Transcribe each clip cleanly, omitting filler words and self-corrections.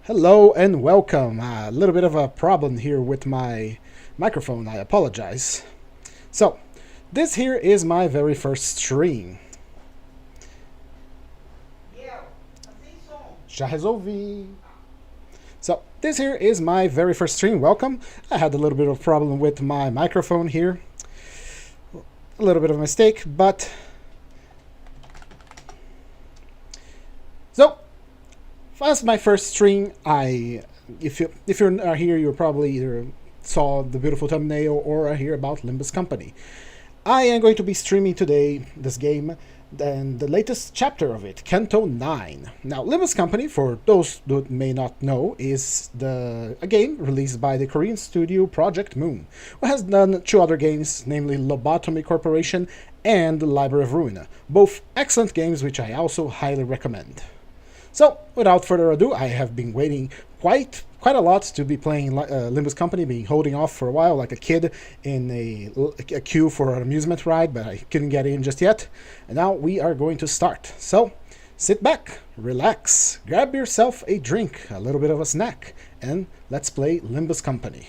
Hello and welcome. A little bit of a problem here with my microphone. I apologize. So, this here is my very first stream. Já resolvi. So, this here is my very first stream. Welcome. I had a little bit of problem with my microphone here. A little bit of a mistake, but... So, as my first stream, if you're here, you probably either saw the beautiful thumbnail or are here about Limbus Company. I am going to be streaming today this game and the latest chapter of it, Canto 9. Now, Limbus Company, for those that may not know, is a game released by the Korean studio Project Moon, who has done two other games, namely Lobotomy Corporation and The Library of Ruina, both excellent games which I also highly recommend. So, without further ado, I have been waiting quite a lot to be playing Limbus Company, been holding off for a while like a kid in a queue for an amusement ride, but I couldn't get in just yet. And now we are going to start. So, sit back, relax, grab yourself a drink, a little bit of a snack, and let's play Limbus Company.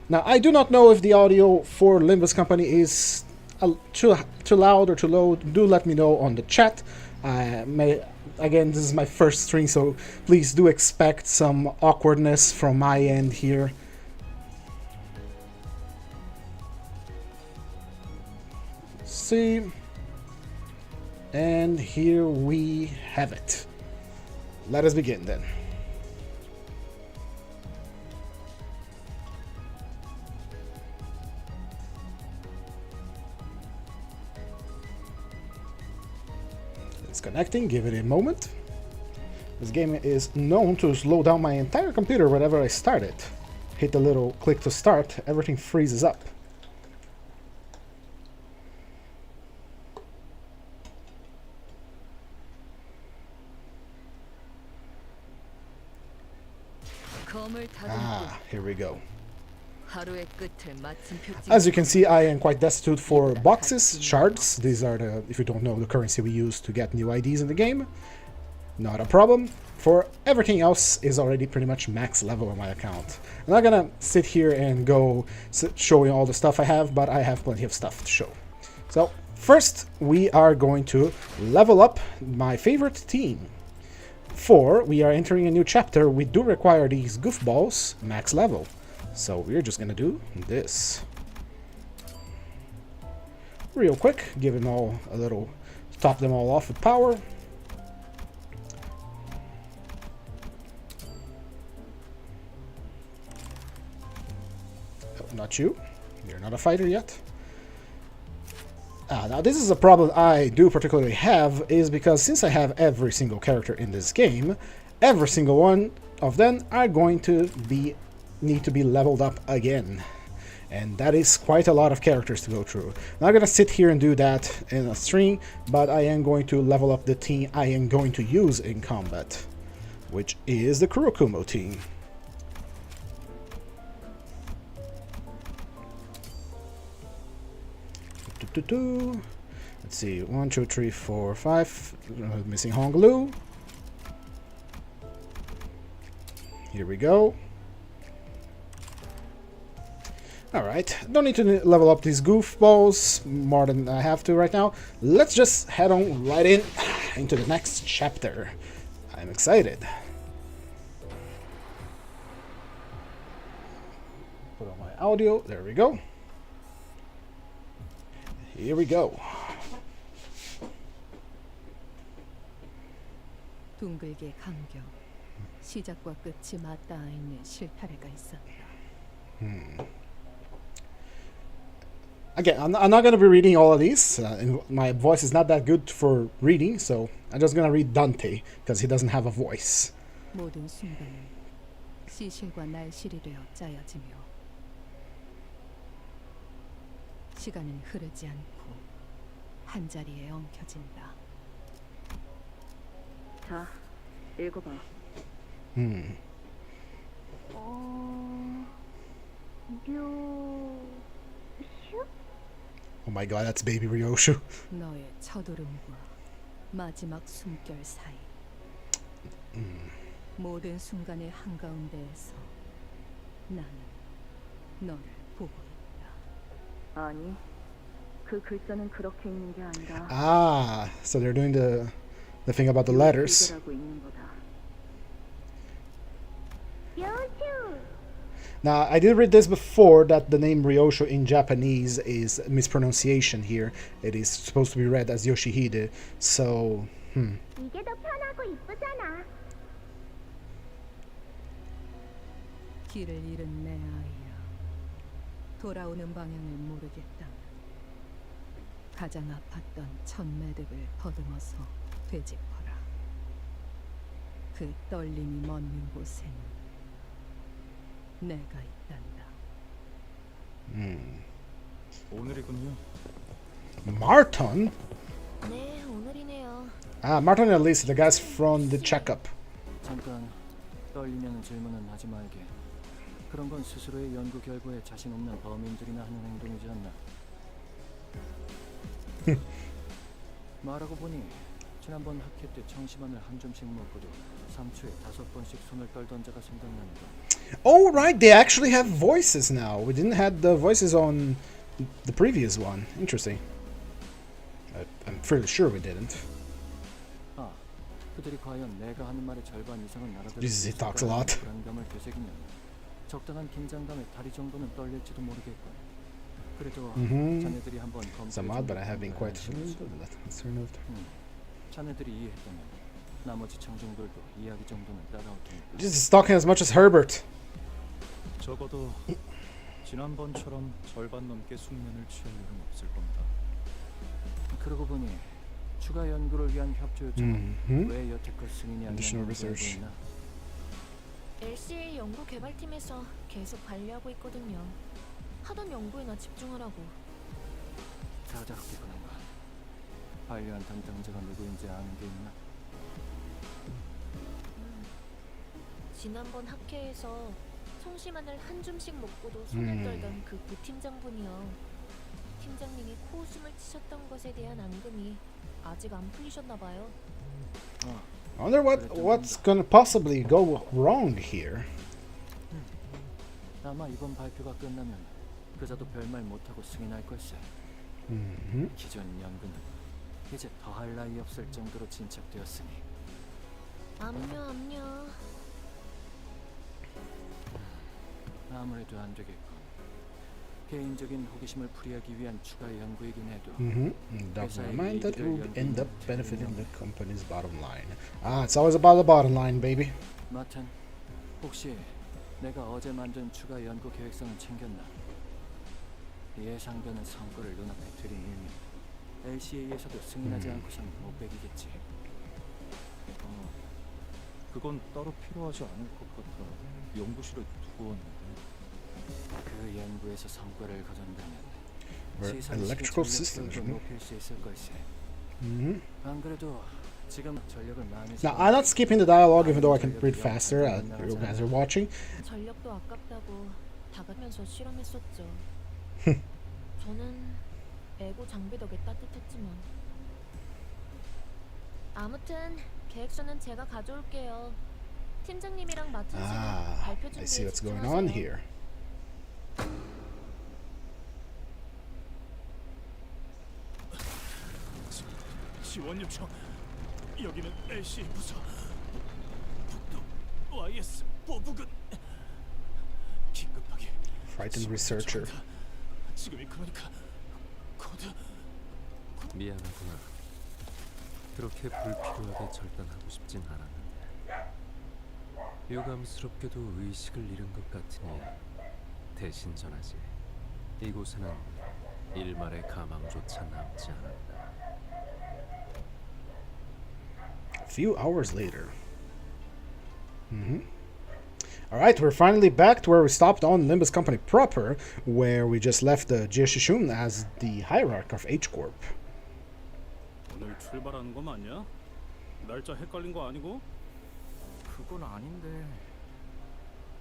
Now, I do not know if the audio for Limbus Company is too loud or too low. Do let me know on the chat. Again, this is my first stream, so please do expect some awkwardness from my end here. See, and here we have it. Let us begin then. It's connecting, give it a moment. This game is known to slow down my entire computer whenever I start it. Hit the little click to start, everything freezes up. Here we go. As you can see, I am quite destitute for boxes, shards. These are the, if you don't know, the currency we use to get new IDs in the game. Not a problem. For everything else is already pretty much max level on my account. I'm not gonna sit here and go showing all the stuff I have, but I have plenty of stuff to show. So first we are going to level up my favorite team. For we are entering a new chapter, we do require these goofballs max level. So we're just gonna do this. Real quick, give them all a little, top them all off with power. Oh, not you. You're not a fighter yet. Now this is a problem I do particularly have, is because since I have every single character in this game, every single one of them are going to need to be leveled up again. And that is quite a lot of characters to go through. I'm not going to sit here and do that in a stream, but I am going to level up the team I am going to use in combat, which is the Kurokumo team. Let's see, 1, 2, 3, 4, 5. Missing Honglu. Here we go. Alright, don't need to level up these goofballs more than I have to right now. Let's just head on right into the next chapter. I'm excited. Put on my audio, there we go. Here we go. 둥글게 감겨 시작과 끝이 맞닿아 있는 실타래가 있었다. Again, I'm not going to be reading all of these. My voice is not that good for reading, so I'm just going to read Dante, because he doesn't have a voice. 모든 순간은 시신과 날실이 되어 짜여지며 시간은 흐르지 않고 한자리에 엉켜진다. 자, 읽어봐. Oh my god, that's baby Ryoshu. 너의 첫오름과 마지막 숨결 사이 모든 순간의 한가운데에서 나는 너를 보고 있다. 아니, 그 글자는 그렇게 읽는 게 아니라. Ah, so they're doing the thing about the letters. Now, I did read this before that the name Ryoshu in Japanese is a mispronunciation here. It is supposed to be read as Yoshihide. So, 이게 더 편하고 이쁘잖아. 길을 잃은 내 아이야. 돌아오는 방향을 모르겠다. 가장 아팠던 첫 매듭을 더듬어서 되짚어라. 그 떨림이 멎는 곳엔 내가 있단다. 오늘이군요. Martin? 네, 오늘이네요. Ah, Martin at least, the guys from the checkup. 잠깐 떨리냐는 질문은 하지 말게. 그런 건 스스로의 연구 결과에 자신 없는 범인들이나 하는 행동이지 않나. 말하고 보니 지난번 학회 때 청심환을 한 점씩 먹고도 3초에 5번씩 손을 떨던 자가 생각난다. Oh, right, they actually have voices now. We didn't have the voices on the previous one. Interesting. I'm fairly sure we didn't. 아, 그들이 과연 내가 하는 말의 절반 이상은 알아들을 Jesus, he talks a lot. 불안감을 되새기면 적당한 긴장감에 다리 정도는 떨릴지도 모르겠군. 그래도 자네들이 한번 Some odd, but I have been quite. 자네들이 이해했다면 나머지 청중들도 이야기 정도는 따라올 테니까. Jesus is talking as much as Herbert. 적어도 지난번처럼 절반 넘게 숙면을 취할 일은 없을 겁니다. 그러고 보니 추가 연구를 위한 협조 요청은 왜 여태껏 승인이 안 Additional 되는 research. 있나? LCA 연구 개발팀에서 계속 관리하고 있거든요. 하던 연구에나 집중하라고. 사자롭게 그런가? 관리한 담당자가 누구인지 아는 게 있나? 지난번 학회에서 청심환을 한 줌씩 먹고도 손을 떨던 그 부팀장분이요. 팀장님이 코웃음을 치셨던 것에 대한 앙금이 아직 안 풀리셨나 봐요. I wonder what's gonna possibly go wrong here. 아마 이번 발표가 끝나면 그자도 별말 못하고 승인할 걸세. 기존 연구는 이제 더할 나위 없을 정도로 진척되었으니. 압류. 아무래도 안 되겠군. 개인적인 호기심을 풀이하기 위한 추가 연구이긴 해도 Don't mind that it will end up benefiting the company's bottom line. Ah, it's always about the bottom line, baby. 마튼, 혹시 내가 어제 만든 추가 연구 계획서는 챙겼나? 예상되는 성과를 눈앞에 들이밀면 LCA에서도 승인하지 않고선 못 빼기겠지. 그건 따로 필요하지 않을 것 같아. 연구실에 두고 왔는데. 그 연구에서 성과를 거둔다면 Electrical systems. 높일 수 있을 걸세. 안 그래도 지금 전력을 많이 Now, I'm not skipping the dialogue, even though I can read faster. You guys are watching. 전력도 아깝다고 다가면서 실험했었죠. 저는 에고 장비 덕에 따뜻했지만. 아무튼 계획서는 제가 가져올게요. 팀장님이랑 맡은 씨는 발표 I 준비에 see what's going on 집중하세요. here. 지원 요청. 여기는 LCA 부서. 북도 YS 보부근. 긴급하게. Frightened researcher. 지금이 그러니까 코드. 미안하구나. 그렇게 불필요하게 절단하고 싶진 않았는데 유감스럽게도 의식을 잃은 것 같으니 대신 전하지. 이곳에는 일말의 가망조차 남지 않았다. A few hours later. Alright, we're finally back to where we stopped on Limbus Company proper, where we just left Jieshishun as the hierarch of H-Corp. 오늘 출발하는 거 맞냐? 날짜 헷갈린 거 아니고? 그건 아닌데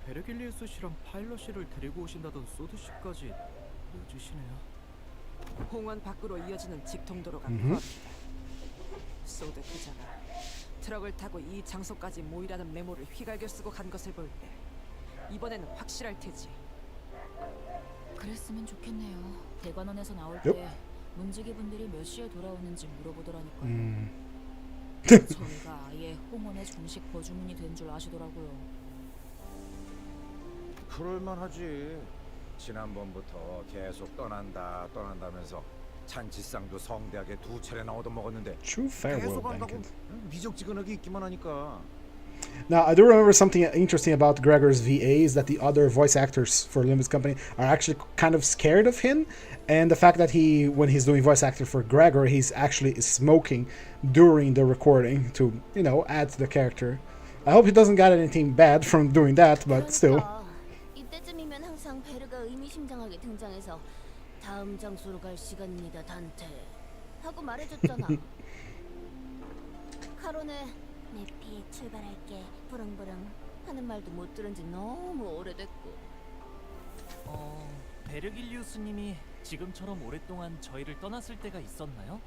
베르길리우스 씨랑 파일럿 씨를 데리고 오신다던 소드 씨까지 늦으시네요. 공원 밖으로 이어지는 직통도로가 코앞이다. 소드 기자가 트럭을 타고 이 장소까지 모이라는 메모를 휘갈겨 쓰고 간 것을 볼 때 이번에는 확실할 테지. 그랬으면 좋겠네요. 대관원에서 나올 요. 때 문지기 분들이 몇 시에 돌아오는지 물어보더라니까요. 음. 저희가 아예 홍원의 정식 거주민이 된 줄 아시더라고요. 그럴만하지. 지난번부터 계속 떠난다면서 잔치상도 성대하게 2차례나 얻어먹었는데 True farewell 계속 한다고 banquet. 미적지근하게 있기만 하니까. Now, I do remember something interesting about Gregor's VA is that the other voice actors for Limbus Company are actually kind of scared of him, and the fact that when he's doing voice actor for Gregor, he's actually smoking during the recording to, add to the character. I hope he doesn't get anything bad from doing that, but still. 이때쯤이면 항상 베르가 의미심장하게 등장해서 다음 장소로 갈 시간입니다, 단테. 하고 말해줬잖아. 카론의 내 피에 출발할게, 부릉부릉 하는 말도 못 들은 지 너무 오래됐고. 베르길리우스님이 지금처럼 오랫동안 저희를 떠났을 때가 있었나요?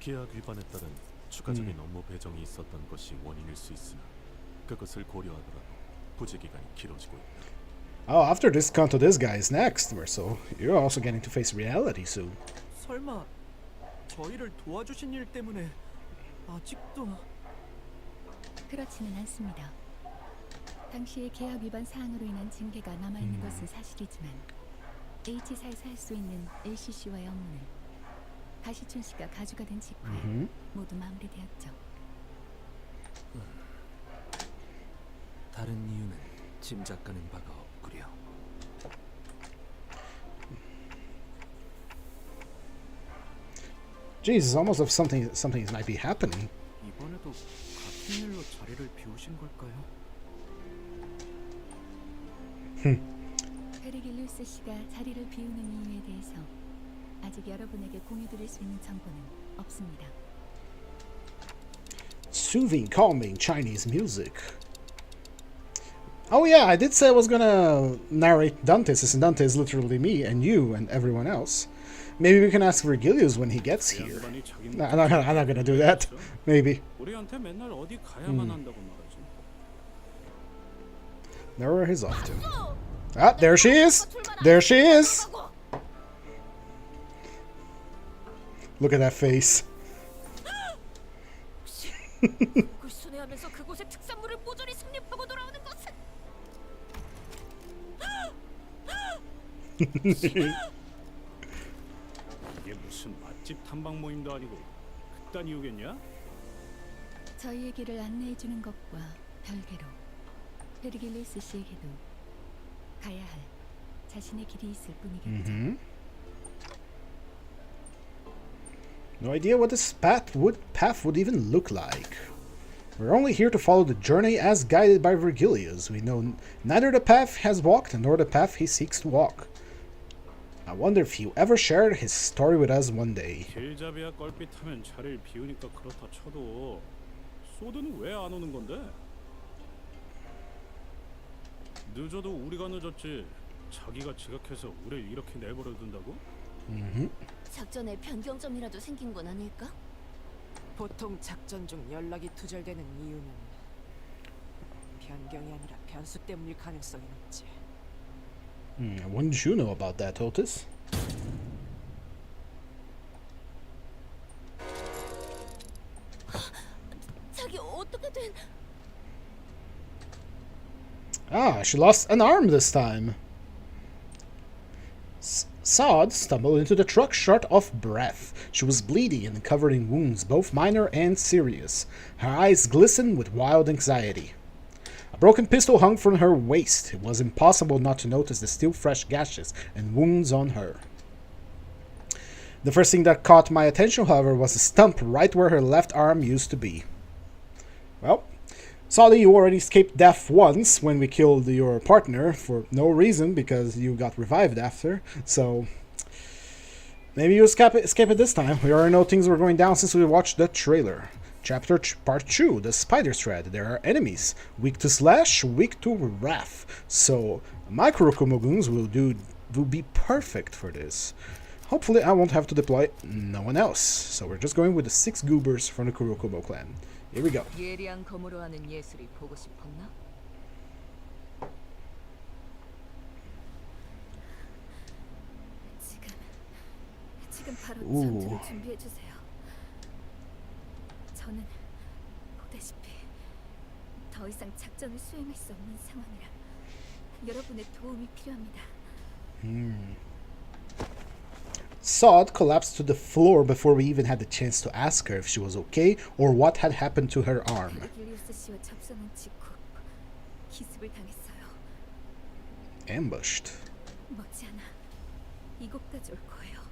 계약 위반에 따른 추가적인 업무 배정이 있었던 것이 원인일 수 있으나 그것을 고려하더라도 부재 기간이 길어지고 있다. Oh, after this Kanto, this guy is next, so you're also getting to face reality soon. 설마 저희를 도와주신 일 때문에 아직도... 그렇지는 않습니다. 당시의 계약 위반 사항으로 인한 징계가 남아있는 것은 사실이지만 H사에서 할 수 있는 LCC와의 업무는 가시춘 씨가 가주가 된 직후에 모두 마무리되었죠. 다른 이유는 짐작가는 바가 없구려. Jesus, almost if something might be happening. 이번에도 같은 일로 자리를 비우신 걸까요? 베르길루스 씨가 자리를 비우는 이유에 대해서 아직 여러분에게 공유드릴 수 있는 정보는 없습니다. Soothing, calming Chinese music. Oh yeah, I did say I was gonna narrate Dante's, since Dante is literally me and you and everyone else. Maybe we can ask Virgilius when he gets here. No, I'm not gonna do that. Maybe. 우리한테 맨날 어디 가야만 한다고 말하지. Where he's off to. Ah, there she is! There she is! Look at that face. 그걸 순회하면서 그곳의 특산물을 모조리 섭렵하고 돌아오는 것은 이게 무슨 맛집 탐방 모임도 아니고 그딴 이유겠냐? 저희의 길을 안내해주는 것과 별개로 베르길루스 씨에게도 가야 할 자신의 길이 있을 뿐이겠죠. No idea what this path would even look like. We're only here to follow the journey as guided by Virgilius. We know neither the path has walked nor the path he seeks to walk. I wonder if he'll ever share his story with us one day. 길잡이야 껄핏하면 자리를 비우니까 그렇다 쳐도 소드는 왜 안 오는 건데? 늦어도 우리가 늦었지. 자기가 지각해서 우리를 이렇게 내버려 둔다고? 작전에 변경점이라도 생긴 건 아닐까? 보통 작전 중 연락이 두절되는 이유는 변경이 아니라 변수 때문일 가능성이 높지. What did you know about that, Otis? 자기 어떻게 된... Ah, she lost an arm this time. Sod stumbled into the truck short of breath. She was bleeding and covered in wounds, both minor and serious. Her eyes glistened with wild anxiety. A broken pistol hung from her waist. It was impossible not to notice the still fresh gashes and wounds on her. The first thing that caught my attention, however, was a stump right where her left arm used to be. Well, Sadi, you already escaped death once when we killed your partner for no reason because you got revived after. So maybe you escape it this time. We already know things were going down since we watched the trailer. Part 2, the spider's thread. There are enemies, weak to slash, weak to wrath. So my Kurokomoguns will be perfect for this. Hopefully I won't have to deploy no one else. So we're just going with the 6 goobers from the Kurokomo clan. Here we go. 예리한 검으로 하는 예술이 보고 싶었나? 지금 바로 오. 전투를 준비해 주세요. 저는 보다시피 더 이상 작전을 수행할 수 없는 상황이라 여러분의 도움이 필요합니다. Sod collapsed to the floor before we even had the chance to ask her if she was okay or what had happened to her arm. 베르길리우스 씨와 접선한 직후 기습을 당했어요. Ambushed. 머지않아 이곳까지 올 거예요.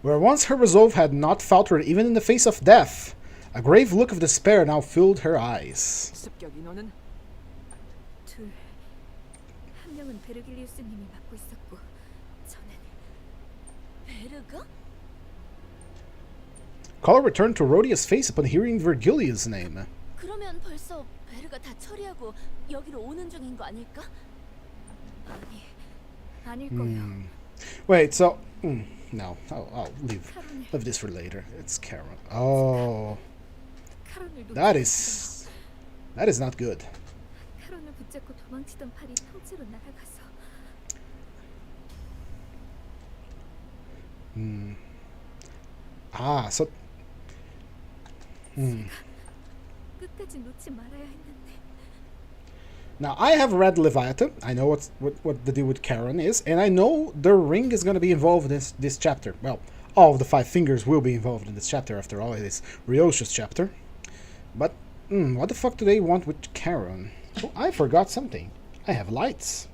Where once her resolve had not faltered even in the face of death, a grave look of despair now filled her eyes. 습격 인원은 한 명은 베르길리우스님이 맡고 있었고 저는 베르가? Color returned to Rhodia's face upon hearing Virgilia's name. 그러면 벌써 베르가 다 처리하고 여기로 오는 중인 거 아닐까? 아닐 거예요. Wait, so... no, I'll leave this for later. It's Karen. Oh, 카론을 that is not good. 카론을 붙잡고 도망치던 팔이 통째로 날아가서 So... 끝까지 놓지 말아야 했는데. Now, I have read Leviathan. I know what the deal with Karen is, and I know the ring is going to be involved in this chapter. Well, all of the five fingers will be involved in this chapter. After all, it is Ryoshu's chapter. But, what the fuck do they want with Karen? Oh, I forgot something. I have lights.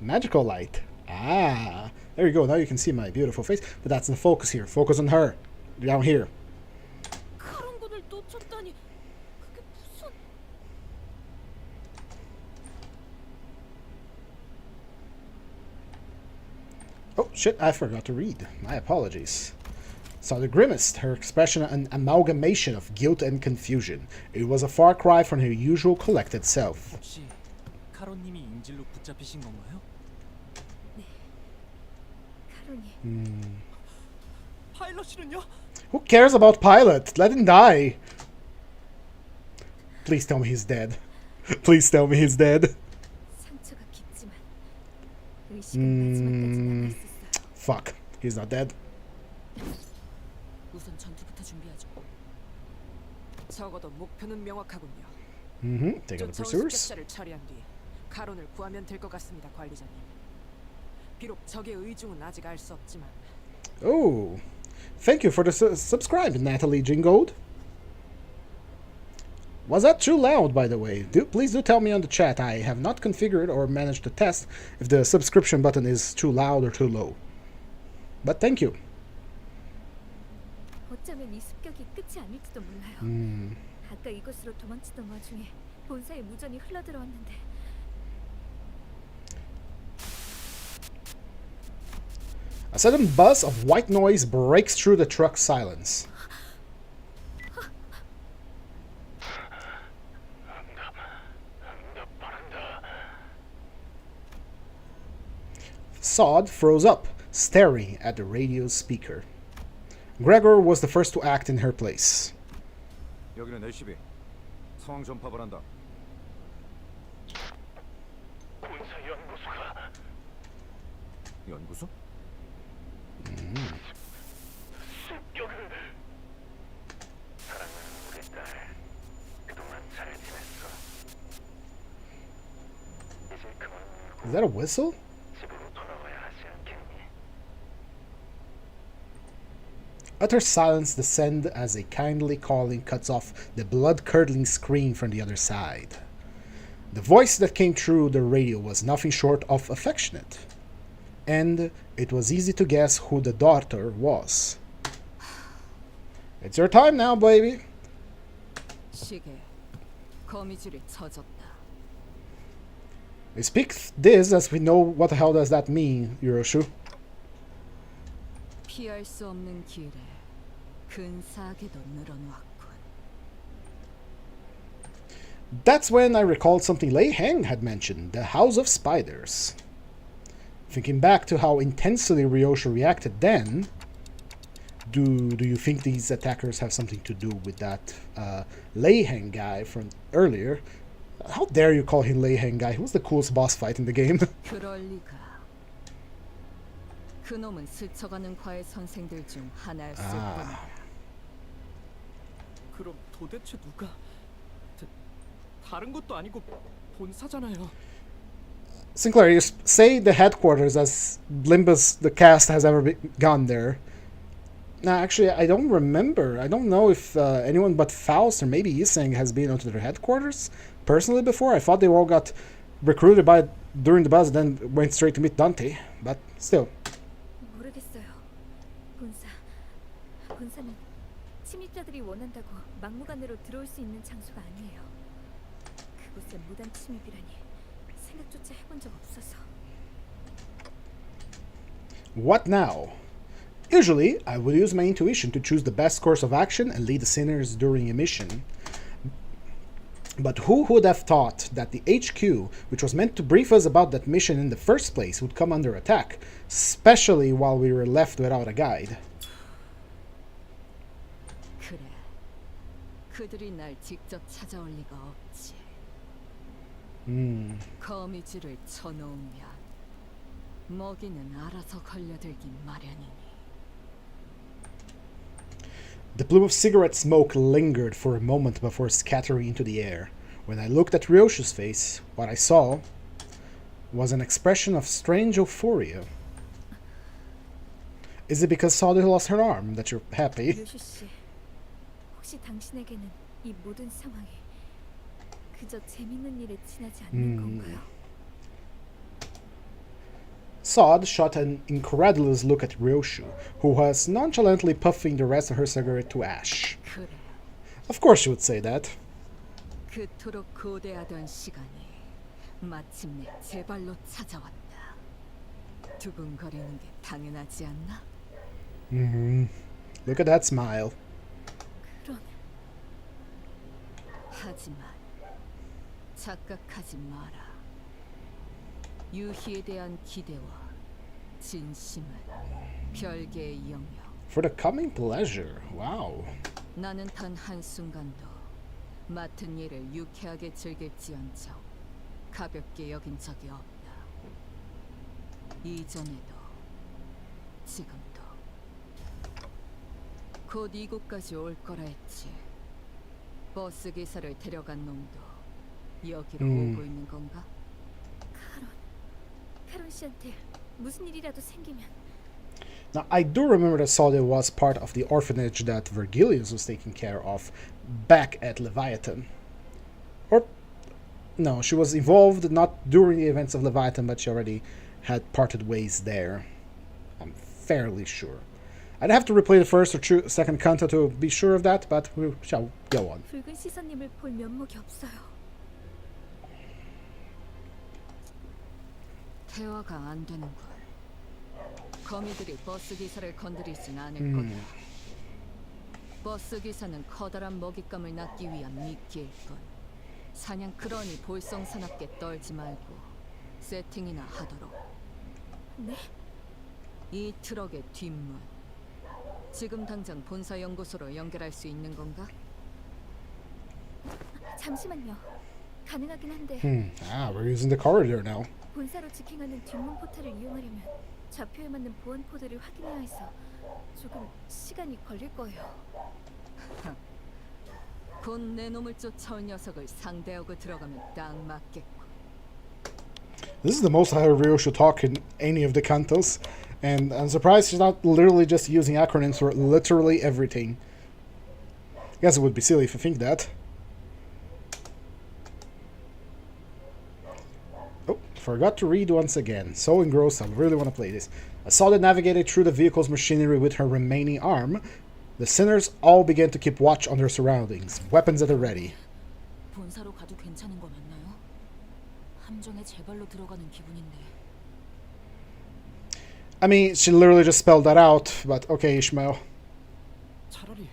Magical light. Ah, there you go. Now you can see my beautiful face. But that's the focus here. Focus on her. Down here. 카론군을 놓쳤다니 그게 무슨... Oh, shit, I forgot to read. My apologies. Saw the grimaced, her expression an amalgamation of guilt and confusion. It was a far cry from her usual collected self. 혹시 카론님이 인질로 붙잡히신 건가요? 카론이 파일럿이는요? Who cares about Pilot? Let him die. Please tell me he's dead. Please tell me he's dead. 상처가 깊지만 의식은 마지막까지 남아있었어요. Fuck. He's not dead. 우선 전투부터 준비하죠. 적어도 목표는 명확하군요. Take out the 쫓아온 pursuers. 습격자를 처리한 뒤 카론을 구하면 될 것 같습니다, 관리자님. 비록 적의 의중은 아직 알 수 없지만 Oh. Thank you for the subscribe, Natalie Jingold. Was that too loud, by the way? Please do tell me on the chat. I have not configured or managed to test if the subscription button is too loud or too low. But thank you. 어쩌면 이 습격이 끝이 아닐지도 몰라요. 아까 이곳으로 도망치던 와중에 본사에 무전이 흘러들어왔는데 A sudden buzz of white noise breaks through the truck's silence. Sod froze up, staring at the radio speaker. Gregor was the first to act in her place. 여기는 LCB. 상황 전파를 한다. 연구소? Is that a whistle? Utter silence descends as a kindly calling cuts off the blood-curdling scream from the other side. The voice that came through the radio was nothing short of affectionate, and it was easy to guess who the daughter was. It's your time now, baby. 시계 거미줄이 쳐졌다. We speak this as we know what the hell does that mean, Ryoshu. 피할 수 없는 길에 근사하게도 늘어놓았군. That's when I recalled something Lei Heng had mentioned, the House of Spiders. Thinking back to how intensely Ryoshu reacted then, do you think these attackers have something to do with that Leyhang guy from earlier? How dare you call him Leyhang guy? He was the coolest boss fight in the game. 그럴 리가. 그놈은 스쳐가는 과의 선생들 중 하나였을 뿐이다. 그럼 도대체 누가? 다른 것도 아니고 본사잖아요. Sinclair, you say the headquarters as Limbus, the cast, has ever gone there. Now, actually, I don't remember. I don't know if anyone but Faust or maybe Yiseng has been onto their headquarters personally before. I thought they all got recruited by during the buzz and then went straight to meet Dante. But still. 모르겠어요. 본사는 침입자들이 원한다고 막무가내로 들어올 수 있는 장소가 아니에요. 그곳에 무단 침입이라니 생각조차 해본 적 없어서. What now? Usually, I would use my intuition to choose the best course of action and lead the sinners during a mission. But who would have thought that the HQ, which was meant to brief us about that mission in the first place, would come under attack, especially while we were left without a guide? 그래. 그들이 날 직접 찾아올 리가 없지. 거미줄을 쳐놓으면 먹이는 알아서 걸려들기 마련이니. The plume of cigarette smoke lingered for a moment before scattering into the air. When I looked at Ryoshu's face, what I saw was an expression of strange euphoria. Is it because Saudi lost her arm that you're happy? 류슈 씨, 혹시 당신에게는 이 모든 상황이 그저 재밌는 일에 지나지 않는 건가요? Sod shot an incredulous look at Ryoshu, who was nonchalantly puffing the rest of her cigarette to ash. 그래. Of course she would say that. 그토록 고대하던 시간이 마침내 제 발로 찾아왔다. 두근거리는 게 당연하지 않나? Look at that smile. 그런 하지만 착각하지 마라. 유희에 대한 기대와 진심은 별개의 영역. For the coming pleasure. Wow. 나는 단 한순간도 맡은 일을 유쾌하게 즐길지언정 가볍게 여긴 적이 없다. 이전에도 지금도. 곧 이곳까지 올 거라 했지. 버스 기사를 데려간 놈도 여기로 오고 있는 건가? 카론 씨한테 무슨 일이라도 생기면. Now, I do remember that Saudi was part of the orphanage that Vergilius was taking care of back at Leviathan. Or, no, she was involved not during the events of Leviathan, but she already had parted ways there. I'm fairly sure. I'd have to replay the first or second canto to be sure of that, but we shall go on. 붉은 시선님을 볼 면목이 없어요. 대화가 안 되는군. 거미들이 버스 기사를 건드리진 않을 거다. 버스 기사는 커다란 먹잇감을 낚기 위한 미끼일 뿐. 사냥 그러니 볼썽사납게 떨지 말고 세팅이나 하도록. 네? 이 트럭의 뒷문. 지금 당장 본사 연구소로 연결할 수 있는 건가? 잠시만요. 가능하긴 한데 We're using the corridor now. 본사로 직행하는 뒷문 포탈을 이용하려면 좌표에 맞는 보안 코드를 확인해야 해서 조금 시간이 걸릴 거예요. 곧 내 놈을 쫓아올 녀석을 상대하고 들어가면 딱 맞겠고. This is the most I heard Ryoshu talk in any of the cantos, and I'm surprised she's not literally just using acronyms for literally everything. I guess it would be silly if you think that. Oh, forgot to read once again. So engrossed, I really want to play this. As Solid navigated through the vehicle's machinery with her remaining arm, the sinners all began to keep watch on their surroundings, weapons at the ready. 본사로 가도 괜찮은 거 맞나요? 함정에 제 발로 들어가는 기분인데. I mean, she literally just spelled that out, but okay, Ishmael. 차라리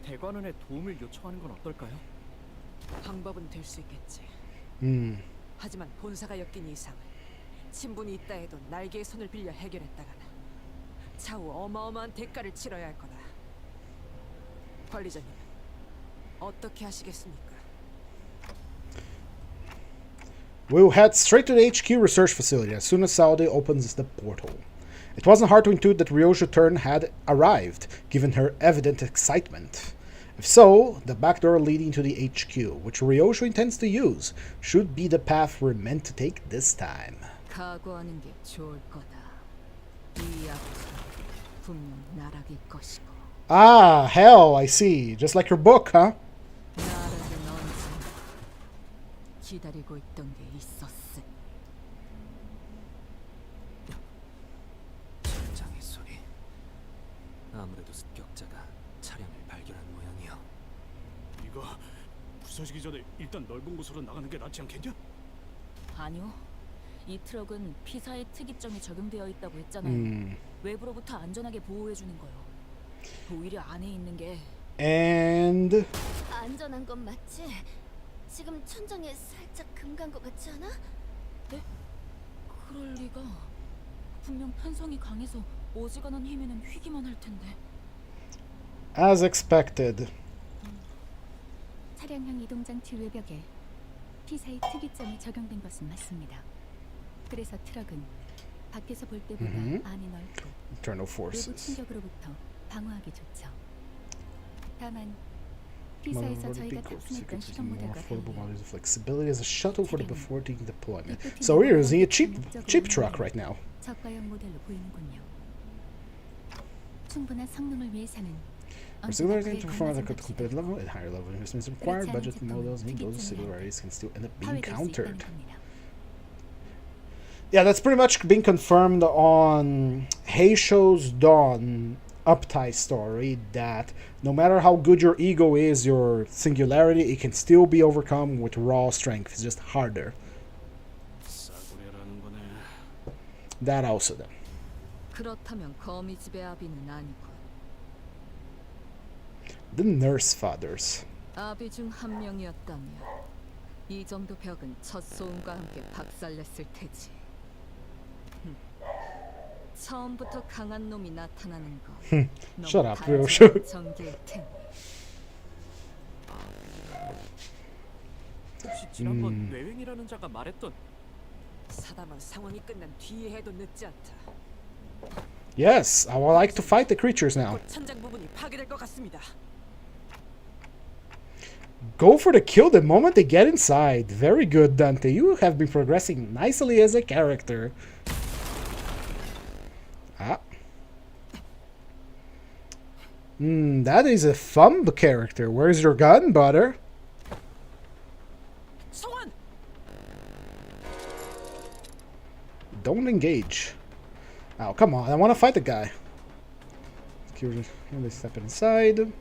대관원에 도움을 요청하는 건 어떨까요? 방법은 될 수 있겠지. 하지만 본사가 엮인 이상은 친분이 있다 해도 날개의 손을 빌려 해결했다가는 차후 어마어마한 대가를 치러야 할 거다. 관리자님, 어떻게 하시겠습니까? We'll head straight to the HQ research facility as soon as Saudi opens the portal. It wasn't hard to intuit that Ryoshu's turn had arrived, given her evident excitement. If so, the back door leading to the HQ, which Ryoshu intends to use, should be the path we're meant to take this time. 각오하는 게 좋을 거다. 이 앞은 분명 나락일 것이고. Ah, hell, I see. Just like your book, huh? 나락은 언제나 기다리고 있던 게 있었음. 천장의 소리. 아무래도 습격자가 차량을 발견한 모양이야. 이거 부서지기 전에 일단 넓은 곳으로 나가는 게 낫지 않겠냐? 아니요. 이 트럭은 피사의 특이점이 적용되어 있다고 했잖아요. 외부로부터 안전하게 보호해주는 거요. 오히려 안에 있는 게 And 안전한 건 맞지? 지금 천장에 살짝 금 간 것 같지 않아? 네? 그럴 리가. 분명 편성이 강해서 어지간한 힘에는 휘기만 할 텐데. as expected. 차량형 이동장치 외벽에 피사의 특이점이 적용된 것은 맞습니다. 그래서 트럭은 밖에서 볼 때보다 안이 넓고 Internal 외부 forces. 충격으로부터 방어하기 좋죠. 다만 피사에서 저희가 탑승했던 실험 모델과 affordable 달리 models of flexibility as a shuttle for the before taking deployment. So we're using a cheap truck right now. 저가형 모델로 보이는군요. 충분한 성능을 위해서는 For similarity to performance at the competitive level, at higher level investments required, budget models and those similarities can still end up being countered. Yeah, that's pretty much being confirmed on Heisho's Dawn Uptie story, that no matter how good your ego is, your singularity, it can still be overcome with raw strength. It's just harder. 싸구려라는 거네. That also then. 그렇다면 거미 집의 아비는 아니고 The Nurse Fathers. 아비 중 한 명이었다면 이 정도 벽은 첫 소음과 함께 박살냈을 테지. 처음부터 강한 놈이 나타나는 거. Shut up, Ryoshu. 전개일 테니. 혹시 지난번 뇌횡이라는 자가 말했던 사담은 상황이 끝난 뒤에 해도 늦지 않다. Yes, I would like to fight the creatures now. 곧 천장 부분이 파괴될 것 같습니다. Go for the kill the moment they get inside. Very good, Dante. You have been progressing nicely as a character. Ah. That is a thumb character. Where's your gun, Butter? 성환! Don't engage. Oh, come on. I want to fight the guy. Let me step inside.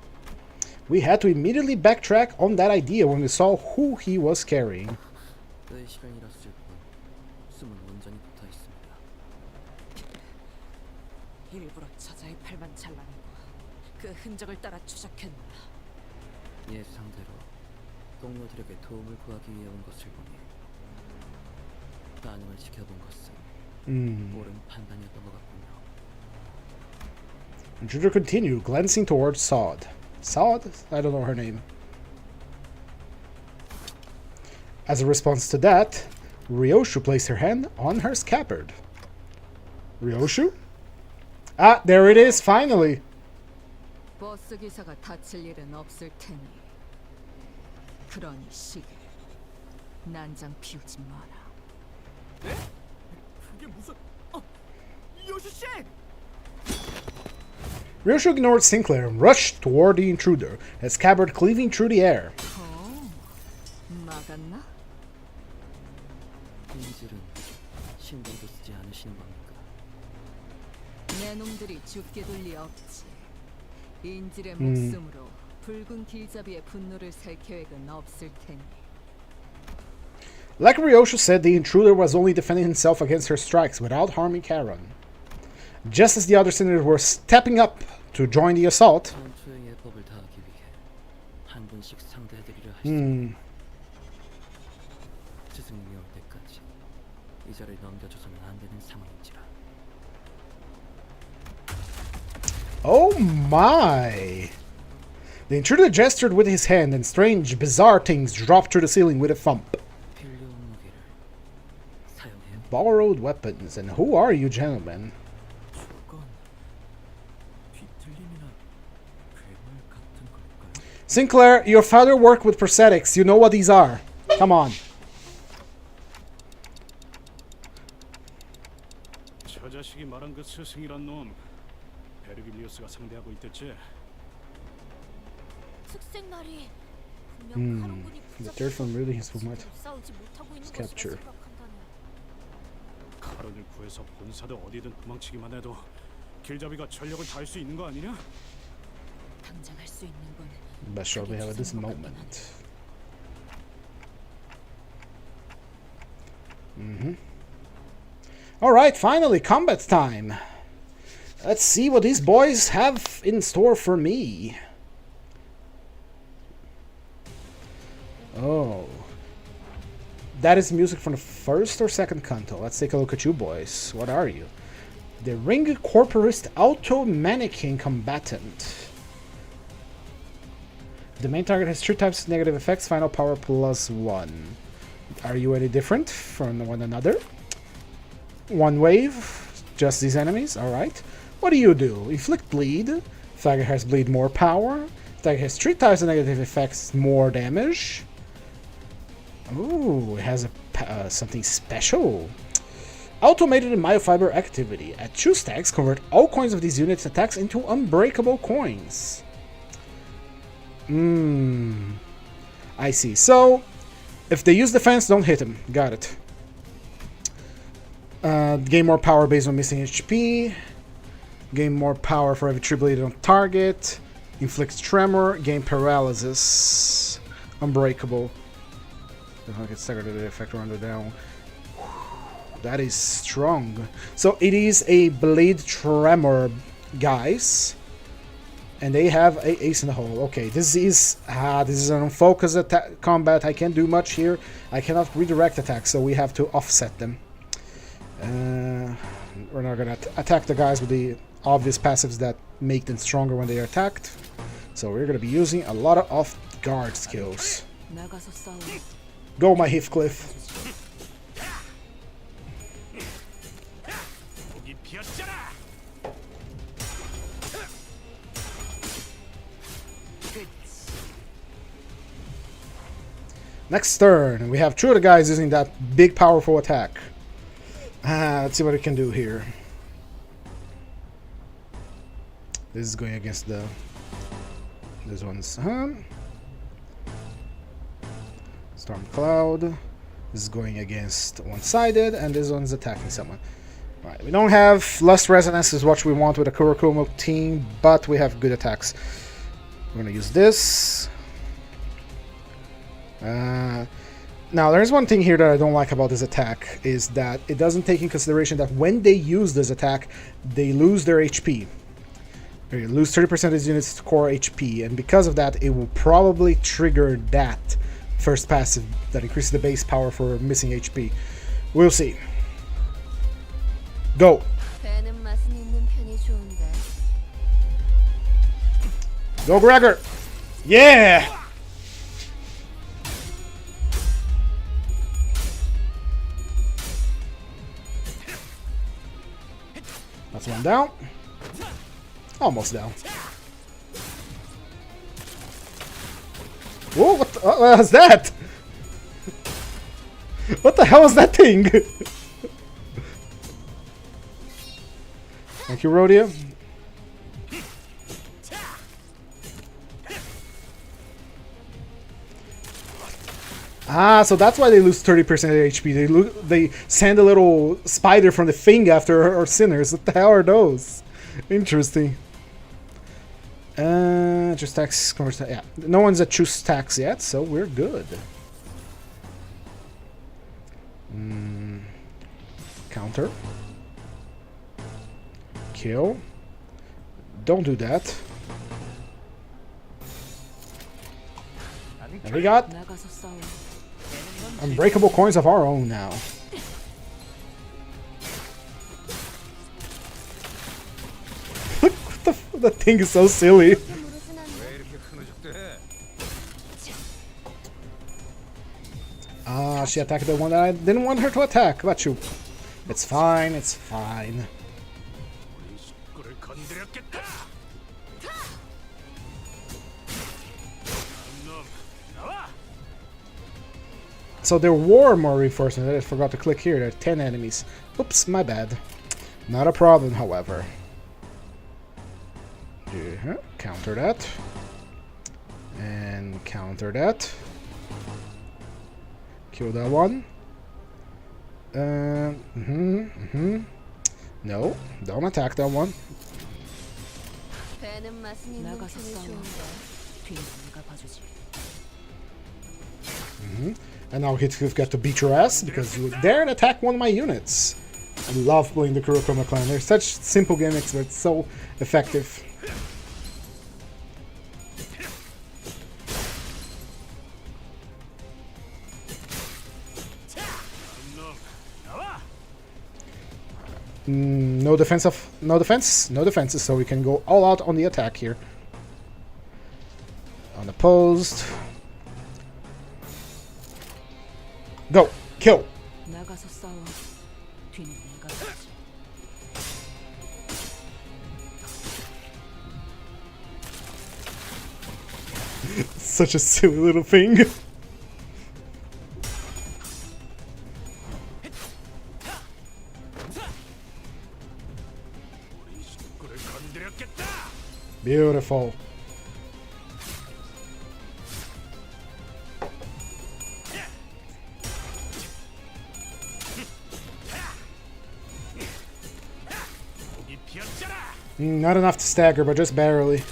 We had to immediately backtrack on that idea when we saw who he was carrying. 그 시간이라서 숨은 온전히 붙어 있습니다. 일부러 저자의 팔만 잘라내고 그 흔적을 따라 추적했나. 예상대로 동료들에게 도움을 구하기 위해 온 것을 보니 반응을 지켜본 것은 옳은 판단이었던 것 같군요. Intruder continued, glancing towards Sod. Sod? I don't know her name. As a response to that, Ryoshu placed her hand on her scabbard. Ryoshu? Ah, there it is, finally! 버스 기사가 다칠 일은 없을 테니. 그러니 시계 난장 피우지 마라. 네? 그게 무슨 요슈 씨! Ryoshu ignored Sinclair and rushed toward the intruder, his scabbard cleaving through the air. 막았나? 인질은 신경도 쓰지 않으시는 겁니까? 내 놈들이 죽게 둘 리 없지. 인질의 목숨으로 붉은 길잡이의 분노를 살 계획은 없을 테니. Like Ryoshu said, the intruder was only defending himself against her strikes without harming Charon. Just as the other senators were stepping up to join the assault, 전투의 예법을 다하기 위해 한 분씩 상대해드리려 하시죠. 스승님이 올 때까지 이 자를 넘겨줘서는 안 되는 상황인지라. Oh my! The intruder gestured with his hand, and strange, bizarre things dropped through the ceiling with a thump. 필요한 무기를 사용해요. Borrowed weapons, and who are you gentlemen? 저건 뒤틀림이나 괴물 같은 걸까요? Sinclair, your father worked with prosthetics. You know what these are. Come on. 저 자식이 말한 그 스승이란 놈 베르길리우스가 상대하고 있댔지. 특색 말이 분명 카론군이 The third one really is too much. 싸우지 못하고 있는 Capture. 것이라 생각한다네. 카론을 구해서 본사도 어디든 도망치기만 해도 길잡이가 전력을 다할 수 있는 거 아니냐? 당장 할 수 있는 건 Best shot we have at this moment. Alright, finally, combat time. Let's see what these boys have in store for me. Oh. That is music from the first or second canto. Let's take a look at you boys. What are you? The Ring Corporist Auto Mannequin Combatant. The main target has 3 types of negative effects, final power +1. Are you any different from one another? One wave, just these enemies, alright. What do? Inflict bleed. Target has bleed more power. Target has 3 types of negative effects, more damage. Ooh, it has something special. Automated myofiber activity. At 2 stacks, convert all coins of these units' attacks into unbreakable coins. I see. So, if they use defense, don't hit them. Got it. Gain more power based on missing HP. Gain more power for every 3 bleed on target. Inflicts tremor. Gain paralysis. Unbreakable. The target staggered the effect around the down. That is strong. So it is a blade tremor, guys. And they have a ace in the hole. Okay, this is an unfocused attack combat. I can't do much here. I cannot redirect attacks, so we have to offset them. We're not gonna attack the guys with the obvious passives that make them stronger when they are attacked. So we're gonna be using a lot of off-guard skills. Go, my Heathcliff. Next turn, we have 2 of the guys using that big powerful attack. Let's see what it can do here. This is going against the... This one's... Storm Cloud. This is going against one-sided, and this one's attacking someone. Alright, we don't have Lust Resonance is what we want with a Kurokumo team, but we have good attacks. We're gonna use this. Now, there's one thing here that I don't like about this attack, is that it doesn't take in consideration that when they use this attack, they lose their HP. They lose 30% of these units' core HP, and because of that, it will probably trigger that first passive that increases the base power for missing HP. We'll see. Go! Go, Gregor! Yeah! That's one down. Almost down. Whoa, what was that? What the hell is that thing? Thank you, Rodeo. So that's why they lose 30% of HP. They send a little spider from the thing after our sinners. What the hell are those? Interesting. Just stacks. Yeah, no one's at 2 stacks yet, so we're good. Counter. Kill. Don't do that. And we got unbreakable coins of our own now. That thing is so silly. 그렇게 무르진 않네. 왜 이렇게 흐느적대? Ah, she attacked the one that I didn't want her to attack. But you, it's fine. It's fine. 우리 식구를 건드렸겠다. 놈 나와. So there were more reinforcements. I forgot to click here. There are 10 enemies. Oops, my bad. Not a problem, however. Counter that. And counter that. Kill that one. No, don't attack that one. 배는 맛은 있는 나가서 편이 싸워. 좋은데. 뒤는 내가 봐주지. And now you've got to beat your ass because you dared attack one of my units. I love playing the Kurokoma clan. They're such simple gimmicks, but so effective. 놈 나와. No defenses, so we can go all out on the attack here. Unopposed. Go! Kill! 나가서 싸워. 뒤는 내가 봐주지. Such a silly little thing. 우리 식구를 건드렸겠다. Beautiful. 이 피었잖아. Not enough to stagger, but just barely.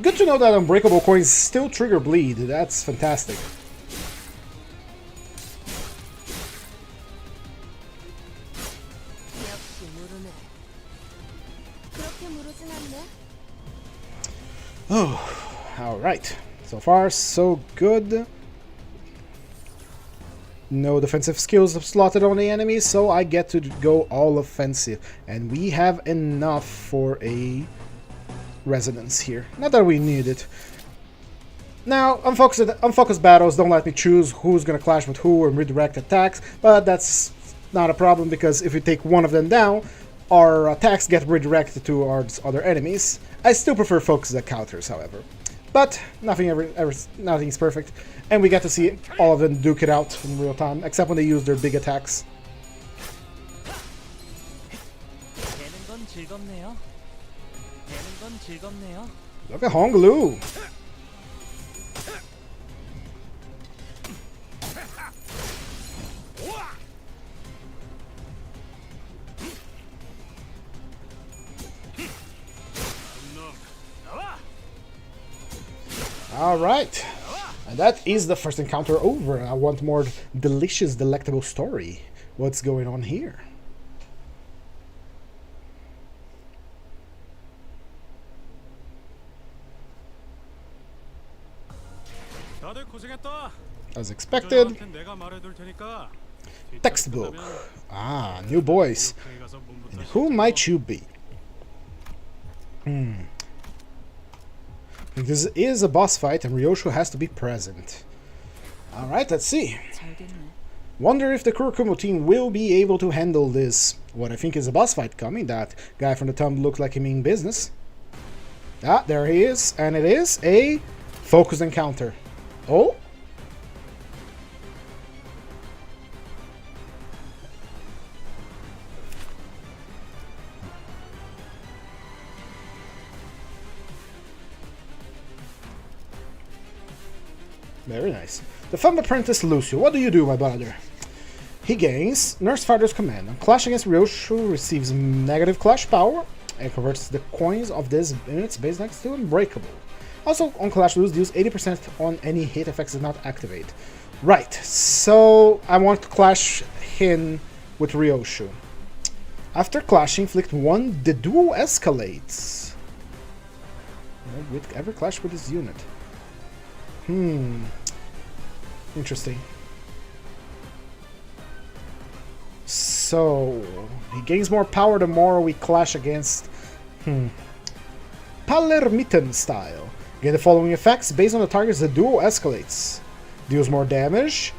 Good to know that unbreakable coins still trigger bleed. That's fantastic. 역시 모르네. 그렇게 무르진 않네. Oh, alright. So far, so good. No defensive skills slotted on the enemy, so I get to go all offensive. And we have enough for a resonance here. Not that we need it. Now, unfocused battles don't let me choose who's gonna clash with who and redirect attacks, but that's not a problem because if we take one of them down, our attacks get redirected towards other enemies. I still prefer focused counters, however. But nothing's perfect, and we get to see all of them duke it out in real time, except when they use their big attacks. 되는 건 즐겁네요. 되는 건 즐겁네요. Look at Honglu! 놈 나와. Alright, and that is the first encounter over. I want more delicious, delectable story. What's going on here? 다들 고생했다. As expected, 저한테 내가 말해둘 테니까. textbook. Ah, new boys. 여기 가서 문부터 And who might you be? This is a boss fight and Ryoshu has to be present. Alright, let's see. 잘 됐네. Wonder if the Kurokumo team will be able to handle this. What I think is a boss fight coming. That guy from the thumb looked like he mean business. Ah, there he is. And it is a focused encounter. Oh? Very nice. The Thumb Apprentice Lucio. What do you do, my brother? He gains Nurse Fighter's command. On clash against Ryoshu, receives negative clash power and converts the coins of this unit's base next to unbreakable. Also, on clash, lose deals 80% on any hit effects does not activate. Right, so I want to clash him with Ryoshu. After clashing, inflict 1, the duo escalates. With every clash with this unit. Interesting. So he gains more power the more we clash against. Palermitan style. Gain the following effects based on the targets. The duo escalates. Deals more damage.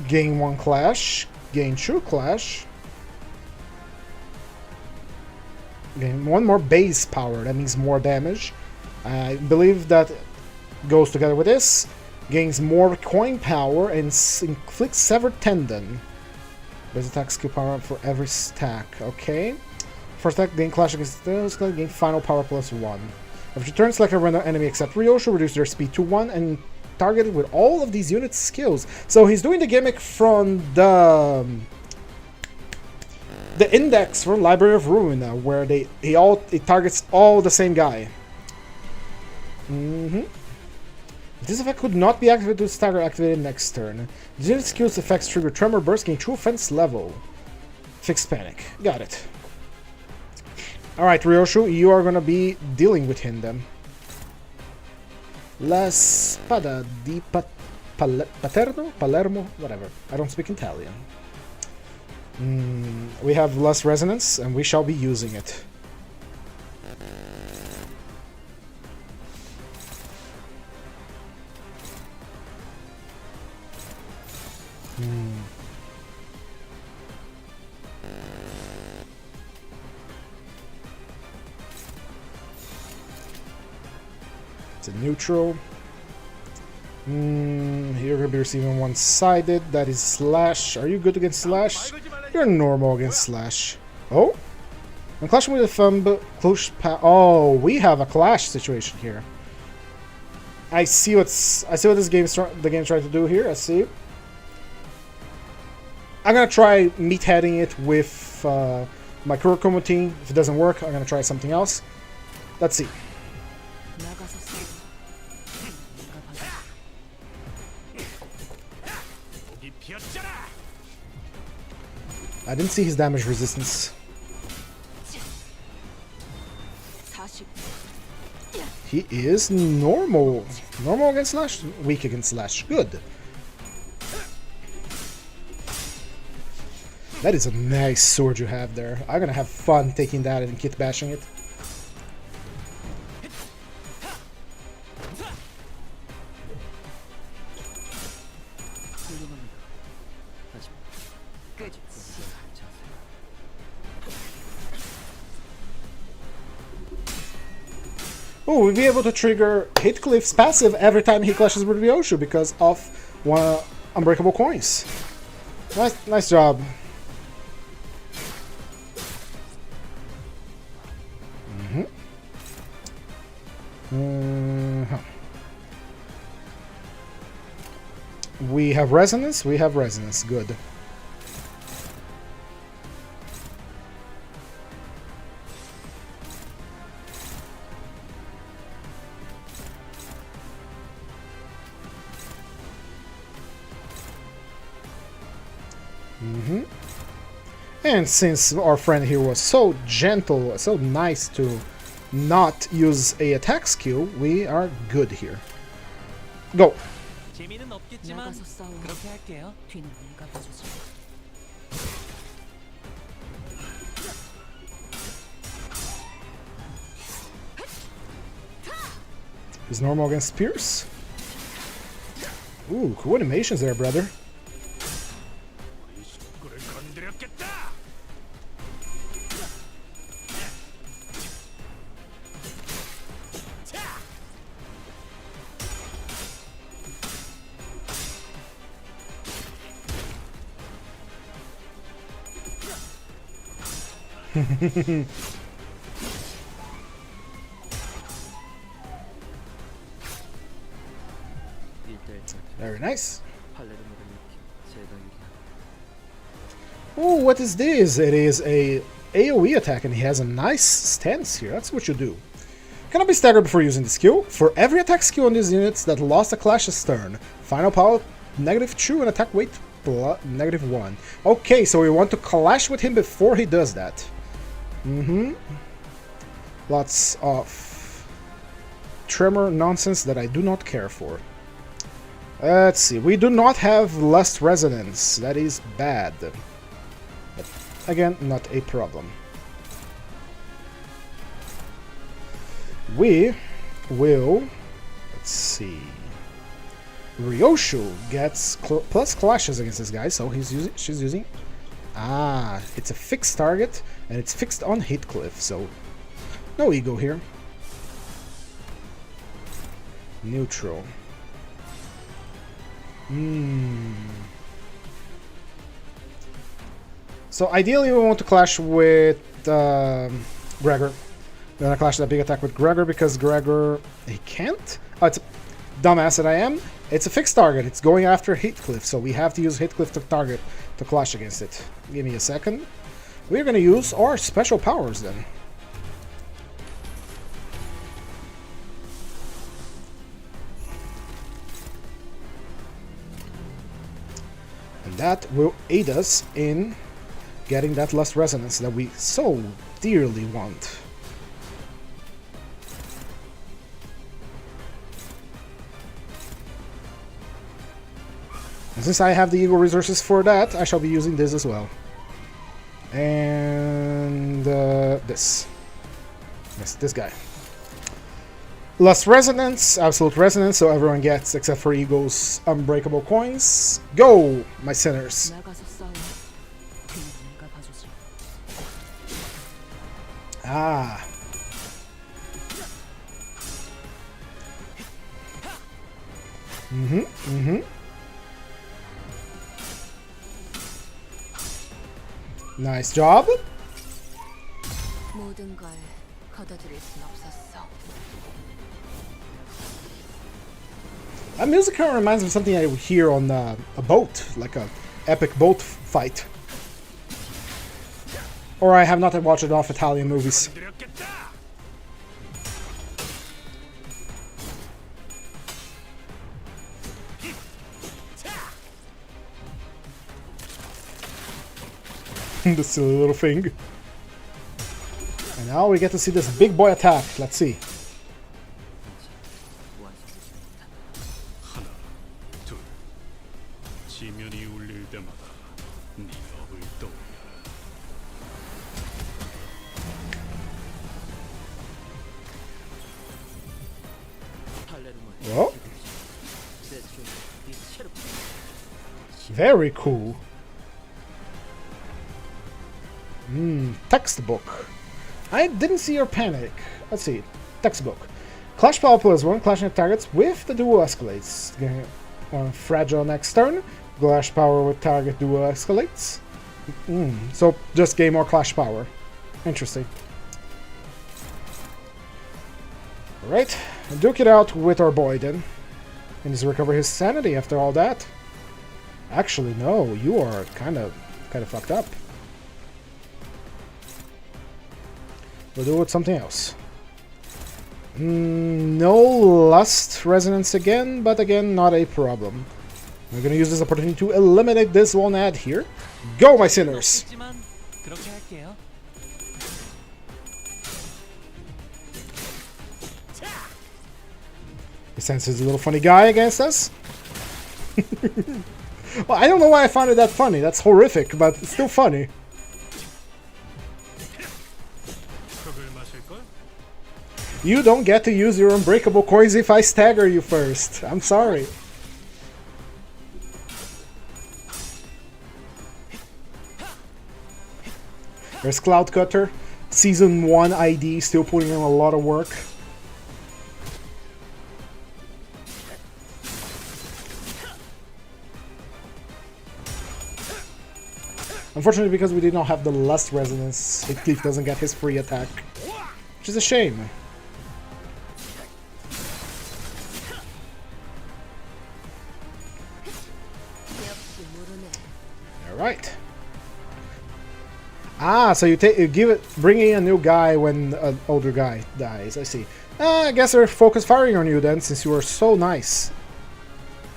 Gain 1 clash. Gain 2 clash. Gain 1 more base power. That means more damage. I believe that goes together with this. Gains more coin power and inflicts severed tendon. Base attack skill power up for every stack. Okay. First attack, gain clash against this, gain final power +1. After your turn, select a random enemy except Ryoshu, reduce their speed to 1, and target it with all of these units' skills. So he's doing the gimmick from the index from Library of Ruin, where it targets all the same guy. This effect could not be activated to stagger activated next turn. The unit skills effects trigger Tremor Burst, gain 2 offense level. Fixed Panic. Got it. Alright, Ryoshu, you are gonna be dealing with him then. La Spada di Paterno? Palermo? Whatever. I don't speak Italian. We have less resonance, and we shall be using it. It's a neutral. You're gonna be receiving one-sided. That is slash. Are you good against slash? You're normal against slash. Oh, I'm clashing with a thumb. Oh, we have a clash situation here. I see what the game's trying to do here. I see. I'm gonna try meatheading it with my Kuroko team. If it doesn't work, I'm gonna try something else. Let's see. I didn't see his damage resistance. He is normal. Normal against slash, weak against slash. Good. That is a nice sword you have there. I'm gonna have fun taking that and kit bashing it. Oh, we'll be able to trigger Heathcliff's passive every time he clashes with Ryoshu because of one unbreakable coins. Nice job. We have resonance. We have resonance. Good. And since our friend here was so gentle, so nice to not use a attack skill, we are good here. Go. 재미는 없겠지만 그렇게 할게요. 뒤는 내가 봐주지. Is normal against Pierce? Ooh, cool animations there, brother. Very nice. Oh, what is this? It is a AoE attack, and he has a nice stance here. That's what you do. Cannot be staggered before using the skill. For every attack skill on these units that lost a clash this turn, final power -2 and attack weight -1. Okay, so we want to clash with him before he does that. Lots of tremor nonsense that I do not care for. Let's see. We do not have lust resonance. That is bad. But again, not a problem. We will... Let's see... Ryoshu gets plus clashes against this guy, so she's using... Ah, it's a fixed target, and it's fixed on Heathcliff, so... No ego here. Neutral. So ideally we want to clash with Gregor. We're gonna clash that big attack with Gregor because Gregor... He can't? Oh, it's a dumbass that I am. It's a fixed target. It's going after Heathcliff, so we have to use Heathcliff to target to clash against it. Give me a second. We're gonna use our special powers then. And that will aid us in getting that lust resonance that we so dearly want. And since I have the ego resources for that, I shall be using this as well. And this. Yes, this guy. Lust resonance, absolute resonance, so everyone gets, except for ego's unbreakable coins. Go, my sinners. Ah. Nice job. 모든 걸 거둬들일 순 없었어. That music kind of reminds me of something I would hear on a boat, like a epic boat fight. Or I have not watched enough Italian movies. The silly little thing. And now we get to see this big boy attack. Let's see. Well, very cool. Textbook. I didn't see your panic. Let's see. Textbook. Clash power +1, clashing targets with the dual escalates. On fragile next turn. Clash power with target dual escalates. So just gain more clash power. Interesting. Alright. Duke it out with our boy then. And just recover his sanity after all that. Actually, no. You are kind of fucked up. We'll do it with something else. No lust resonance again, but again, not a problem. We're gonna use this opportunity to eliminate this one ad here. Go, my sinners! He sends his little funny guy against us. Well, I don't know why I found it that funny. That's horrific, but it's still funny. You don't get to use your unbreakable coins if I stagger you first. I'm sorry. There's Cloud Cutter. Season 1 ID still putting in a lot of work. Unfortunately, because we did not have the Lust Resonance, Heathcliff doesn't get his free attack. Which is a shame. Alright. Ah, so you bring in a new guy when an older guy dies. I see. I guess they're focus firing on you then, since you are so nice.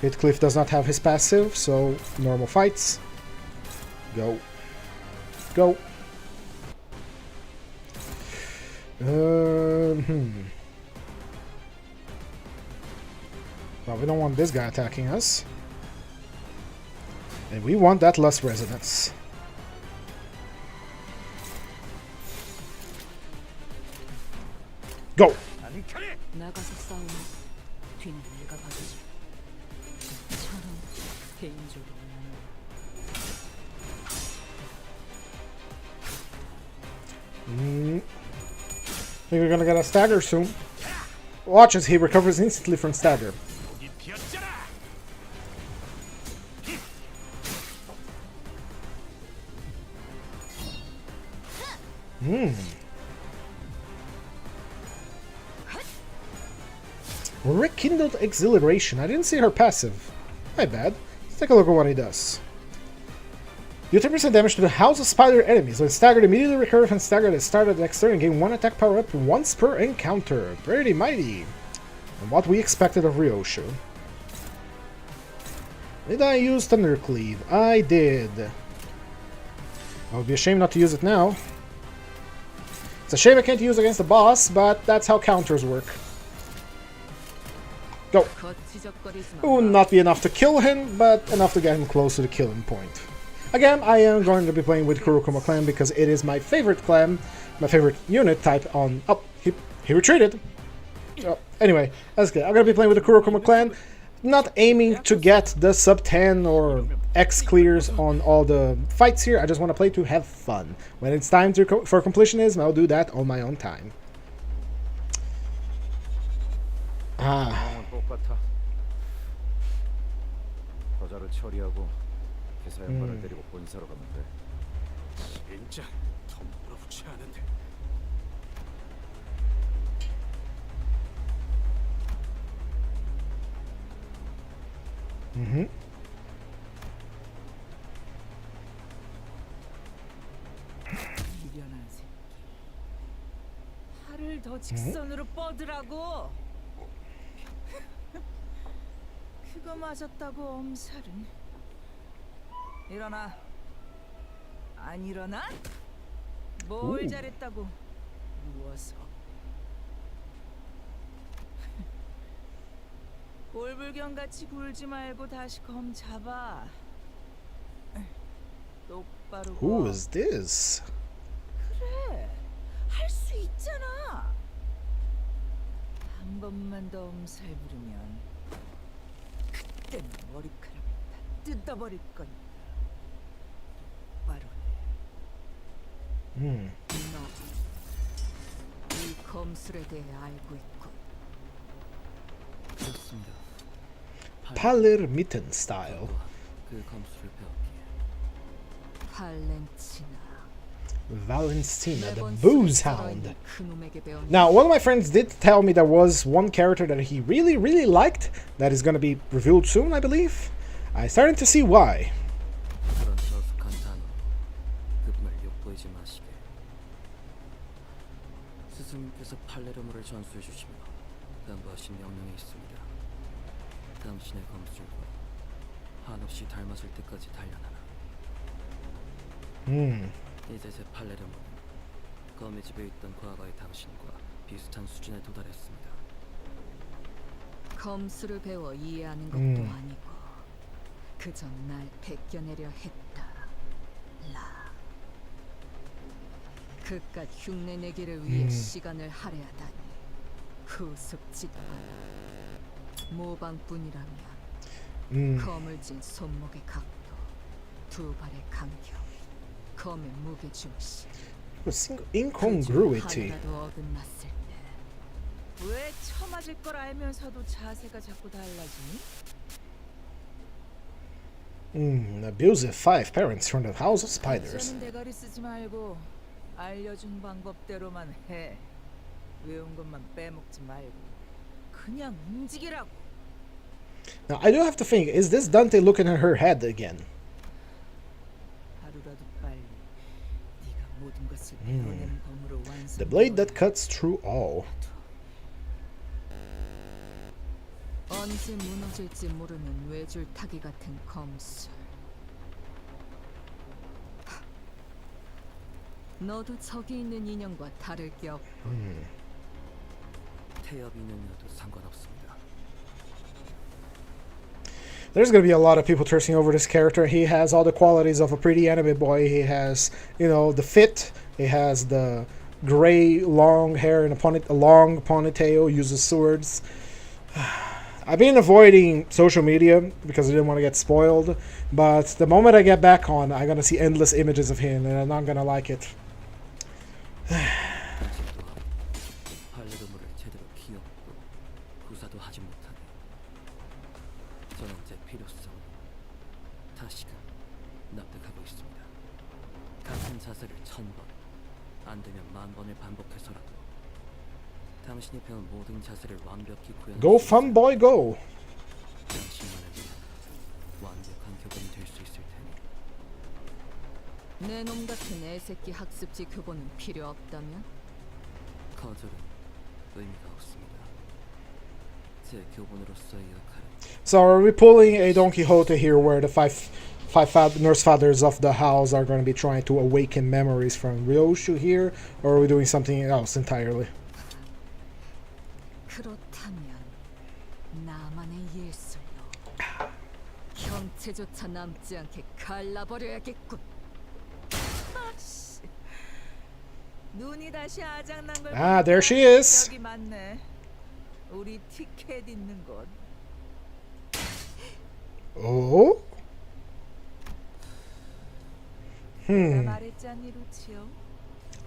Heathcliff does not have his passive, so normal fights. Go. Go. Well, we don't want this guy attacking us. And we want that Lust Resonance. Go! 나가서 싸우면 뒤는 내가 봐주지. 저런 개인적으로. I think we're gonna get a stagger soon. Watch as he recovers instantly from stagger. Rekindled exhilaration. I didn't see her passive. My bad. Let's take a look at what he does. You 10% damage to the House of Spider enemies. When staggered, immediately recurve and staggered at start of the next turn and gain 1 attack power up once per encounter. Pretty mighty. And what we expected of Ryoshu. Did I use Thundercleave? I did. I would be ashamed not to use it now. It's a shame I can't use against the boss, but that's how counters work. Go. It will not be enough to kill him, but enough to get him close to the killing point. Again, I am going to be playing with Kurokuma clan because it is my favorite clan, my favorite unit type on... Oh, he retreated. Oh, anyway, that's good. I'm going to be playing with the Kurokuma clan, not aiming to get the sub 10 or X clears on all the fights here. I just want to play to have fun. When it's time for completionism, I'll do that on my own time. 저자를 처리하고 기사 양반을 데리고 본사로 가면 돼. 진짜 더 몰아붙지 않은데. 미련한 새끼. 팔을 더 직선으로 뻗으라고. 그거 맞았다고 엄살은. 일어나. 안 일어나? 뭘 잘했다고 누워서. 골불견같이 굴지 말고 다시 검 잡아. 똑바로. Who is this? 그래, 할 수 있잖아. 한 번만 더 엄살 부르면 그때는 머리카락을 다 뜯어버릴 거니까. 똑바로 해. 너이 검술에 대해 알고 있고. 그렇습니다. Palermitan style. 그 검수를 배웠기에. 발렌치나. Valentina, the Booze Hound. Now, one of my friends did tell me there was one character that he really liked that is going to be revealed soon, I believe. I'm starting to see why. 그런 저속한 단어, 급말 욕보이지 마시게. 스승님께서 팔레르모를 전수해 주시며 당부하신 명령이 있습니다. 당신의 검술과 한없이 닮았을 때까지 단련하라. 이제 제 팔레르모는 검의 집에 있던 과거의 당신과 비슷한 수준에 도달했습니다. 검술을 배워 이해하는 것도 아니고 그저 날 베껴내려 했다. 라. 그깟 흉내내기를 위해 시간을 할애하다니 후숙지다. 모방뿐이라면 검을 쥔 손목의 각도, 두 발의 간격, 검의 무게 중심. Incongruity. 하나라도 어긋났을 때 왜 처맞을 걸 알면서도 자세가 자꾸 달라지니? Abusive 5 parents from the House of Spiders. 저는 대가리 쓰지 말고 알려준 방법대로만 해. 외운 것만 빼먹지 말고 그냥 움직이라고. Now, I do have to think, is this Dante looking at her head again? 하루라도 빨리 네가 모든 것을 배워내는 검으로 완성. The blade that cuts through all. 언제 무너질지 모르는 외줄타기 같은 검술. 너도 저기 있는 인형과 다를 게 없고. 태엽 인형이어도 상관없습니다. There's gonna be a lot of people thirsting over this character. He has all the qualities of a pretty anime boy. He has, you know, the fit. He has the gray long hair and a long ponytail, uses swords. I've been avoiding social media because I didn't want to get spoiled, but the moment I get back on, I'm gonna see endless images of him, and I'm not gonna like it. 발레르모를 제대로 기억도 구사도 하지 못하네. 저는 제 필요성 다시금 납득하고 있습니다. 같은 자세를 1000번, 안 되면 10,000번을 반복해서라도 당신이 배운 모든 자세를 완벽히 구현할 Go 수 fun 있어요. boy go. 당신만에게 완벽한 교본이 될 수 있을 테니. 내 놈 같은 애새끼 학습지 교본은 필요 없다면? 거절은 의미가 없습니다. 제 교본으로서의 역할은 So are we pulling a Don Quixote here, where the five nurse fathers of the house are going to be trying to awaken memories from Ryoshu here, or are we doing something else entirely? 그렇다면 나만의 예술로 형체조차 남지 않게 갈라버려야겠군. 아씨. 눈이 다시 아작난 걸. Ah, there she is. 여기 맞네. 우리 티켓 있는 곳. Oh? 내가 말했잖니, 루치오.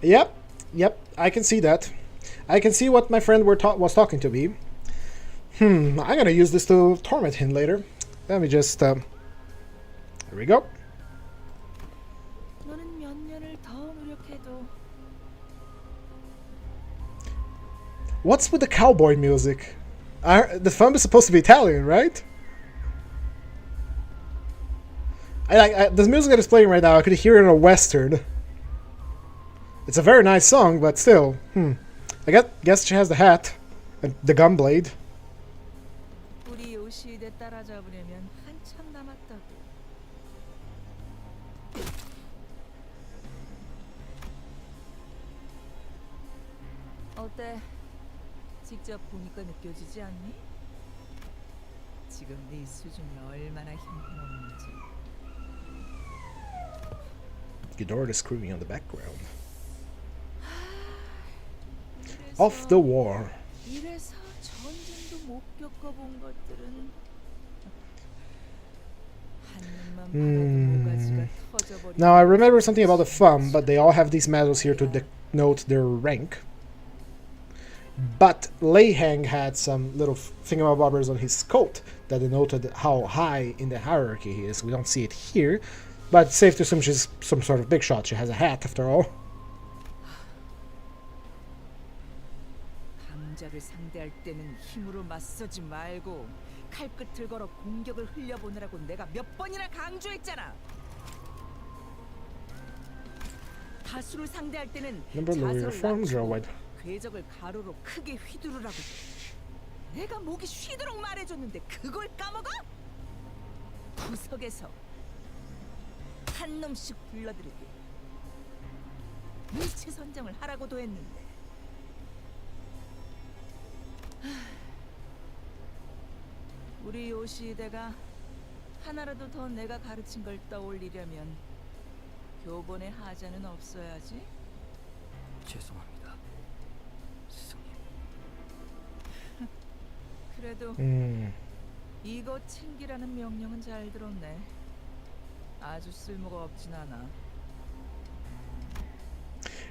Yep, I can see that. I can see what my friend was talking to me. I'm gonna use this to torment him later. Let me just, here we go. 너는 몇 년을 더 노력해도 What's with the cowboy music? The film is supposed to be Italian, right? The music that is playing right now, I could hear it in a western. It's a very nice song, but still, I guess she has the hat and the gun blade. 우리 요시대 따라잡으려면 한참 남았다고. 어때? 직접 보니까 느껴지지 않니? 지금 네 수준이 얼마나 형편없는지. Ghidorah is screaming on the background. Of the war. 이래서 전쟁도 못 겪어본 것들은 한 입만 받아도 모가지가 터져버리는. Now I remember something about the thumb, but they all have these medals here to denote their rank. But Lei Hang had some little thingamabobbers on his coat that denoted how high in the hierarchy he is. We don't see it here, but it's safe to assume she's some sort of big shot. She has a hat, after all. 강자를 상대할 때는 힘으로 맞서지 말고 칼끝을 걸어 공격을 흘려보내라고 내가 몇 번이나 강조했잖아. 다수를 상대할 때는 Remember the 자세를 reform drill, 낮추고 White. 궤적을 가로로 크게 휘두르라고. 내가 목이 쉬도록 말해줬는데 그걸 까먹어? 구석에서 한 놈씩 불러들이게 위치 선정을 하라고도 했는데. 우리 요시대가 하나라도 더 내가 가르친 걸 떠올리려면 교본에 하자는 없어야지. 죄송합니다, 스승님. 그래도 이거 챙기라는 명령은 잘 들었네. 아주 쓸모가 없진 않아.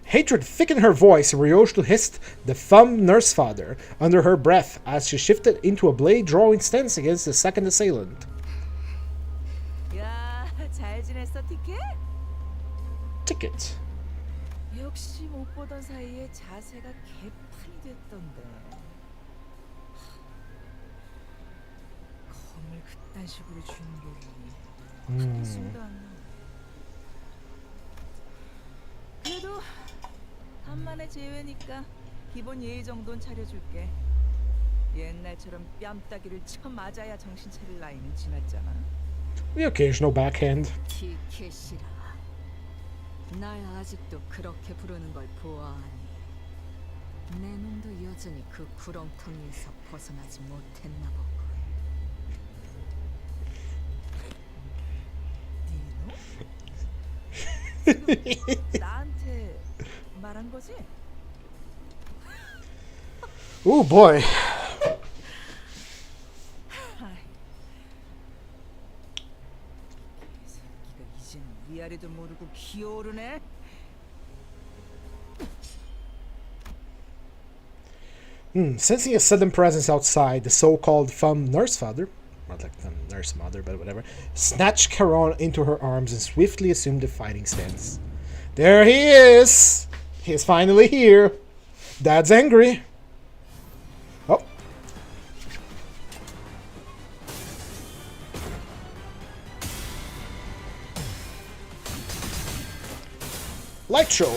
Hatred thick in her voice, Ryoshu hissed the thumb nurse father under her breath as she shifted into a blade drawing stance against the second assailant. 야, 잘 지냈어, 티켓? Ticket. 역시 못 보던 사이에 자세가 개판이 됐던데. 검을 그딴 식으로 주는 게 보니 소도 안 나. 그래도 간만에 제외니까 기본 예의 정도는 차려줄게. 옛날처럼 뺨따기를 쳐 맞아야 정신 차릴 나이는 지났잖아. The occasional backhand. 티켓이라. 날 아직도 그렇게 부르는 걸 보아하니 내 놈도 여전히 그 구렁텅이에서 벗어나지 못했나 보군. 네 놈? 지금 나한테 말한 거지? Oh boy. 새끼가 이젠 위아래도 모르고 기어오르네. Sensing a sudden presence outside, the so-called femme nurse father, not like femme nurse mother, but whatever, snatched Caron into her arms and swiftly assumed a fighting stance. There he is! He's finally here. Dad's angry. Oh. Light show.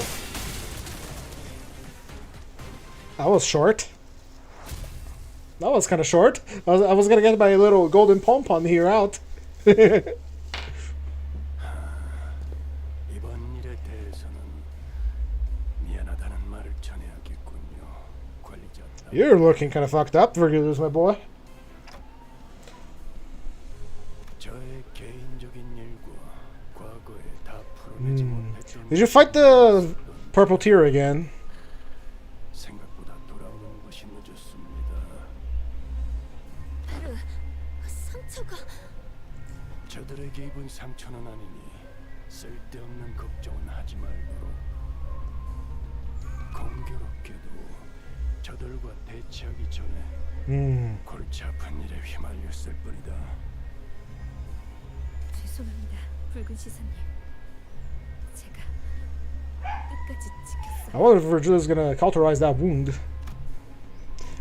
That was short. That was kind of short. I was gonna get my little golden pom-pom here out. 이번 일에 대해서는 미안하다는 말을 전해야겠군요. 관리자다. You're looking kind of fucked up, Vergilius, my boy. 저의 개인적인 일과 과거에 다 풀어내지 못했던 Did you fight the purple tear again? 생각보다 돌아오는 것이 늦었습니다. 베르, 상처가 저들에게 입은 상처는 아니니 쓸데없는 걱정은 하지 말도록. 공교롭게도 저들과 대치하기 전에 골치 아픈 일에 휘말렸을 뿐이다. 죄송합니다, 붉은 시선님. 제가 끝까지 지켰어요. I wonder if Vergilius is gonna cauterize that wound.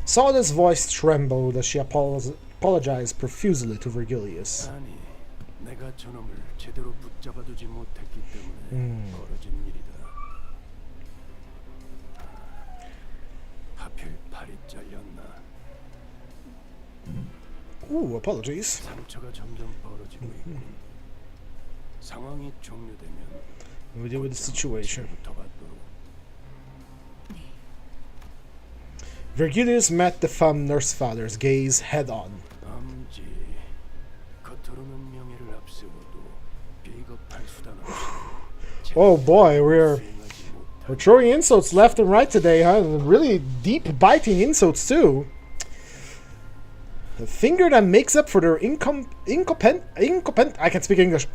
Sawda's voice trembled as she apologized profusely to Vergilius. 아니, 내가 저놈을 제대로 붙잡아두지 못했기 때문에 벌어진 일이다. 하필 팔이 잘렸나. Ooh, apologies. 상처가 점점 벌어지고 있군. 상황이 종료되면 We deal with the situation. 부터 받도록. Vergilius met the femme nurse father's gaze head on. 암지, 겉으로는 명예를 앞세워도 비겁한 수단 없이 Oh boy, we're throwing insults left and right today, huh? Really deep, biting insults too. A finger that makes up for their I can speak English.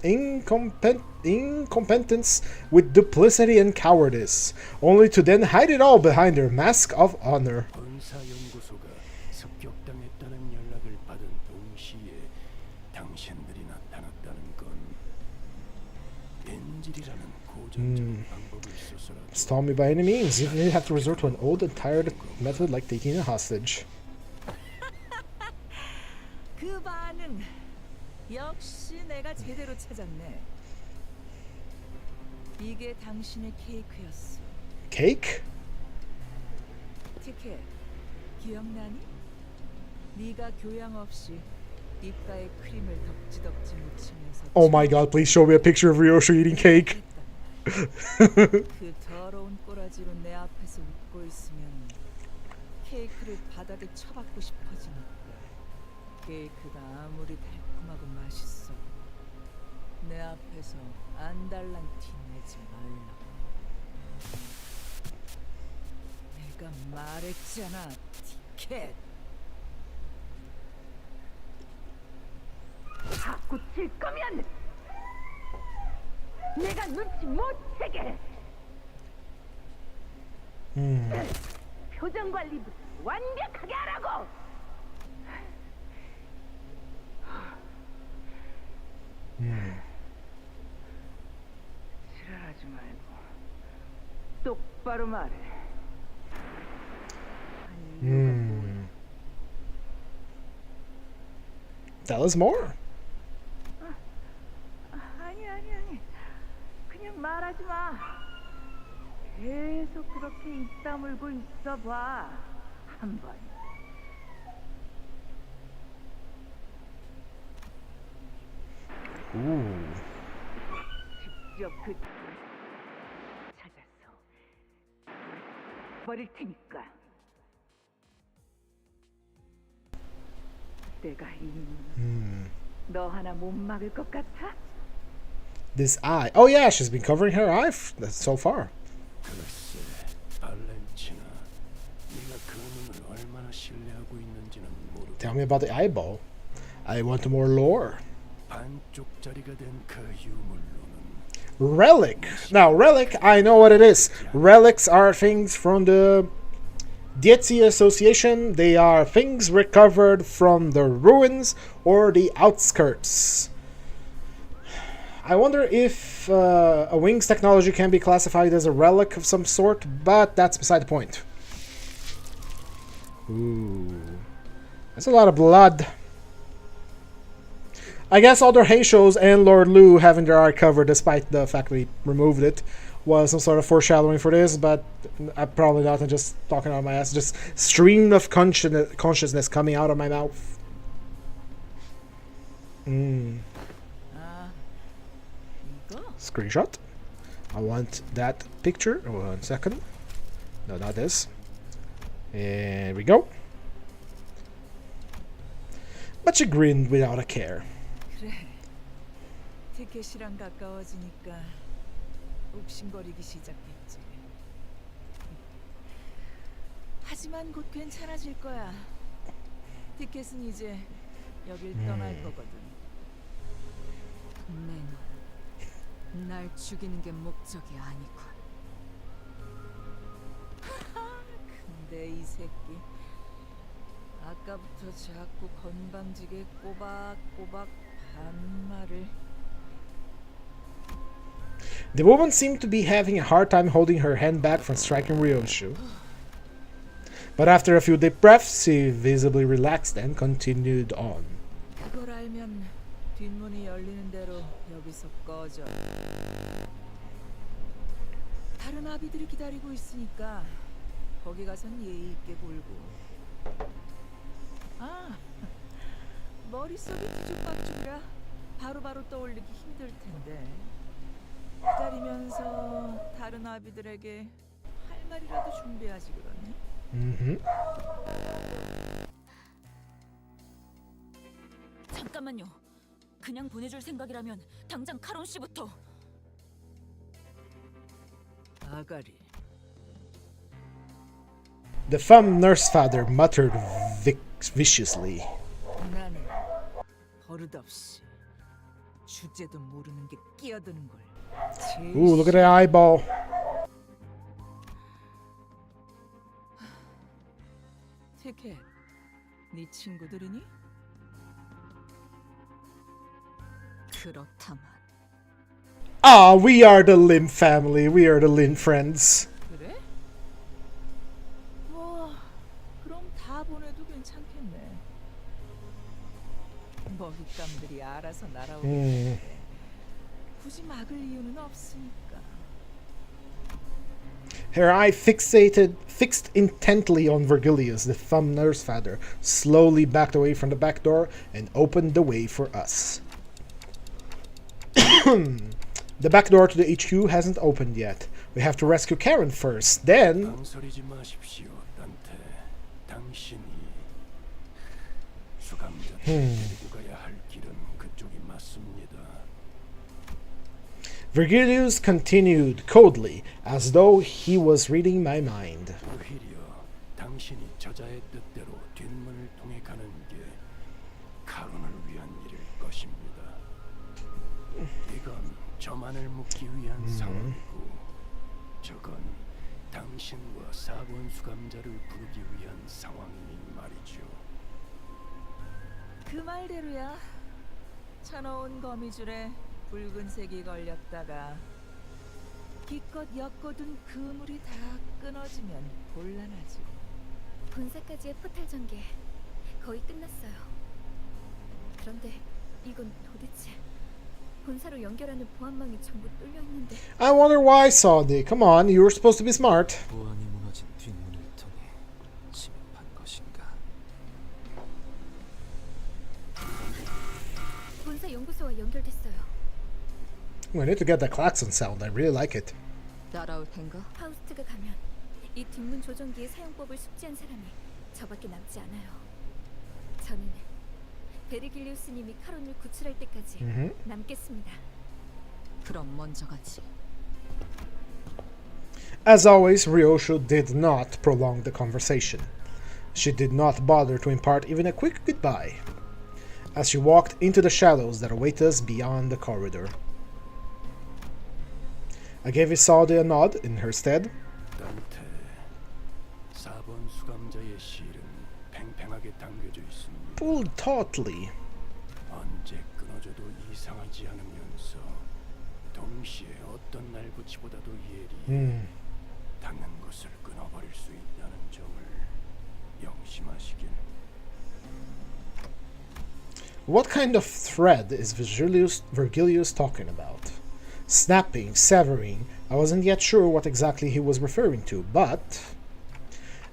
Incompetence with duplicity and cowardice, only to then hide it all behind their mask of honor. 군사연구소가 습격당했다는 연락을 받은 동시에 당신들이 나타났다는 건 인질이라는 고전적인 방법을 써서라도 Stall me by any means, even if you have to resort to an old and tired method like taking a hostage. 그 반응 역시 내가 제대로 찾았네. 이게 당신의 케이크였어. Cake? 티켓 기억나니? 네가 교양 없이 입가에 크림을 덕지덕지 묻히면서 Oh my god, please show me a picture of Ryoshu eating cake. 그 더러운 꼬라지로 내 앞에서 웃고 있으면 케이크를 바닥에 쳐박고 싶어지는 거야. 케이크가 아무리 달콤하고 맛있어 내 앞에서 안달난 티 내지 말라고. 내가 말했잖아, 티켓. 자꾸 질 거면 내가 눈치 못 채게. 표정 관리부터 완벽하게 하라고. 지랄하지 말고 똑바로 말해. Tell us more. 아니. 그냥 말하지 마. 계속 그렇게 입 다물고 있어봐. 한 번. Ooh. 직접 그 찾아서 버릴 테니까. 내가 너 하나 못 막을 것 같아? This eye. Oh yeah, she's been covering her eye so far. 글쎄, 발렌치나, 네가 그 눈을 얼마나 Tell me about the eyeball. I want more lore. 반쪽짜리가 된 그 유물로는 Relic. Now, relic, I know what it is. Relics are things from the Dietzi Association. They are things recovered from the ruins or the outskirts. I wonder if a wing's technology can be classified as a relic of some sort, but that's beside the point. Ooh. That's a lot of blood. I guess all their Heishos and Lord Lu having their eye covered despite the fact that he removed it was some sort of foreshadowing for this, but I'm probably not. I'm just talking out of my ass. Just stream of consciousness coming out of my mouth. Screenshot. I want that picture. 1 second. No, not this. There we go. But she grinned without a care. 그래. 티켓이랑 가까워지니까 욱신거리기 시작했지. 하지만 곧 괜찮아질 거야. 티켓은 이제 여길 떠날 거거든. 내놈, 날 죽이는 게 목적이 아니군. 근데 이 새끼 아까부터 자꾸 건방지게 꼬박꼬박 반말을. The woman seemed to be having a hard time holding her hand back from striking Ryoshu. But after a few deep breaths, she visibly relaxed and continued on. 그걸 알면 뒷문이 열리는 대로 여기서 꺼져. 다른 아비들이 기다리고 있으니까 거기 가선 예의 있게 굴고. 아, 머릿속이 뒤죽박죽이라 바로바로 떠올리기 힘들 텐데. 기다리면서 다른 아비들에게 할 말이라도 준비하지 그러니? 잠깐만요. 그냥 보내줄 생각이라면 당장 카론 씨부터. 아가리. The thumb nurse father muttered viciously. 나는 버릇없이 주제도 모르는 게 끼어드는 걸. Ooh, look at that eyeball. 티켓, 네 친구들이니? 그렇다만 Ah, we are the Lim family. We are the Lin friends. 그래? 뭐 그럼 다 보내도 괜찮겠네. 먹잇감들이 알아서 날아오겠는데 굳이 막을 이유는 없으니까. Her eye fixed intently on Virgilius, the thumb nurse father, slowly backed away from the back door and opened the way for us. The back door to the HQ hasn't opened yet. We have to rescue Karen first, then... 망설이지 마십시오, 단테. 당신이 수감자를 데리고 가야 할 길은 그쪽이 맞습니다. Virgilius continued coldly, as though he was reading my mind. 오히려 당신이 저자의 뜻대로 뒷문을 통해 가는 게 카론을 위한 일일 것입니다. 이건 저만을 묶기 위한 상황이고 저건 당신과 4번 수감자를 부르기 위한 상황이니 말이죠. 그 말대로야. 쳐놓은 거미줄에 붉은색이 걸렸다가 기껏 엮어둔 그물이 다 끊어지면 곤란하지. 본사까지의 포탈 전개 거의 끝났어요. 그런데 이건 도대체 본사로 연결하는 보안망이 전부 뚫려 있는데. I wonder why, Saudi. Come on, you were supposed to be smart. 보안이 무너진 뒷문을 통해 침입한 것인가? 본사 연구소와 연결됐어요. We need to get that klaxon sound. I really like it. 따라올 텐가? 파우스트가 가면 이 뒷문 조정기의 사용법을 숙지한 사람이 저밖에 남지 않아요. 저는 베르길리우스님이 카론을 구출할 때까지 남겠습니다. 그럼 먼저 가지. As always, Ryoshu did not prolong the conversation. She did not bother to impart even a quick goodbye as she walked into the shadows that await us beyond the corridor. I gave Isolde a nod in her stead. 나한테 4번 수감자의 실은 팽팽하게 당겨져 있습니다. Pulled tautly. 언제 끊어져도 이상하지 않으면서 동시에 어떤 날붙이보다도 예리해 닿는 것을 끊어버릴 수 있다는 점을 명심하시길. What kind of thread is Virgilius talking about? Snapping, severing. I wasn't yet sure what exactly he was referring to, but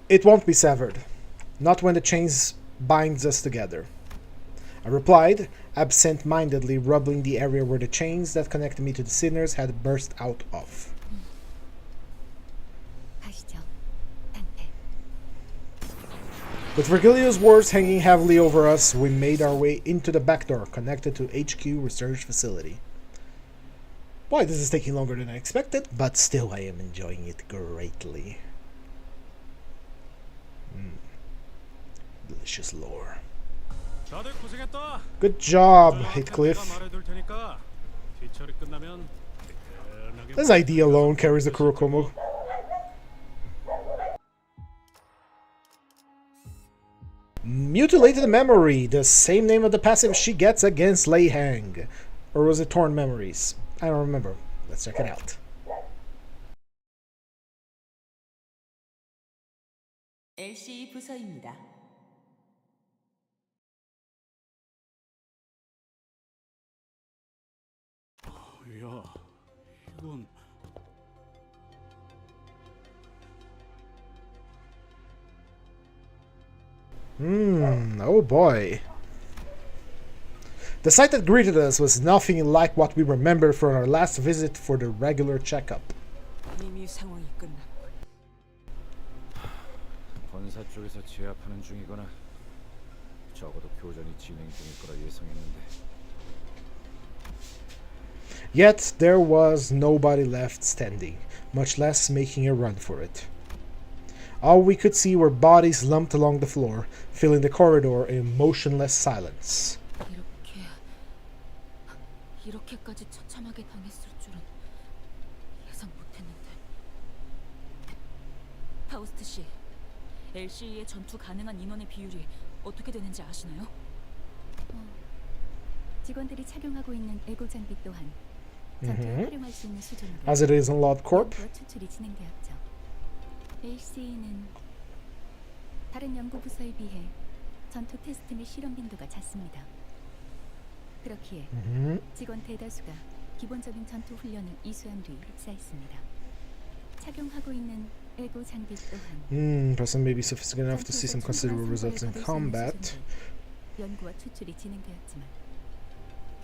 it won't be severed. Not when the chains binds us together. I replied, absent-mindedly rubbing the area where the chains that connected me to the sinners had burst out of. 가시죠, 단테. With Virgilius' words hanging heavily over us, we made our way into the back door connected to HQ research facility. Boy, this is taking longer than I expected, but still I am enjoying it greatly. Delicious lore. Good job, Heathcliff. This ID alone carries the Kurokomo. Mutilated Memory, the same name of the passive she gets against Lei Hang. Or was it Torn Memories? I don't remember. Let's check it out. LC 부서입니다. 야, 이건 Oh boy. The sight that greeted us was nothing like what we remembered from our last visit for the regular checkup. 이미 상황이 끝났고 본사 쪽에서 제압하는 중이거나 적어도 교전이 진행 중일 거라 예상했는데. Yet there was nobody left standing, much less making a run for it. All we could see were bodies lumped along the floor, filling the corridor in motionless silence. 이렇게까지 처참하게 당했을 줄은 예상 못했는데. 파우스트 씨, LCE의 전투 가능한 인원의 비율이 어떻게 되는지 아시나요? 직원들이 착용하고 있는 에고 장비 또한 전투에 활용할 수 있는 수준으로 As it is in Lot Corp. 연구와 추출이 진행되었죠. LCE는 다른 연구 부서에 비해 전투 테스트 및 실험 빈도가 작습니다. 그렇기에 직원 대다수가 기본적인 전투 훈련을 이수한 뒤 입사했습니다. 착용하고 있는 에고 장비 또한 Person may be sophisticated enough to see some considerable results in combat. 연구와 추출이 진행되었지만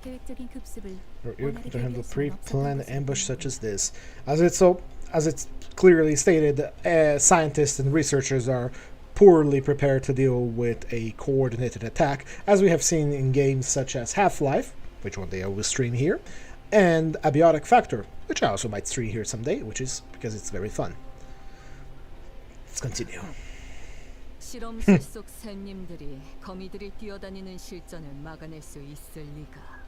계획적인 급습을 Or equipped to handle pre-planned ambush such as this. As it's clearly stated, scientists and researchers are poorly prepared to deal with a coordinated attack, as we have seen in games such as Half-Life, which one day I will stream here, and Abiotic Factor, which I also might stream here someday, which is because it's very fun. Let's continue. 실험실 속 샌님들이 거미들이 뛰어다니는 실전을 막아낼 수 있을 리가.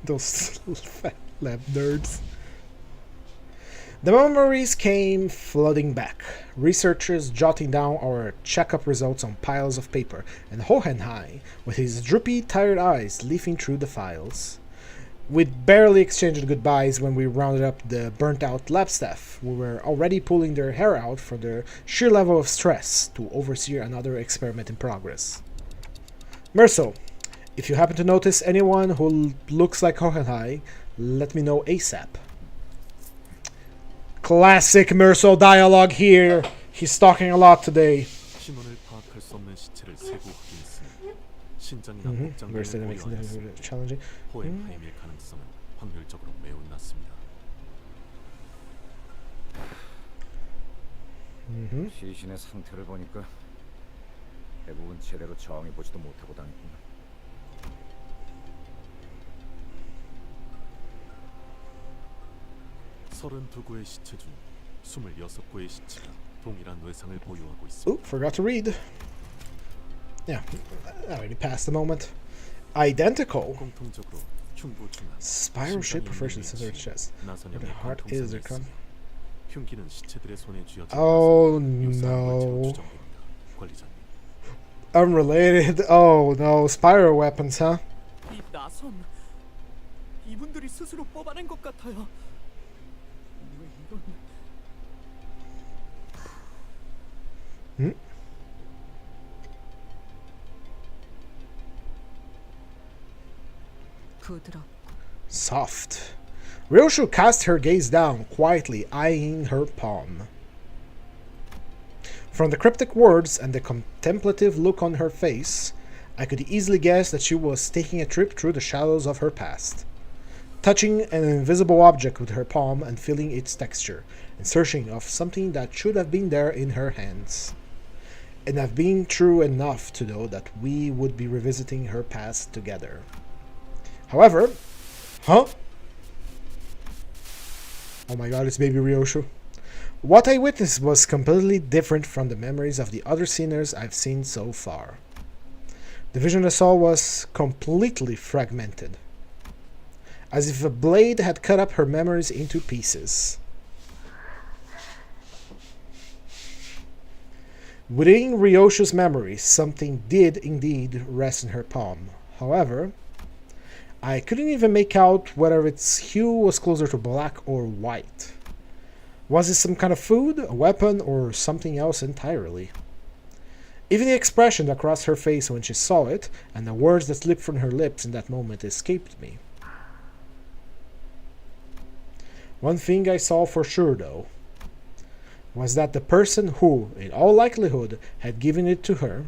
Those fat lab nerds. The memories came flooding back, researchers jotting down our checkup results on piles of paper, and Hohenhai, with his droopy, tired eyes, leafing through the files. We'd barely exchanged goodbyes when we rounded up the burnt-out lab staff, who were already pulling their hair out from their sheer level of stress to oversee another experiment in progress. Merso, if you happen to notice anyone who looks like Hohenhai, let me know ASAP. Classic Merso dialogue here. He's talking a lot today. 신원을 파악할 수 없는 시체를 세고 확인했으니 신장이나 복장 등을 Mercy makes 고려하였으니 it challenging. 호행하임일 가능성은 확률적으로 매우 낮습니다. 시신의 상태를 보니까 대부분 제대로 저항해보지도 못하고 다녔구나. 32구의 시체 중 26구의 시체가 동일한 외상을 보유하고 있습니다. Oop, forgot to read. Yeah, I already passed the moment. Identical. 공통적으로 흉부 중앙, Spiral ship 심장이 prefers 있는 to their 위치, chest. Where 나선형의 the heart is, their 관통성이 con. 있으며 흉기는 시체들의 손에 쥐어져 Oh 유사한 물체로 no. 추정됩니다. 관리자님, Unrelated. Oh no. Spiral weapons, huh? 이 나선 이분들이 스스로 뽑아낸 것 같아요. 왜 이런? Hmm? 부드럽고 Soft. Ryoshu cast her gaze down, quietly eyeing her palm. From the cryptic words and the contemplative look on her face, I could easily guess that she was taking a trip through the shadows of her past, touching an invisible object with her palm and feeling its texture, and searching of something that should have been there in her hands. And I've been true enough to know that we would be revisiting her past together. However, huh? Oh my god, it's baby Ryoshu. What I witnessed was completely different from the memories of the other sinners I've seen so far. The vision I saw was completely fragmented, as if a blade had cut up her memories into pieces. Within Ryoshu's memory, something did indeed rest in her palm. However, I couldn't even make out whether its hue was closer to black or white. Was it some kind of food, a weapon, or something else entirely? Even the expression that crossed her face when she saw it, and the words that slipped from her lips in that moment escaped me. One thing I saw for sure, though, was that the person who, in all likelihood, had given it to her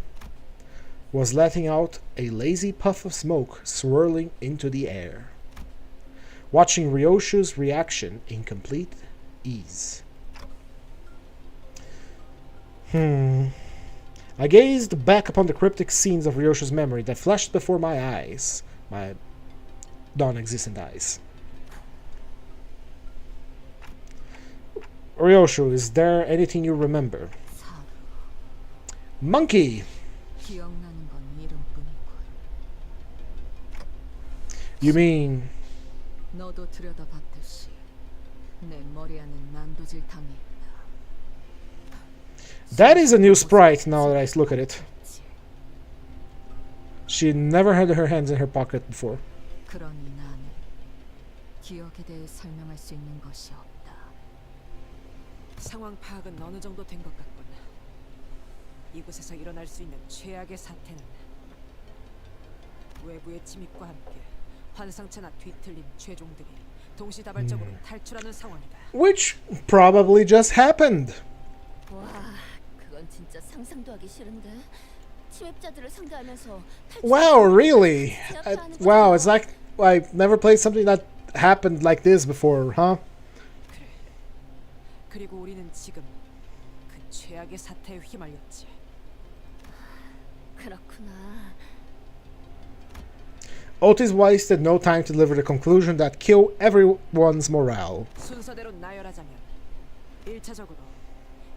was letting out a lazy puff of smoke swirling into the air, watching Ryoshu's reaction in complete ease. I gazed back upon the cryptic scenes of Ryoshu's memory that flashed before my eyes, my non-existent eyes. Ryoshu, is there anything you remember? Monkey! 기억나는 건 이름뿐이고. You mean... 너도 들여다봤듯이 내 머리 안엔 난도질탕이 있다. That is a new sprite now that I look at it. She never had her hands in her pocket before. 그러니 나는 기억에 대해 설명할 수 있는 것이 없다. 상황 파악은 어느 정도 된 것 같군. 이곳에서 일어날 수 있는 최악의 사태는 외부의 침입과 함께 환상체나 뒤틀린 최종들이 동시다발적으로 탈출하는 상황이다. Which probably just happened. 와, 그건 진짜 상상도 하기 싫은데. 침입자들을 상대하면서 Wow, really? Wow, it's like I've never played something that happened like this before, huh? 그래. 그리고 우리는 지금 그 최악의 사태에 휘말렸지. 그렇구나. Otis wasted no time to deliver the conclusion that killed everyone's morale. 순서대로 나열하자면 1차적으로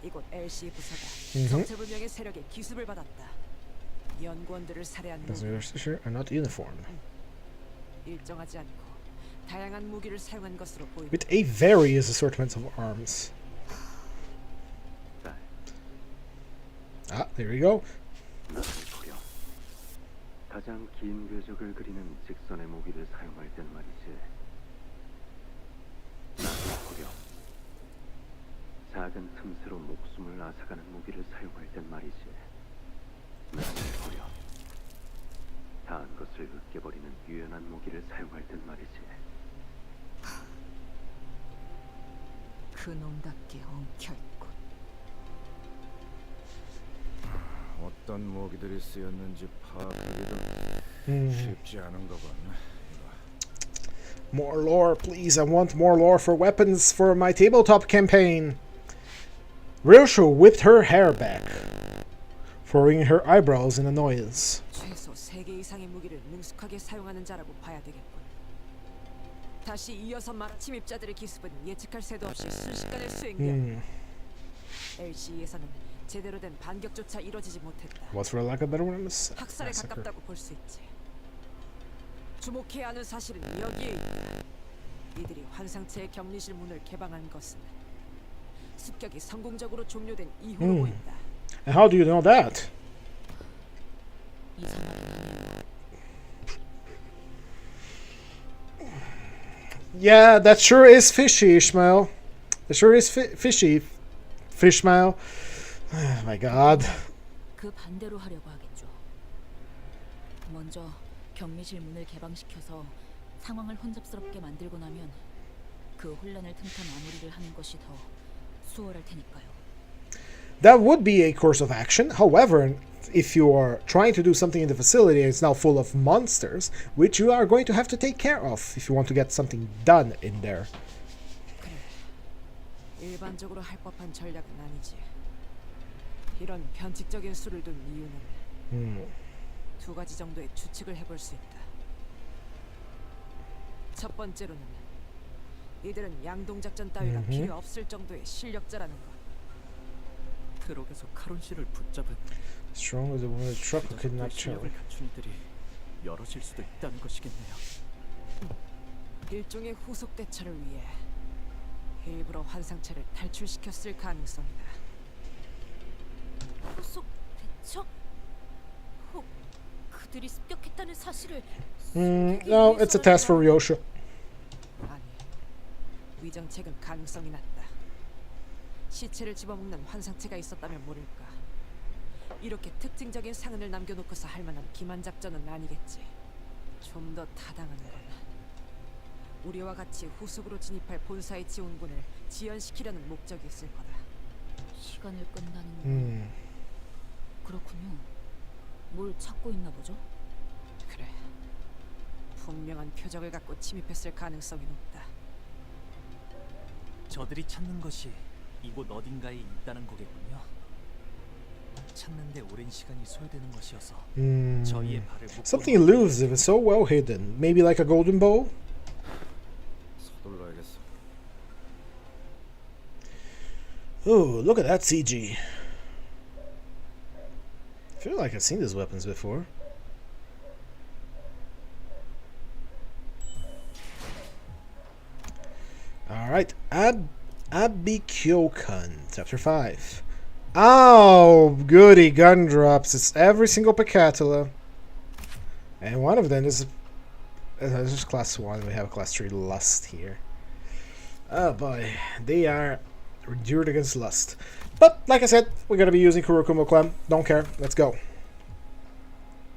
이곳 LC 부서가 정체불명의 세력의 기습을 받았다. 연구원들을 살해한 Those 무기, are not uniform. 일정하지 않고 다양한 무기를 사용한 것으로 보입니다. With a various assortment of arms. Ah, there you go. 가장 긴 궤적을 그리는 직선의 무기를 사용할 땐 말이지. 나를 버려. 작은 틈새로 목숨을 앗아가는 무기를 사용할 땐 말이지. 나를 버려. 다한 것을 으깨버리는 유연한 무기를 사용할 땐 말이지. 그놈답게 엉켜있군. 어떤 무기들이 쓰였는지 파악하기도 쉽지 않은 거군. More lore, please. I want more lore for weapons for my tabletop campaign. Ryoshu whipped her hair back, furrowing her eyebrows in annoyance. 최소 3개 이상의 무기를 능숙하게 사용하는 자라고 봐야 되겠군. 다시 이어서 말한 침입자들의 기습은 예측할 새도 없이 순식간에 수행되었다. LC에서는 제대로 된 반격조차 이루어지지 못했다. What's for lack of better word? 학살에 Massacre. 가깝다고 볼 수 있지. 주목해야 하는 사실은 여기에 있다. 이들이 환상체의 격리실 문을 개방한 것은 습격이 성공적으로 종료된 이후로 보인다. And how do you know that? Yeah, that sure is fishy, Ishmael. That sure is fishy, Fishmael. Oh my God. 그 반대로 하려고 하겠죠. 먼저 격리실 문을 개방시켜서 상황을 혼잡스럽게 만들고 나면 그 혼란을 틈타 마무리를 하는 것이 더 수월할 테니까요. That would be a course of action. However, if you are trying to do something in the facility and it's now full of monsters, which you are going to have to take care of if you want to get something done in there. 그래. 일반적으로 할 법한 전략은 아니지. 이런 변칙적인 수를 둔 이유는 두 가지 정도의 추측을 해볼 수 있다. 첫 번째로는 이들은 양동 작전 따위가 필요 없을 정도의 실력자라는 것. 트럭에서 카론 씨를 붙잡은 Strong as a woman, the truck could not 실력을 tell. 갖춘 이들이 여럿일 수도 있다는 것이겠네요. 일종의 후속 대처를 위해 일부러 환상체를 탈출시켰을 가능성이다. 후속 대처? 혹 그들이 습격했다는 사실을 No, it's a task for Ryoshu. 아니, 위정책은 가능성이 낮다. 시체를 집어먹는 환상체가 있었다면 모를까. 이렇게 특징적인 상흔을 남겨놓고서 할 만한 기만 작전은 아니겠지. 좀 더 타당한 건 우리와 같이 후속으로 진입할 본사의 지원군을 지연시키려는 목적이 있을 거다. 시간을 끈다는 그렇군요. 뭘 찾고 있나 보죠? 그래. 분명한 표적을 갖고 침입했을 가능성이 높다. 저들이 찾는 것이 이곳 어딘가에 있다는 거겠군요. 찾는데 오랜 시간이 소요되는 것이어서 저희의 발을 묶고 Something elusive and so well hidden. Maybe like a golden bowl? 서둘러야겠어. Oh, look at that CG. I feel like I've seen these weapons before. Alright, Abikyokan, Chapter 5. Oh, goody gun drops. It's every single Pacatula. And one of them is this is class 1. We have a class 3 Lust here. Oh boy, they are endured against Lust. But, like I said, we're gonna be using Kurokumo Clan. Don't care. Let's go.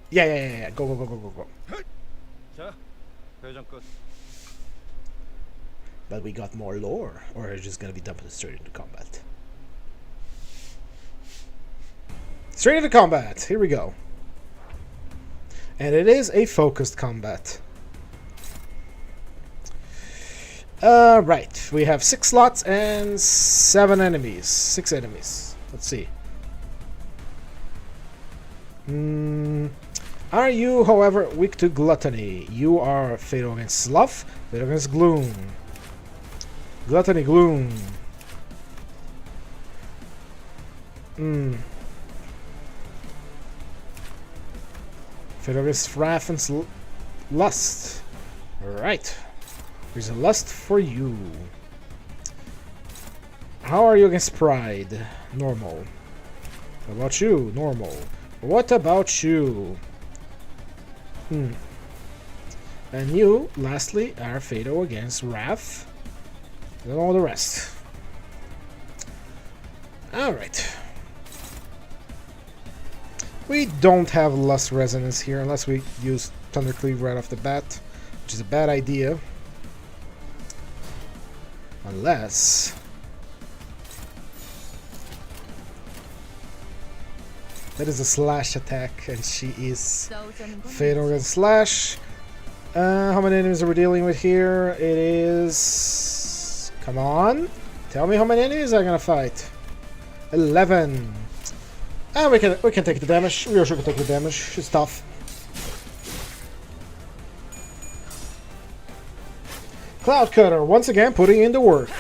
Yeah. Go. 자, 회전 끝. But we got more lore, or are we just gonna be dumping it straight into combat? Straight into combat! Here we go. And it is a focused combat. Right. We have 6 slots and 7 enemies. 6 enemies. Let's see. Are you, however, weak to gluttony? You are fatal against sloth, fatal against gloom. Gluttony, gloom. Fatal against wrath and lust. Alright. There's a lust for you. How are you against pride? Normal. What about you? Normal. What about you? And you, lastly, are fatal against wrath. And all the rest. Alright. We don't have lust resonance here unless we use Thundercleave right off the bat, which is a bad idea. Unless that is a slash attack, and she is fatal against slash. How many enemies are we dealing with here? It is. Come on, tell me how many enemies I'm gonna fight. 11. We can take the damage. Ryoshu can take the damage. It's tough. Cloud Cutter once again putting in the work.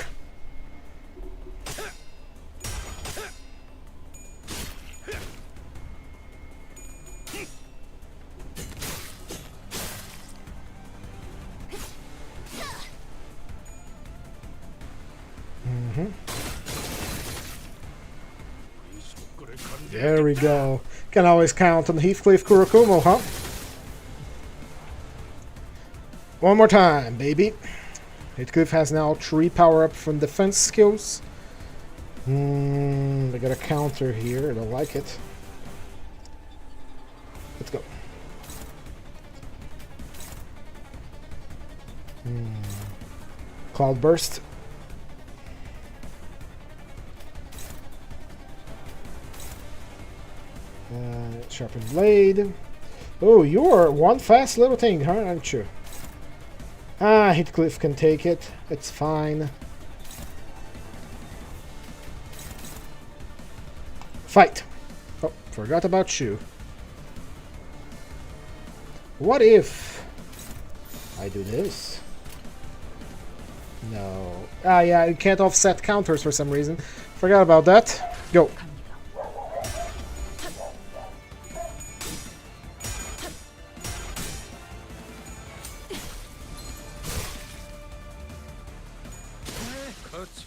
There we go. Can always count on Heathcliff Kurokumo, huh? One more time, baby. Heathcliff has now 3 power-up from defense skills. They got a counter here. I don't like it. Let's go. Cloud Burst. Sharpened Blade. Oh, you're one fast little thing, huh, aren't you? Ah, Heathcliff can take it. It's fine. Fight! Oh, forgot about you. What if I do this? No. Ah, yeah, you can't offset counters for some reason. Forgot about that. Go.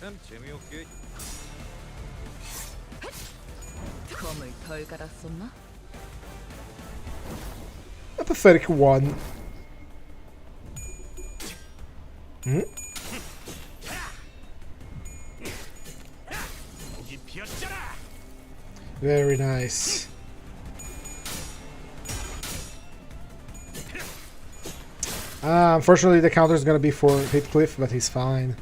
참 재미없게. 검을 덜 갈았었나? A pathetic one. Very nice. Unfortunately, the counter is going to be for Heathcliff, but he's fine.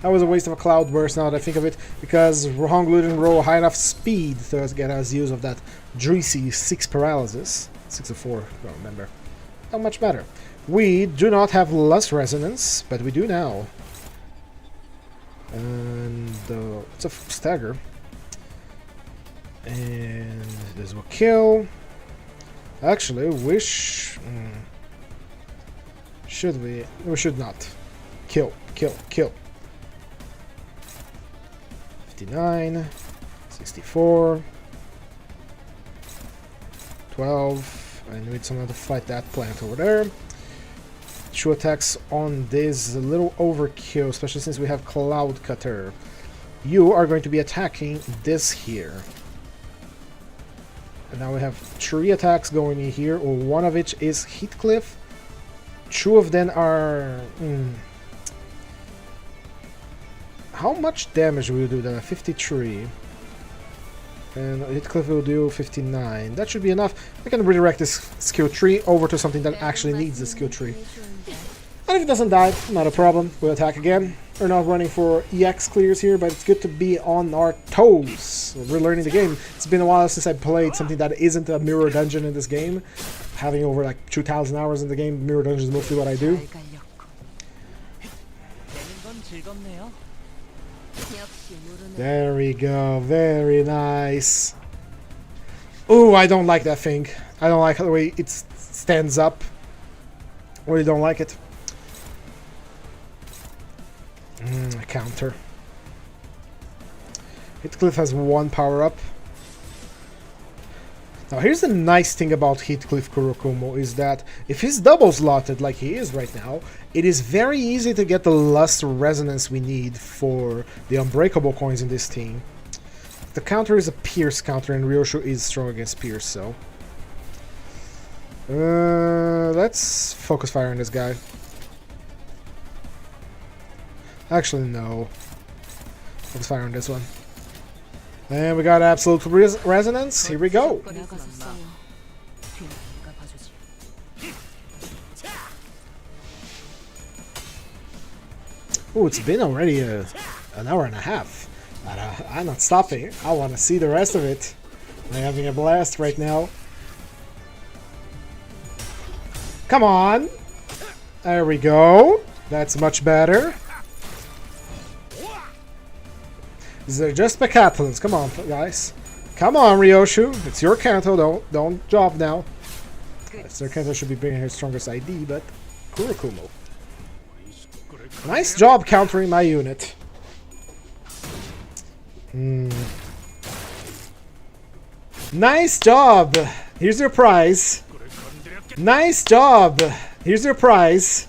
That was a waste of a Cloud Burst now that I think of it, because Honglu didn't roll high enough speed to get us use of that juicy 6 paralysis. 6 or 4, I don't remember. Not much better. We do not have Lust Resonance, but we do now. And it's a stagger. And this will kill. Actually, should we? We should not. Kill, kill, kill. 59, 64, 12. I need someone to fight that plant over there. 2 attacks on this is a little overkill, especially since we have Cloud Cutter. You are going to be attacking this here. And now we have 3 attacks going in here, or one of which is Heathcliff. 2 of them are... How much damage will you do then? 53. And Heathcliff will do 59. That should be enough. We can redirect this skill tree over to something that actually needs the skill tree. And if it doesn't die, not a problem. We'll attack again. We're not running for EX clears here, but it's good to be on our toes. We're learning the game. It's been a while since I played something that isn't a mirror dungeon in this game. Having over like 2,000 hours in the game, mirror dungeon is mostly what I do. There we go. Very nice. Ooh, I don't like that thing. I don't like the way it stands up. Really don't like it. Counter. Heathcliff has 1 power up. Now here's the nice thing about Heathcliff Kurokumo is that if he's double slotted like he is right now, it is very easy to get the Lust Resonance we need for the Unbreakable coins in this team. The counter is a Pierce counter and Ryoshu is strong against Pierce, so... let's focus fire on this guy. Actually, no. Focus fire on this one. And we got Absolute Resonance. Here we go. Oh, it's been already an hour and a half. But I'm not stopping. I want to see the rest of it. I'm having a blast right now. Come on. There we go. That's much better. These are just Decathlons. Come on, guys. Come on, Ryoshu. It's your Canto. Don't drop now. Their Canto should be bringing her strongest ID, but Kurokumo. Nice job countering my unit. Nice job. Here's your prize. Nice job. Here's your prize.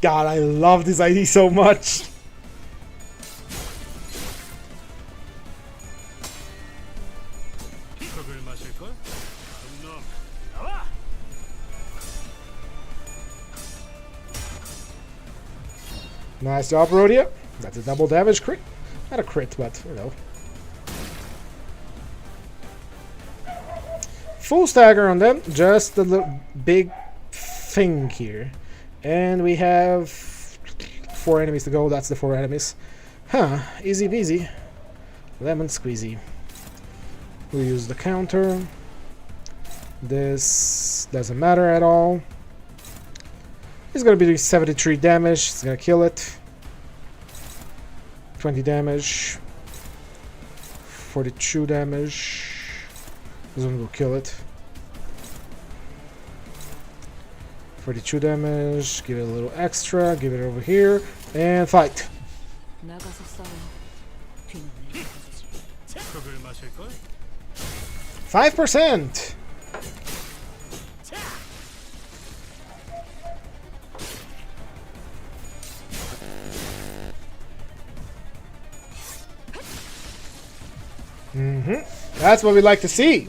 God, I love this ID so much. Nice job, Rhodia. That's a double damage crit. Not a crit, but, you know. Full stagger on them. Just a little big thing here. And we have 4 enemies to go. That's the 4 enemies. Huh. Easy peasy. Lemon squeezy. We'll use the counter. This doesn't matter at all. He's gonna be doing 73 damage. It's gonna kill it. 20 damage. 42 damage. This one will kill it. 42 damage. Give it a little extra. Give it over here. And fight. 5%. That's what we like to see.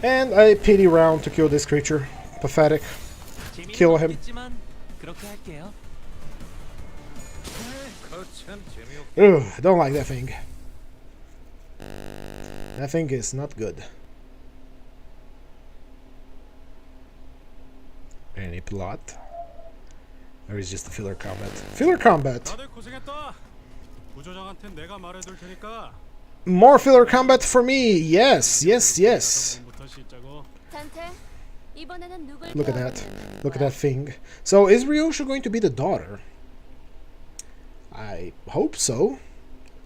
And a pity round to kill this creature. Pathetic. Kill him. Ugh, I don't like that thing. That thing is not good. Any plot? Or is just a filler combat? Filler combat! More filler combat for me! Yes, yes, yes! Look at that. Look at that thing. So, is Ryoshu going to be the daughter? I hope so.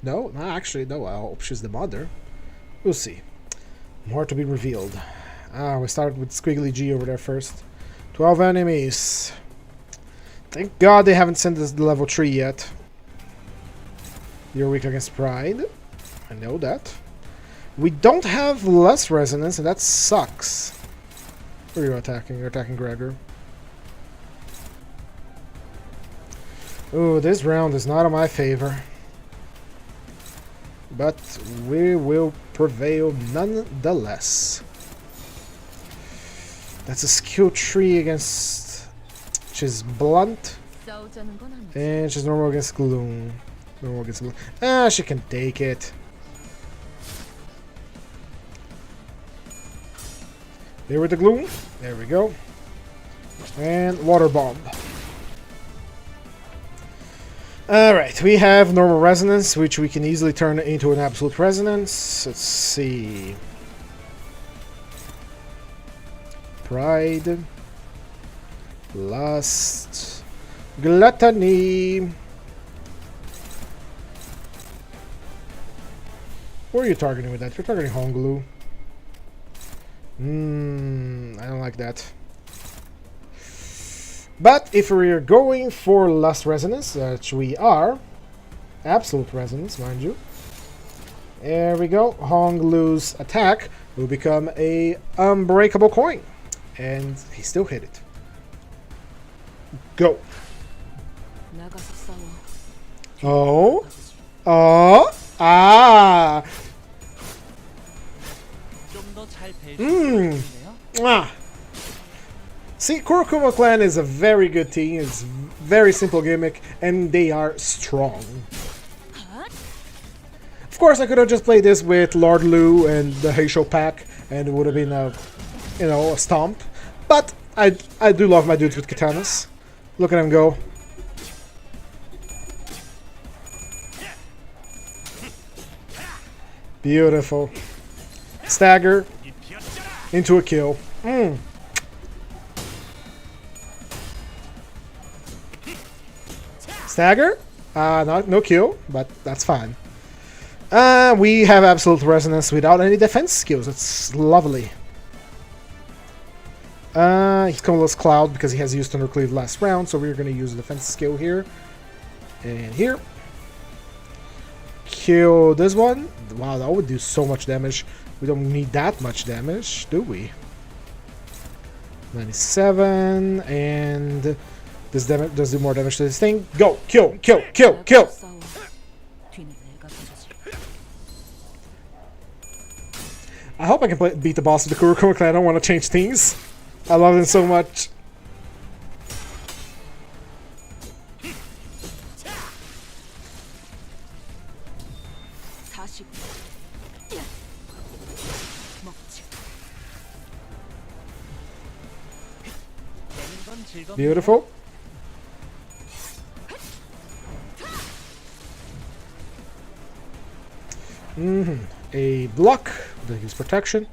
No, actually, no. I hope she's the mother. We'll see. More to be revealed. We started with Squiggly G over there first. 12 enemies. Thank God they haven't sent us the level 3 yet. You're weak against Pride. I know that. We don't have less resonance, and that sucks. Who are you attacking? You're attacking Gregor. Ooh, this round is not in my favor. But we will prevail nonetheless. That's a skill tree against... She's blunt. And she's normal against gloom. Normal against gloom. Ah, she can take it. There with the gloom. There we go. And water bomb. Alright, we have normal resonance, which we can easily turn into an absolute resonance. Let's see. Pride. Lust. Gluttony. Who are you targeting with that? You're targeting Honglu. I don't like that. But if we're going for Lust Resonance, which we are, Absolute Resonance, mind you. There we go. Honglu's attack will become a unbreakable coin. And he still hit it. Go. Oh. Oh. Ah. Ah. See, Kurokuma Clan is a very good team. It's very simple gimmick, and they are strong. Of course, I could have just played this with Lord Lu and the Heisho pack, and it would have been a, you know, a stomp. But I do love my dudes with katanas. Look at him go. Beautiful. Stagger into a kill. Stagger? No kill, but that's fine. We have Absolute Resonance without any defense skills. It's lovely. He's Cumulus Cloud because he has used Thundercleave last round, so we're going to use a defense skill here. And here. kill this one. Wow, that would do so much damage. We don't need that much damage, do we? 97, and this damage does do more damage to this thing. Go! Kill! Kill! Kill! Kill! 싸워. 뒤는 내가 봐주지. I hope I can beat the boss of the Kuroko clan. I don't want to change things. I love them so much. Beautiful. A block that gives protection.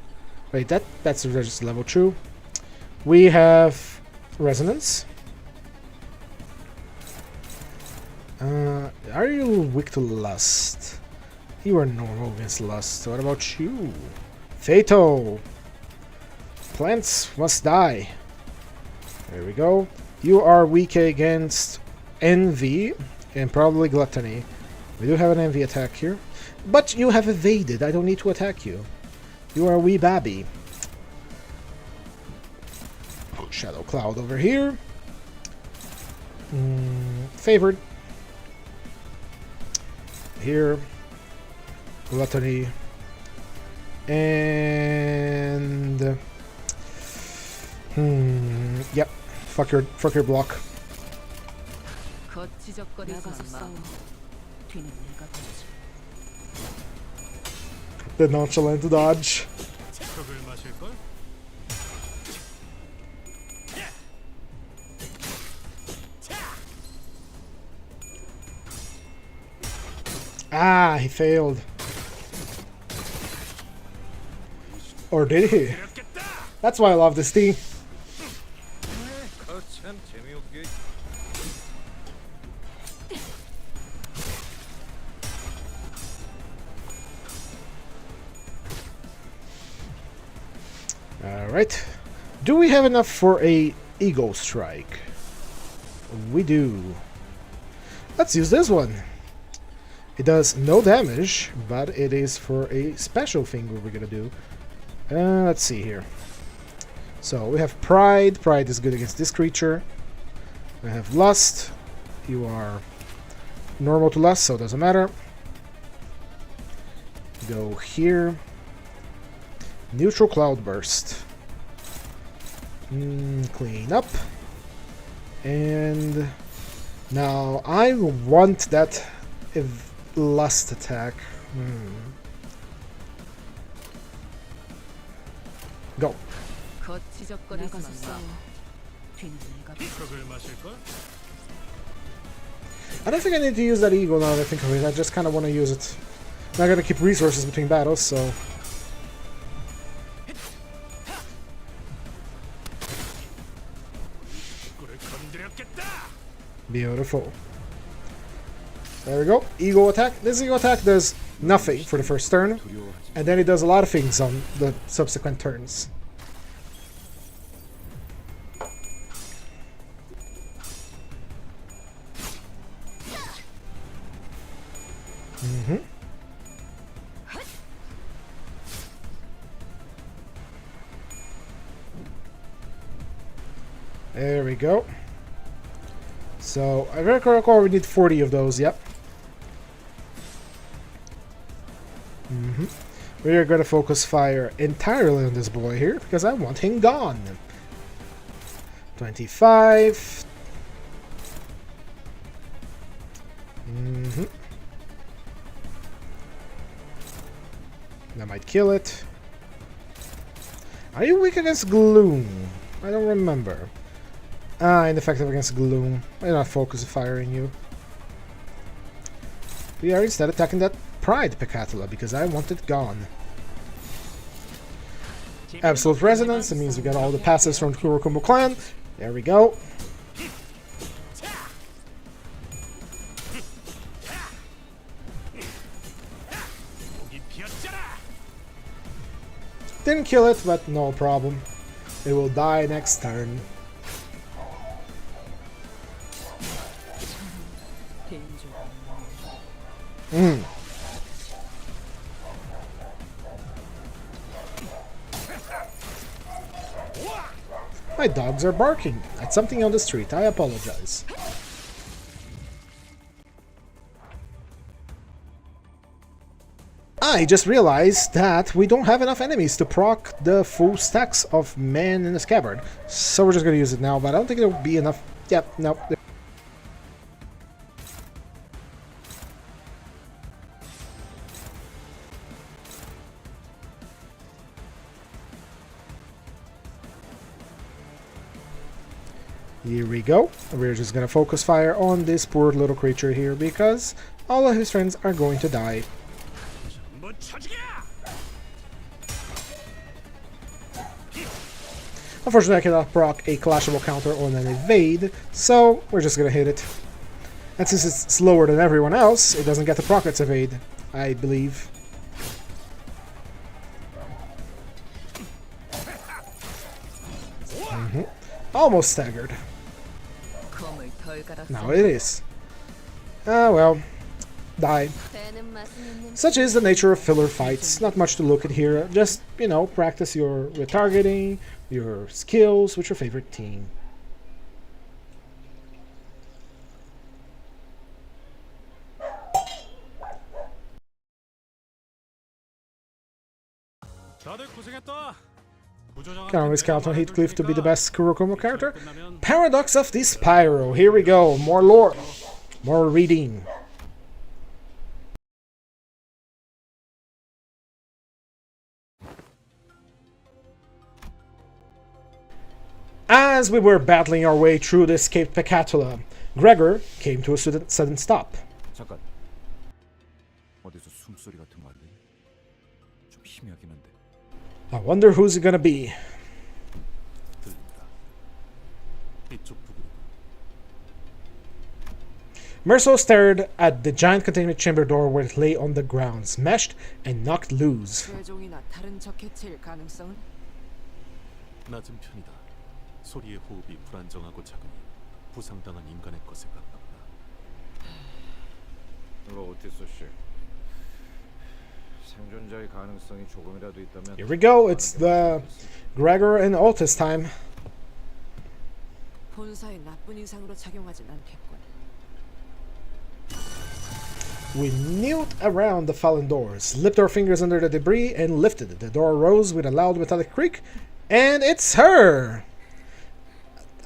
Wait, that's just level 2. We have resonance. Are you weak to lust? You are normal against lust. What about you? Fatal. Plants must die. There we go. You are weak against envy and probably gluttony. We do have an envy attack here. But you have evaded. I don't need to attack you. You are a wee babby. Shadow Cloud over here. Favored. Here. Gluttony. And... yep. Fuck your block. 거치적거리지 마. 뒤는 내가 봐주지. The nonchalant dodge. Ah, he failed. Or did he? That's why I love this thing. Alright. Do we have enough for a ego strike? We do. Let's use this one. It does no damage, but it is for a special thing we're gonna do. Let's see here. So we have Pride. Pride is good against this creature. We have Lust. You are normal to Lust, so it doesn't matter. Go here. Neutral Cloudburst. Clean up. And now I want that Lust attack. Go. 나가서 싸워. 뒤는 내가 봐주지. I don't think I need to use that ego now that I think of it. I just kind of want to use it. I'm not going to keep resources between battles, so... Beautiful. There we go. Ego attack. This ego attack does nothing for the first turn, and then it does a lot of things on the subsequent turns. There we go. So, I recall we need 40 of those, yep. We are going to focus fire entirely on this boy here, because I want him gone. 25. That might kill it. Are you weak against Gloom? I don't remember. Ineffective against Gloom. Why not focus fire in you? We are instead attacking that Pride Picatula because I want it gone. Absolute Resonance. It means we got all the passes from the Kuroko clan. There we go. Didn't kill it, but no problem. It will die next turn. My dogs are barking at something on the street. I apologize. I just realized that we don't have enough enemies to proc the full stacks of Man in a Scabbard. So we're just gonna use it now, but I don't think it'll be enough. Yep, no. Here we go. We're just gonna focus fire on this poor little creature here because all of his friends are going to die. Unfortunately, I cannot proc a clashable counter on an evade, so we're just gonna hit it. And since it's slower than everyone else, it doesn't get the proc its evade, I believe. Almost staggered. Now it is. Ah, well. Die. Such is the nature of filler fights. Not much to look at here. Just, you know, practice your targeting, your skills with your favorite team. Can always count on Heathcliff to be the best Kurokomo character. Paradox of the Spyro. Here we go. More lore. More reading. As we were battling our way through the escaped Pecatula, Gregor came to a sudden stop. 잠깐. 어디서 숨소리 같은 거 안 들려? 좀 희미하긴 한데. I wonder who's it gonna be. 들린다. 이쪽 부근. Merceau stared at the giant containment chamber door where it lay on the ground, smashed and knocked loose. 괴종이나 다른 적해체일 가능성은? 낮은 편이다. 소리의 호흡이 불안정하고 작으니 부상당한 인간의 것에 가깝다. 이거 오티스 씨. 생존자의 가능성이 조금이라도 있다면. Here we go. It's the Gregor and Otis time. 본사에 나쁜 인상으로 작용하진 않겠군. We knelt around the fallen door, slipped our fingers under the debris, and lifted it. The door rose with a loud metallic creak, and it's her!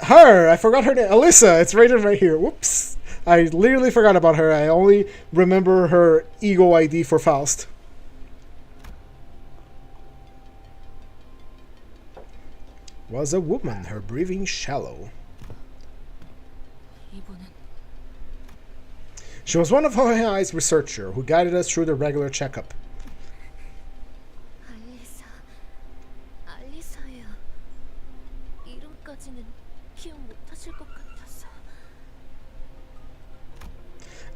Her! I forgot her name. Alyssa! It's right here. Whoops! I literally forgot about her. I only remember her ego ID for Faust. Was a woman, her breathing shallow. She was one of Hohenai's researcher who guided us through the regular checkup. 알리사예요. 이름까지는 기억 못하실 것 같아서.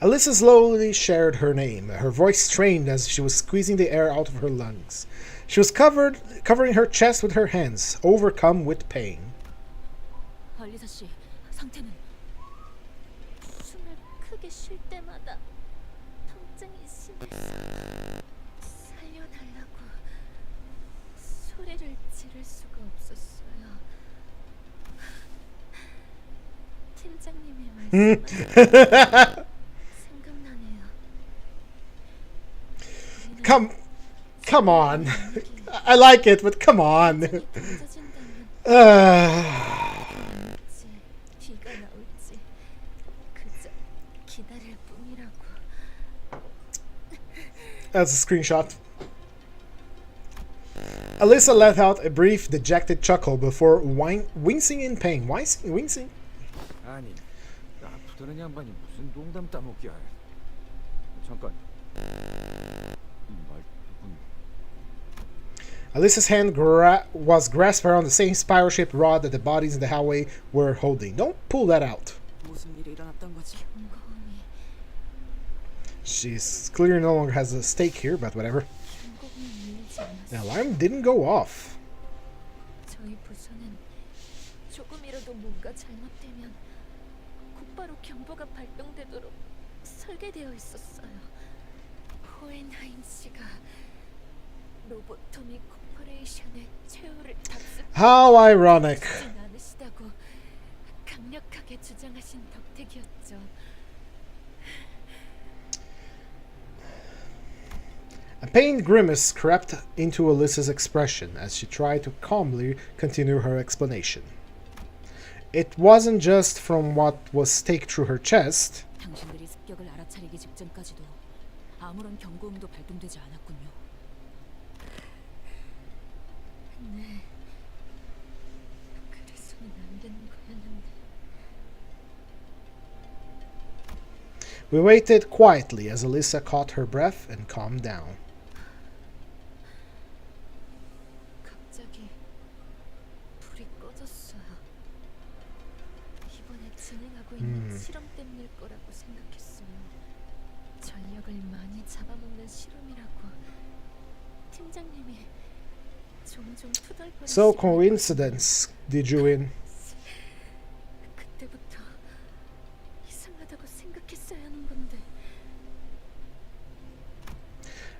Alyssa slowly shared her name, her voice strained as she was squeezing the air out of her lungs. She was covering her chest with her hands, overcome with pain. 알리사 씨, 상태는? 숨을 크게 쉴 때마다 통증이 심해서 살려달라고 소리를 지를 수가 없었어요. 팀장님의 말씀 생각나네요. Come on. I like it, but come on. 비가 나올지 그저 기다릴 뿐이라고. That's a screenshot. Alyssa let out a brief, dejected chuckle before wincing in pain. Wincing? 아니, 아프다는 양반이 무슨 농담 따먹기야. 잠깐. 이 말투군. Alyssa's hand was grasped around the same spiral-shaped rod that the bodies in the hallway were holding. Don't pull that out. 무슨 일이 일어났던 거지? She's clearly no longer has a stake here, but whatever. The alarm didn't go off. 저희 부서는 조금이라도 뭔가 잘못되면 곧바로 경보가 발동되도록 설계되어 있었어요. 호헨하임 씨가 로보토미 코퍼레이션의 최후를 답습. How ironic. 않으시다고 강력하게 주장하신 덕택이었죠. A pained grimace crept into Alyssa's expression as she tried to calmly continue her explanation. It wasn't just from what was staked through her chest. 당신들이 습격을 알아차리기 직전까지도 아무런 경고음도 발동되지 않았군요. 네. 그래서는 안 되는 거였는데. We waited quietly as Alyssa caught her breath and calmed down. 갑자기 불이 꺼졌어요. 이번에 진행하고 있는 실험 때문일 거라고 생각했어요. 전력을 많이 잡아먹는 실험이라고 팀장님이 종종 투덜거리시는. So coincidence, did you win? 그때부터 이상하다고 생각했어야 하는 건데.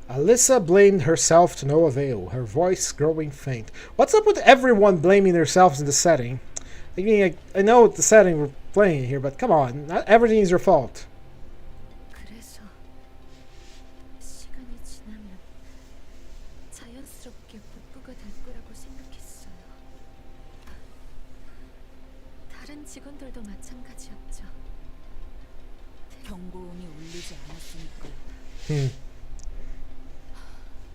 Alyssa blamed herself to no avail, her voice growing faint. What's up with everyone blaming themselves in the setting? I mean, I know the setting we're playing here, but come on, not everything is your fault. 그래서 시간이 지나면 자연스럽게 복구가 될 거라고 생각했어요. 다른 직원들도 마찬가지였죠. 경고음이 울리지 않았으니까요.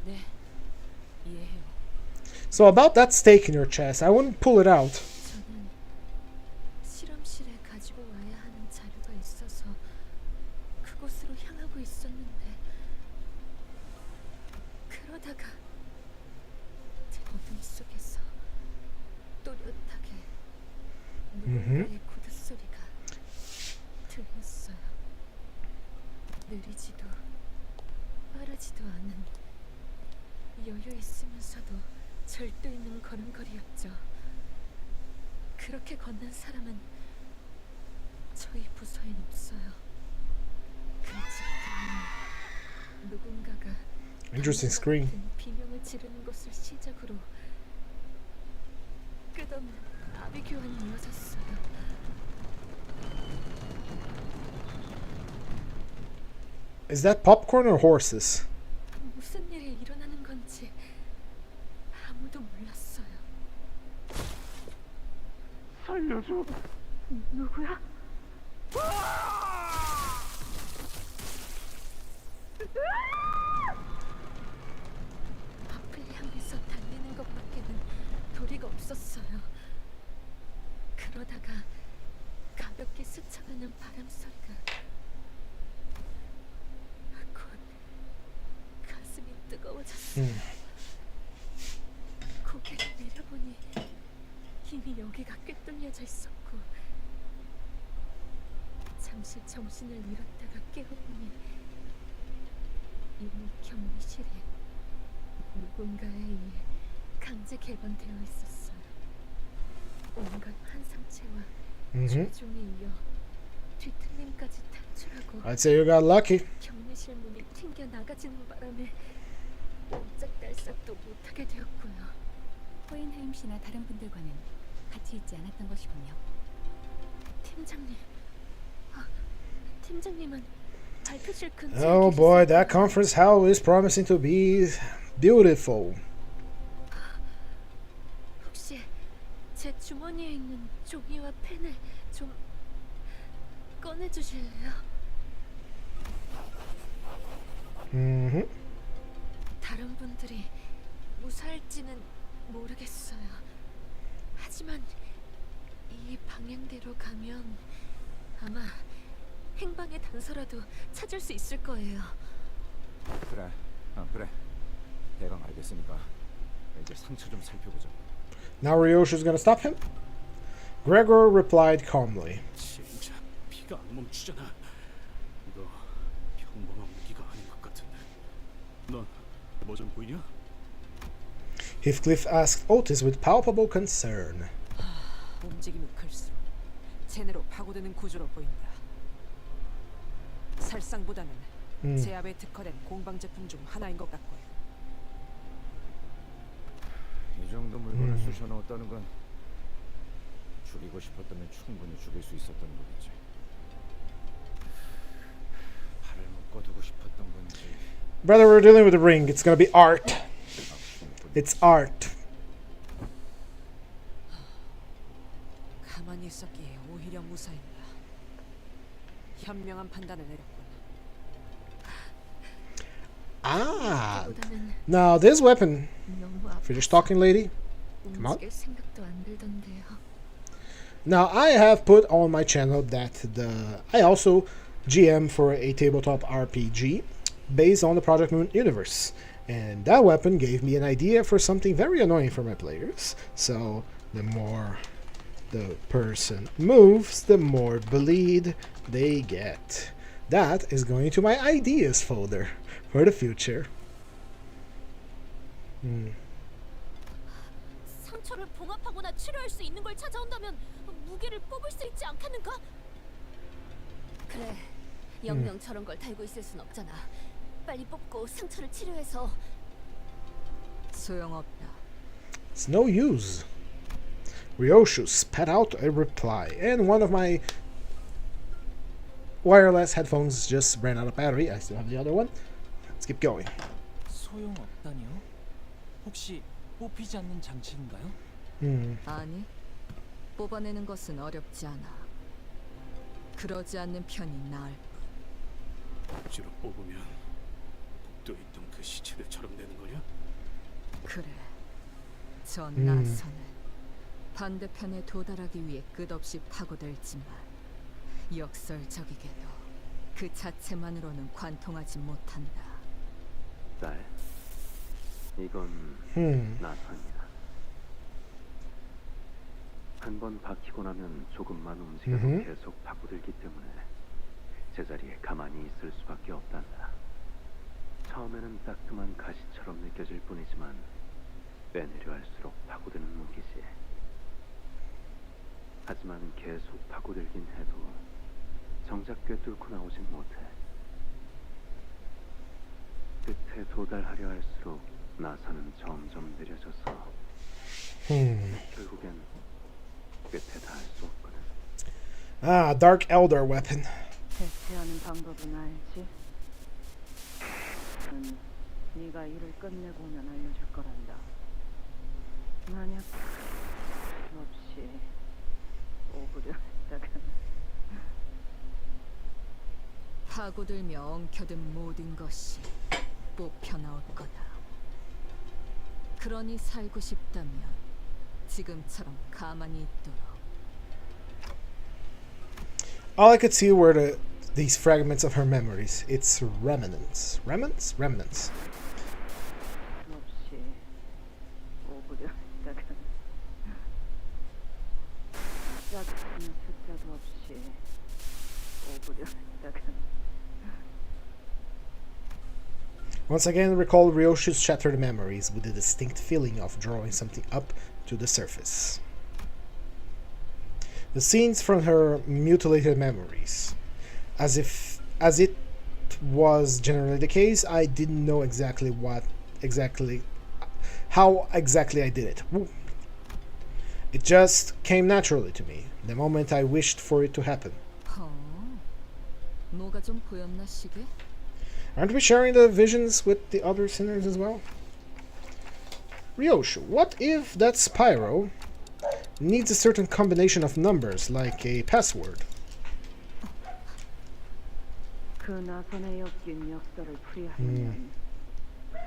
네, 이해해요. So about that stake in your chest, I wouldn't pull it out. 저는 실험실에 가지고 와야 하는 자료가 있어서 그곳으로 향하고 있었는데 그러다가 제 어둠 속에서 또렷하게 누군가의 구두 소리가 들렸어요. 느리지도 빠르지도 않은 여유 있으면서도 절도 있는 걸음걸이였죠. 그렇게 걷는 사람은 저희 부서엔 없어요. 그 직후에는 누군가가 Interesting screen. 비명을 지르는 것을 시작으로 끝없는 아비 교환이 이어졌어요. Is that popcorn or horses? 무슨 일이 일어나는 건지 아무도 몰랐어요. 살려줘. 누구야? 앞을 향해서 달리는 것밖에는 도리가 없었어요. 그러다가 가볍게 스쳐가는 바람 소리가 곧 가슴이 뜨거워졌어요. 고개를 내려보니 이미 여기가 꿰뚫려져 있었고 잠시 정신을 잃었다가 깨어보니 이미 격리실에 누군가에 의해 강제 개방되어 있었어요. 온갖 환상체와 최종에 이어 뒤틀림까지 탈출하고 I'd say you got lucky. 격리실 문이 튕겨 나가지는 바람에 옴짝달싹도 못하게 되었고요. 호인하임 씨나 다른 분들과는 같이 있지 않았던 것이군요. 팀장님, 팀장님은 발표실 근처에 Oh boy, that 계셨어요. conference hall is promising to be beautiful. 혹시 제 주머니에 있는 종이와 펜을 좀 꺼내주실래요? 다른 분들이 무사할지는 모르겠어요. 하지만 이 방향대로 가면 아마 행방의 단서라도 찾을 수 있을 거예요. 그래, 그래. 대강 알겠으니까 이제 상처 좀 살펴보자. Now Ryoshu's gonna stop him? Gregor replied calmly. 진짜 피가 안 멈추잖아. 이거 평범한 무기가 아닌 것 같은데. 넌 뭐 좀 보이냐? Heathcliff asked Otis with palpable concern. 움직임이 클수록 제대로 파고드는 구조로 보인다. 살상보다는 제압에 특화된 공방 제품 중 하나인 것 같고요. 이 정도 물건을 쑤셔 넣었다는 건 죽이고 싶었다면 충분히 죽일 수 있었던 거겠지. 팔을 묶어두고 싶었던 건지. Brother, we're dealing with the ring. It's gonna be art. It's art. 가만히 있었기에 오히려 무사했다. 현명한 판단을 내렸군. Ah. 보다는 Now this weapon. 너무 아파. Finish talking, lady. Come on. 움직일 생각도 안 들던데요. Now I have put on my channel that I also GM for a tabletop RPG based on the Project Moon universe, and that weapon gave me an idea for something very annoying for my players. So the more the person moves, the more bleed they get. That is going to my ideas folder for the future. 상처를 봉합하거나 치료할 수 있는 걸 찾아온다면 무게를 뽑을 수 있지 않겠는가? 그래, 영영 저런 걸 달고 있을 순 없잖아. 빨리 뽑고 상처를 치료해서. 소용없다. It's no use. Ryoshu spat out a reply, and one of my wireless headphones just ran out of battery. I still have the other one. Let's keep going. 소용없다니요? 혹시 뽑히지 않는 장치인가요? 아니, 뽑아내는 것은 어렵지 않아. 그러지 않는 편이 나을 뿐. 억지로 뽑으면 복도에 있던 그 시체들처럼 되는 거냐? 그래, 저 나선은 반대편에 도달하기 위해 끝없이 파고들지만 역설적이게도 그 자체만으로는 관통하지 못한다. 딸, 이건 나선이야. 한 번 박히고 나면 조금만 움직여도 계속 파고들기 때문에 제자리에 가만히 있을 수밖에 없단다. 처음에는 따끔한 가시처럼 느껴질 뿐이지만 빼내려 할수록 파고드는 무기지. 하지만 계속 파고들긴 해도 정작 꿰뚫고 나오진 못해. 끝에 도달하려 할수록 나선은 점점 느려져서 결국엔 끝에 닿을 수 없거든. Ah, Dark Elder weapon. 대체하는 방법은 알지? 네가 일을 끝내고 오면 알려줄 거란다. 만약 없이 오구려 했다간 파고들며 엉켜든 모든 것이 뽑혀 나올 거다. 그러니 살고 싶다면 지금처럼 가만히 있도록. All I could see were these fragments of her memories. It's remnants. Remnants? Remnants. 없이 오구려 했다간 짝짓는 숫자도 없이 오구려 했다간 Once again, recall Ryoshu's shattered memories with the distinct feeling of drawing something up to the surface. The scenes from her mutilated memories. As it was generally the case, I didn't know how exactly I did it. It just came naturally to me, the moment I wished for it to happen. 뭐가 좀 보였나 시계? Aren't we sharing the visions with the other sinners as well? Ryoshu, what if that Spyro needs a certain combination of numbers, like a password? 그 나선에 엮인 역사를 풀이하려면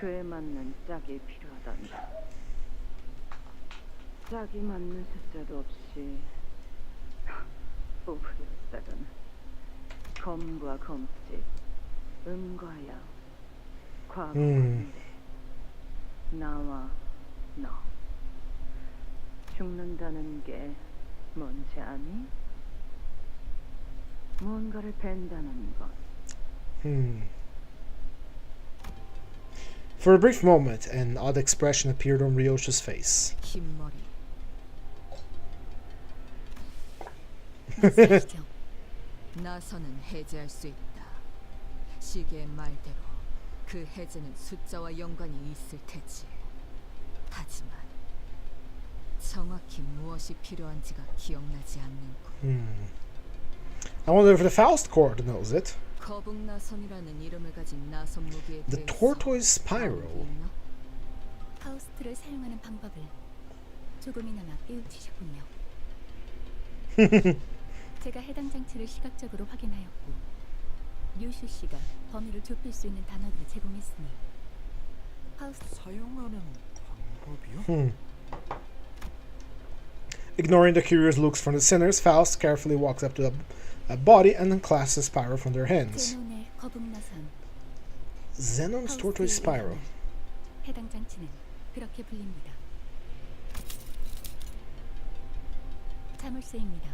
그에 맞는 짝이 필요하단다. 짝이 맞는 숫자도 없이 뽑으렸다간 검과 검짓, 음과 양, 과거와 미래, 나와 너. 죽는다는 게 뭔지 아니? 뭔가를 벤다는 것. For a brief moment, an odd expression appeared on Ryoshu's face. 흰머리. 나선은 해제할 수 있다. 시계의 말대로 그 해제는 숫자와 연관이 있을 테지. 하지만 정확히 무엇이 필요한지가 기억나지 않는군. I wonder if the Faust Court knows it. 거북나선이라는 이름을 가진 나선 무기에 The 대해서 Tortoise 아는 게 Spiral. 있나? 파우스트를 사용하는 방법을 조금이나마 깨우치셨군요. 제가 해당 장치를 시각적으로 확인하였고 류슈 씨가 범위를 좁힐 수 있는 단어들을 제공했으니 파우스트 사용하는 방법이요? Ignoring the curious looks from the sinners, Faust carefully walks up to a body and unclasps the spiral from their hands. 제논의 거북나선 Xenon's Tortoise Spiral. 해당 장치는 그렇게 불립니다. 자물쇠입니다.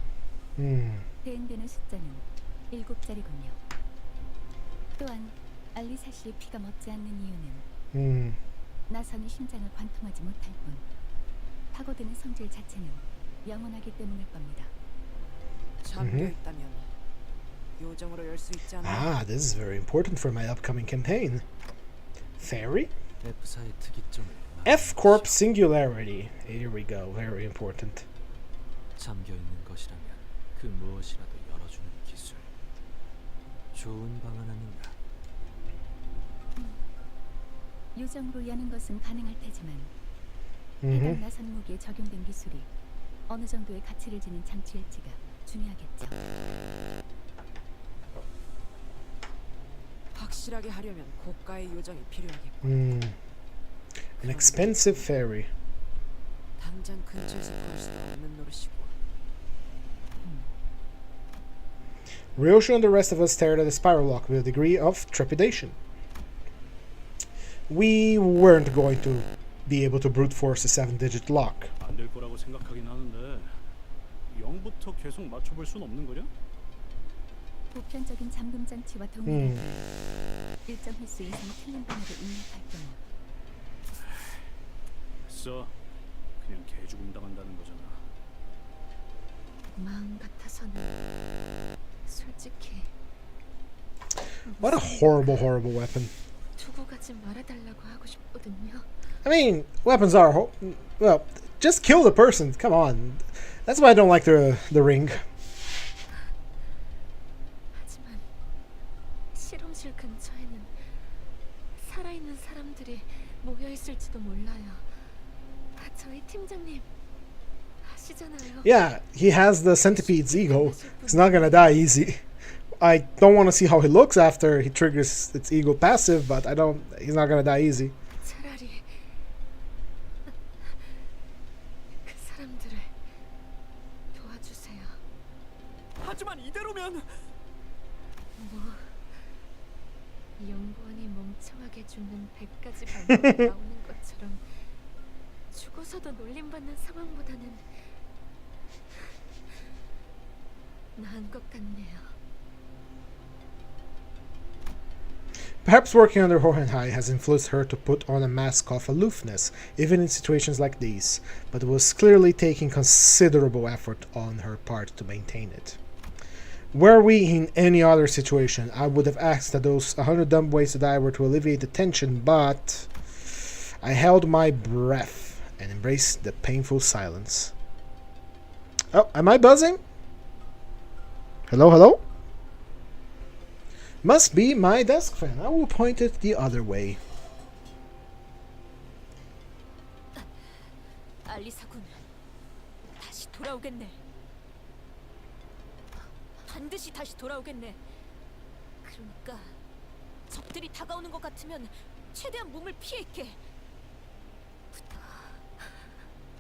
대응되는 숫자는 7자리군요. 또한 알리사 씨의 피가 멎지 않는 이유는 나선이 심장을 관통하지 못할 뿐 파고드는 성질 자체는 영원하기 때문일 겁니다. 잠겨 있다면 요정으로 열 수 있지 않나? Ah, this is very important for my upcoming campaign. Fairy? F사의 특이점을 F Corp Singularity. Here we go. Very important. 잠겨 있는 것이라면 그 무엇이라도 열어주는 기술. 좋은 방안 아닌가? 요정으로 여는 것은 가능할 테지만 해당 나선 무기에 적용된 기술이 어느 정도의 가치를 지닌 장치일지가 중요하겠죠. 확실하게 하려면 고가의 요정이 필요하겠고 An expensive fairy. 당장 근처에서 볼 수도 없는 노릇이고. Ryoshu and the rest of us stared at the spiral lock with a degree of trepidation. We weren't going to be able to brute force a 7-digit lock. 안 될 거라고 생각하긴 하는데 0부터 계속 맞춰볼 순 없는 거냐? 보편적인 잠금 장치와 동일하게 일정 횟수 이상 틀린 번호를 입력할 경우 됐어. 그냥 개죽음 당한다는 거잖아. 마음 같아서는 솔직히 What a horrible weapon. 두고 가지 말아달라고 하고 싶거든요. I mean, weapons are well, just kill the person. Come on. That's why I don't like the ring. 하지만 실험실 근처에는 살아있는 사람들이 모여 있을지도 몰라요. 저희 팀장님 아시잖아요. Yeah, he has the centipede's ego. He's not gonna die easy. I don't want to see how he looks after he triggers its ego passive, but he's not gonna die easy. 차라리 그 사람들을 도와주세요. 하지만 이대로면 뭐 연구원이 멍청하게 죽는 100가지 방법이 나오는 것처럼 죽어서도 놀림받는 상황보다는 나은 것 같네요. Perhaps working under Hohenhai has influenced her to put on a mask of aloofness, even in situations like these, but it was clearly taking considerable effort on her part to maintain it. Were we in any other situation, I would have asked that those 100 dumb ways to die were to alleviate the tension, but I held my breath and embraced the painful silence. Oh, am I buzzing? Hello? Must be my desk fan. I will point it the other way. 알리사군, 다시 돌아오겠네. 반드시 다시 돌아오겠네. 그러니까 적들이 다가오는 것 같으면 최대한 몸을 피할게.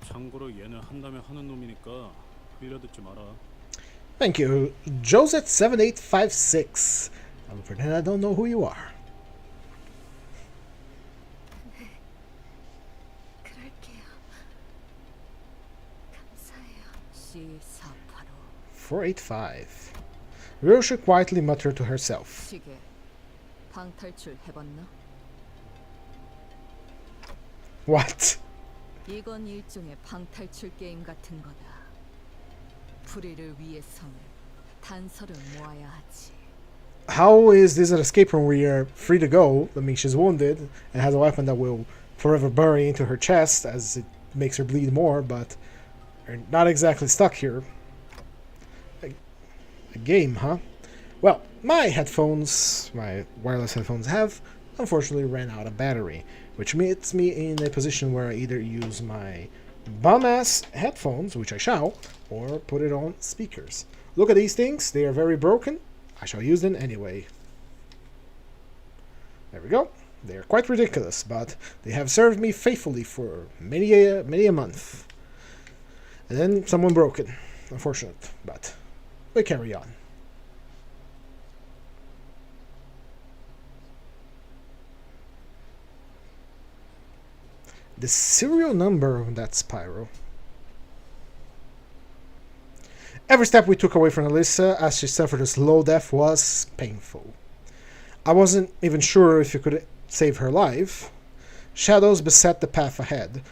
참고로 얘는 한다면 하는 놈이니까 밀어듣지 마라. Thank you, Josette7856. I'll pretend I don't know who you are. 그럴게요. 감사해요. C485 485. Ryoshu quietly muttered to herself. 시계 방탈출 해봤나? What? 이건 일종의 방탈출 게임 같은 거다. 풀이를 위해서는 단서를 모아야 하지. How is this an escape room where you're free to go? I mean, she's wounded and has a weapon that will forever bury into her chest as it makes her bleed more, but You're not exactly stuck here. A game, huh? Well, my headphones, my wireless headphones have unfortunately ran out of battery, which puts me in a position where I either use my bum-ass headphones, which I shall, or put it on speakers. Look at these things, they are very broken. I shall use them anyway. There we go. They are quite ridiculous, but they have served me faithfully for many a month. And then someone broke it. Unfortunate, but we carry on. The serial number of that spiral. Every step we took away from Alyssa as she suffered a slow death was painful. I wasn't even sure if you could save her life. Shadows beset the path ahead.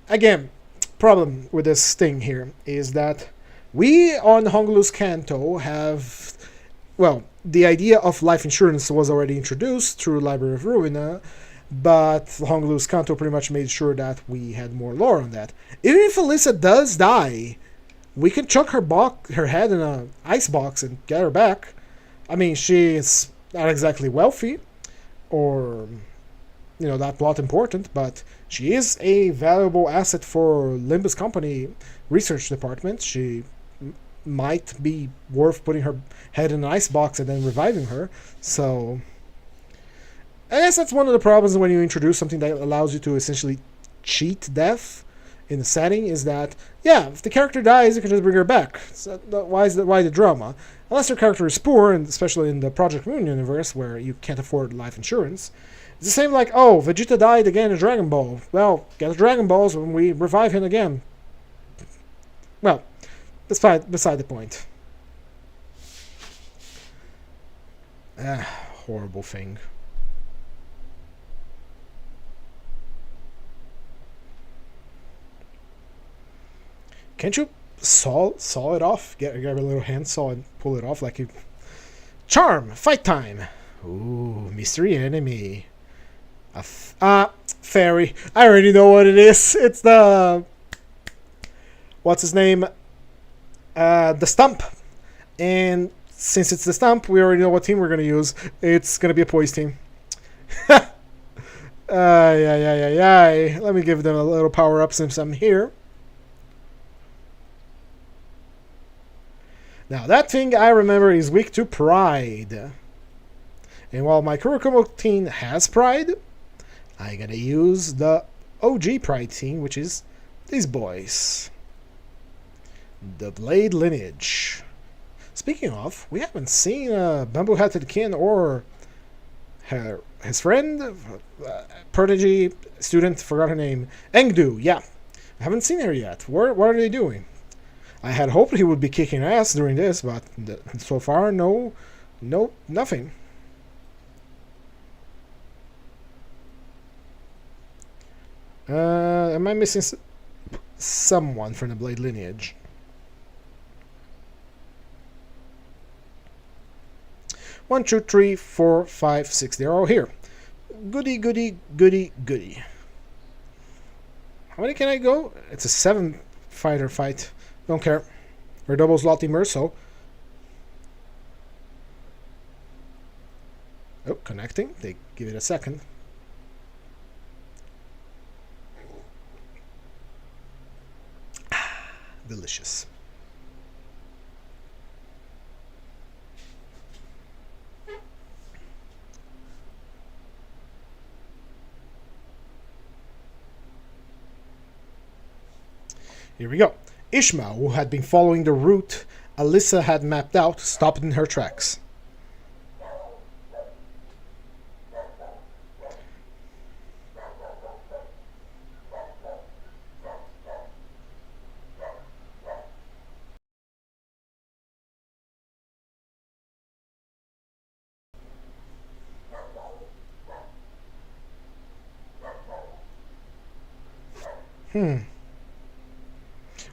Again, problem with this thing here is that we on Limbus Canto have, well, the idea of life insurance was already introduced through Library of Ruina, but Limbus Canto pretty much made sure that we had more lore on that. Even if Alyssa does die, we can chuck her head in an ice box and get her back. I mean, she is not exactly wealthy, or that plot important, but she is a valuable asset for Limbus Company research department. She might be worth putting her head in an ice box and then reviving her. So I guess that's one of the problems when you introduce something that allows you to essentially cheat death in the setting, is that, yeah, if the character dies, you can just bring her back. So why the drama? Unless your character is poor, and especially in the Project Moon universe, where you can't afford life insurance. It's the same like, oh, Vegeta died again in Dragon Ball. Well, get the Dragon Balls when we revive him again. Well, beside the point. Horrible thing. Can't you saw it off? Get a little handsaw and pull it off like you... Charm! Fight time! Ooh, mystery enemy. Fairy. I already know what it is. It's the... What's his name? The Stump. And since it's the Stump, we already know what team we're going to use. It's going to be a poise team. Let me give them a little power up since I'm here. Now, that thing I remember is weak to pride. And while my Kurikumo team has pride, I'm going to use the OG pride team, which is these boys. The Blade Lineage. Speaking of, we haven't seen Bamboo-Hatted Kin or his friend, prodigy, student, forgot her name, Engdu, yeah. I haven't seen her yet. What are they doing? I had hoped he would be kicking ass during this, but so far, no, nothing. Am I missing someone from the Blade lineage? One, two, three, four, five, six. They're all here. Goody, goody, goody, goody. How many can I go? It's a 7-fighter fight. Don't care. We're double slotting Merso. Oh, connecting. They give it a second. Delicious. Here we go. Ishmael, who had been following the route Alyssa had mapped out, stopped in her tracks.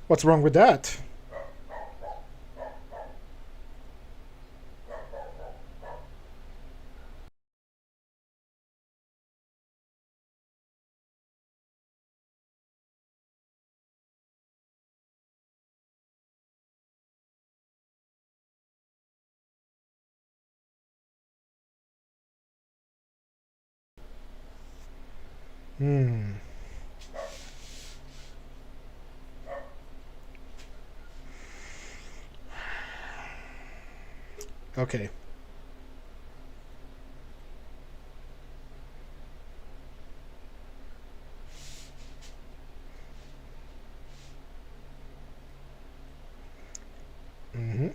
What's wrong with that? Hmm. Okay. Mm-hmm.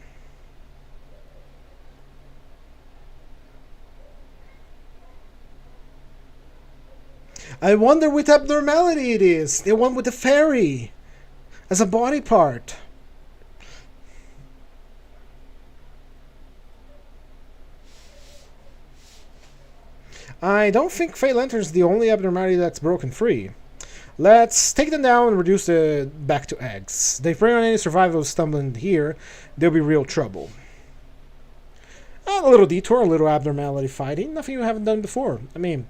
I wonder what abnormality it is. The one with the fairy as a body part. I don't think Fey Lantern's the only abnormality that's broken free. Let's take them down and reduce the back to eggs. If they bring on any survivors stumbling here, there'll be real trouble. A little detour, a little abnormality fighting. Nothing you haven't done before. I mean,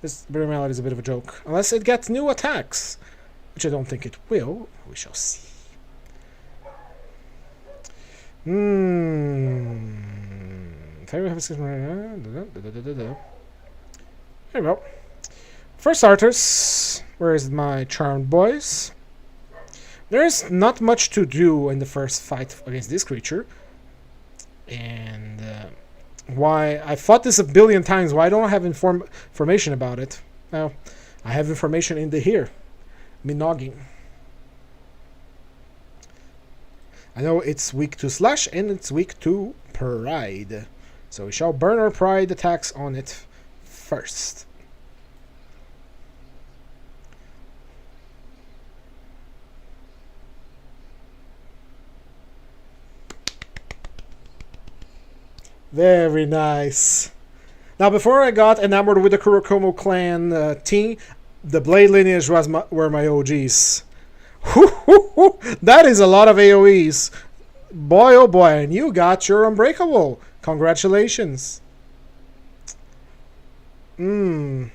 this abnormality is a bit of a joke. Unless it gets new attacks. Which I don't think it will. We shall see. There we go. For starters, where is my charmed boys? There's not much to do in the first fight against this creature. And why I fought this a billion times. Why don't I have information about it? Well, I have information in the here. Minogging. I know it's weak to slash and it's weak to pride. So we shall burn our pride attacks on it first. Very nice. Now, before I got enamored with the Kurokomo clan team, the Blade lineage were my OGs. That is a lot of AoEs. Boy, oh boy, and you got your Unbreakable. Congratulations. Oh,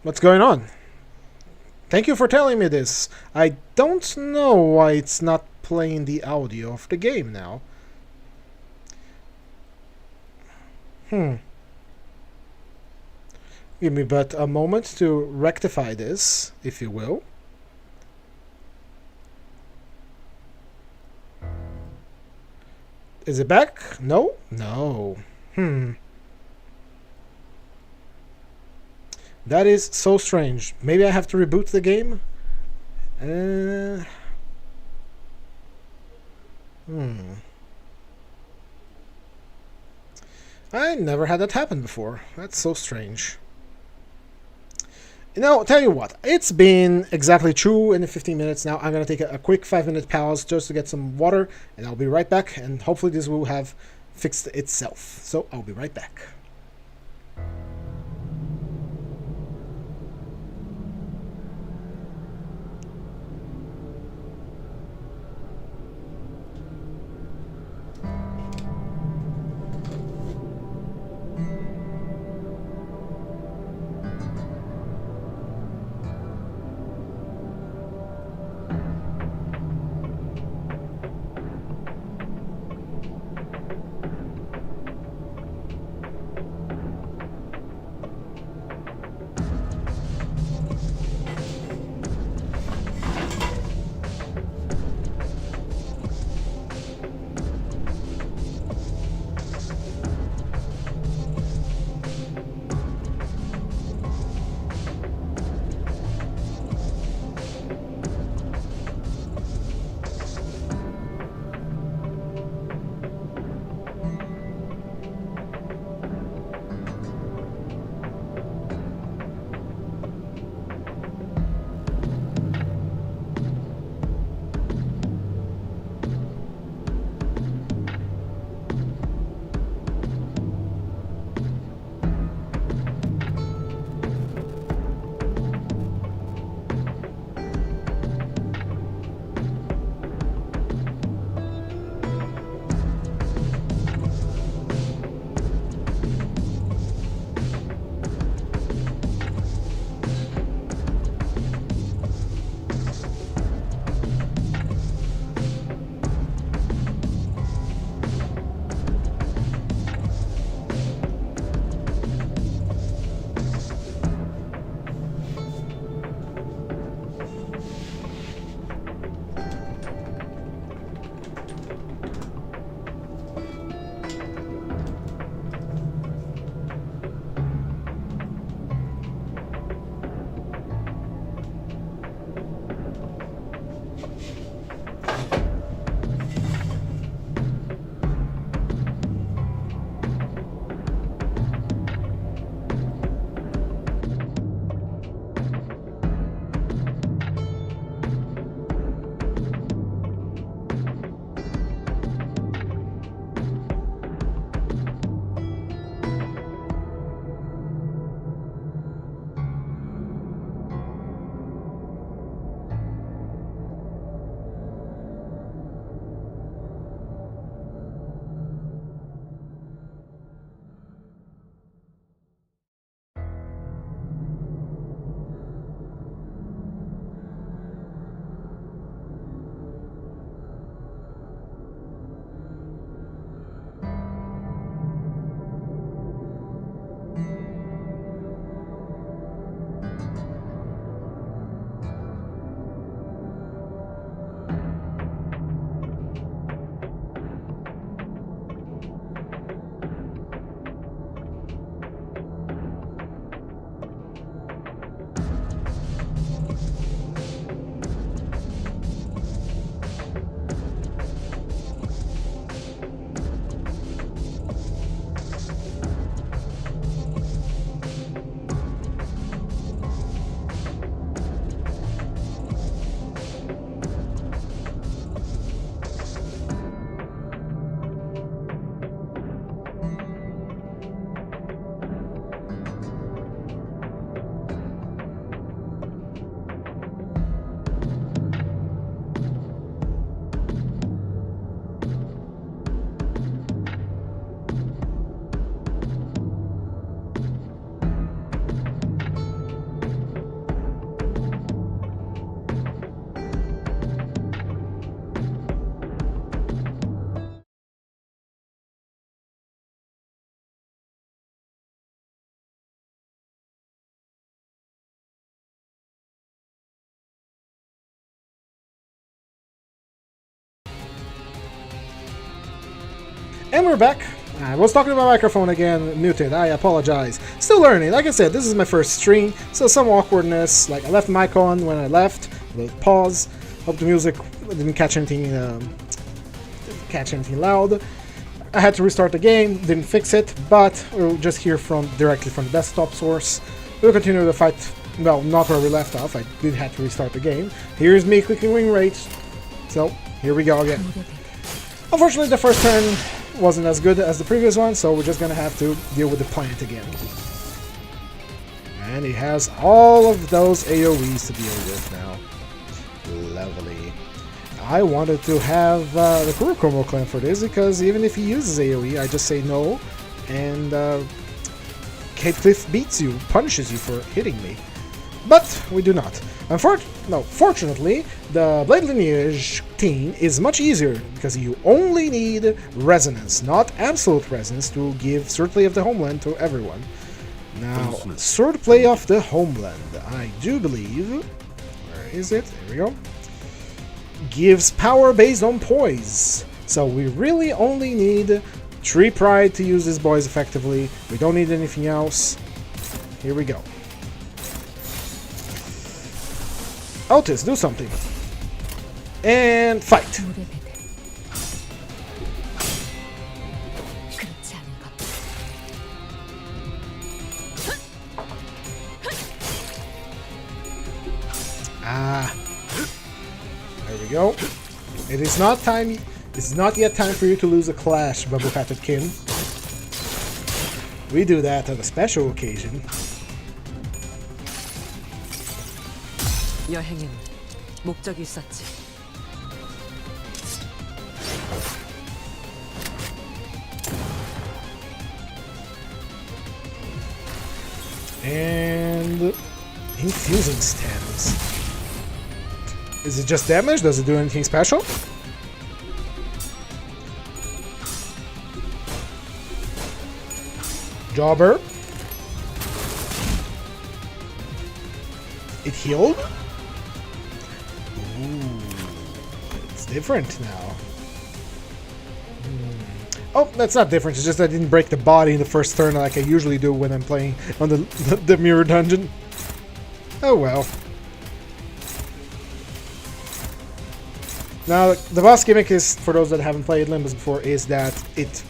what's going on? Thank you for telling me this. I don't know why it's not playing the audio of the game now. Give me but a moment to rectify this, if you will. Is it back? No? No. That is so strange. Maybe I have to reboot the game? I never had that happen before. That's so strange. You know, tell you what, it's been exactly 2 and 15 minutes now. I'm going to take a quick 5-minute pause just to get some water, and I'll be right back, and hopefully this will have fixed itself. So I'll be right back. And we're back. I was talking to my microphone again, muted. I apologize. Still learning. Like I said, this is my first stream, so some awkwardness. Like I left the mic on when I left. We'll pause. Hope the music didn't catch anything loud. I had to restart the game. Didn't fix it, but we'll just hear directly from the desktop source. We'll continue the fight. Well, not where we left off. I did have to restart the game. Here's me clicking wing rate. So here we go again. Unfortunately, the first turn wasn't as good as the previous one, so we're just gonna have to deal with the plant again. And he has all of those AoEs to deal with now. Lovely. I wanted to have the Kurokomo clan for this, because even if he uses AoE, I just say no, and Kate Cliff beats you, punishes you for hitting me. But we do not. Fortunately, the Blade Lineage team is much easier, because you only need resonance, not absolute resonance, to give Swordplay of the Homeland to everyone. Now, Swordplay of the Homeland, I do believe, where is it? There we go. Gives power based on poise. So we really only need 3 pride to use these boys effectively. We don't need anything else. Here we go. Altis, do something. And fight. Ah. There we go. It is not time. It's not yet time for you to lose a clash, Babu-Hatted Kin. We do that on a special occasion. 여행엔 목적이 있었지. And infusing stems. Is it just damage? Does it do anything special? Jobber. It healed? Ooh, it's different now. Oh, that's not different. It's just I didn't break the body in the first turn like I usually do when I'm playing on the mirror dungeon. Oh well. Now, the boss gimmick is, for those that haven't played Limbus before, is that it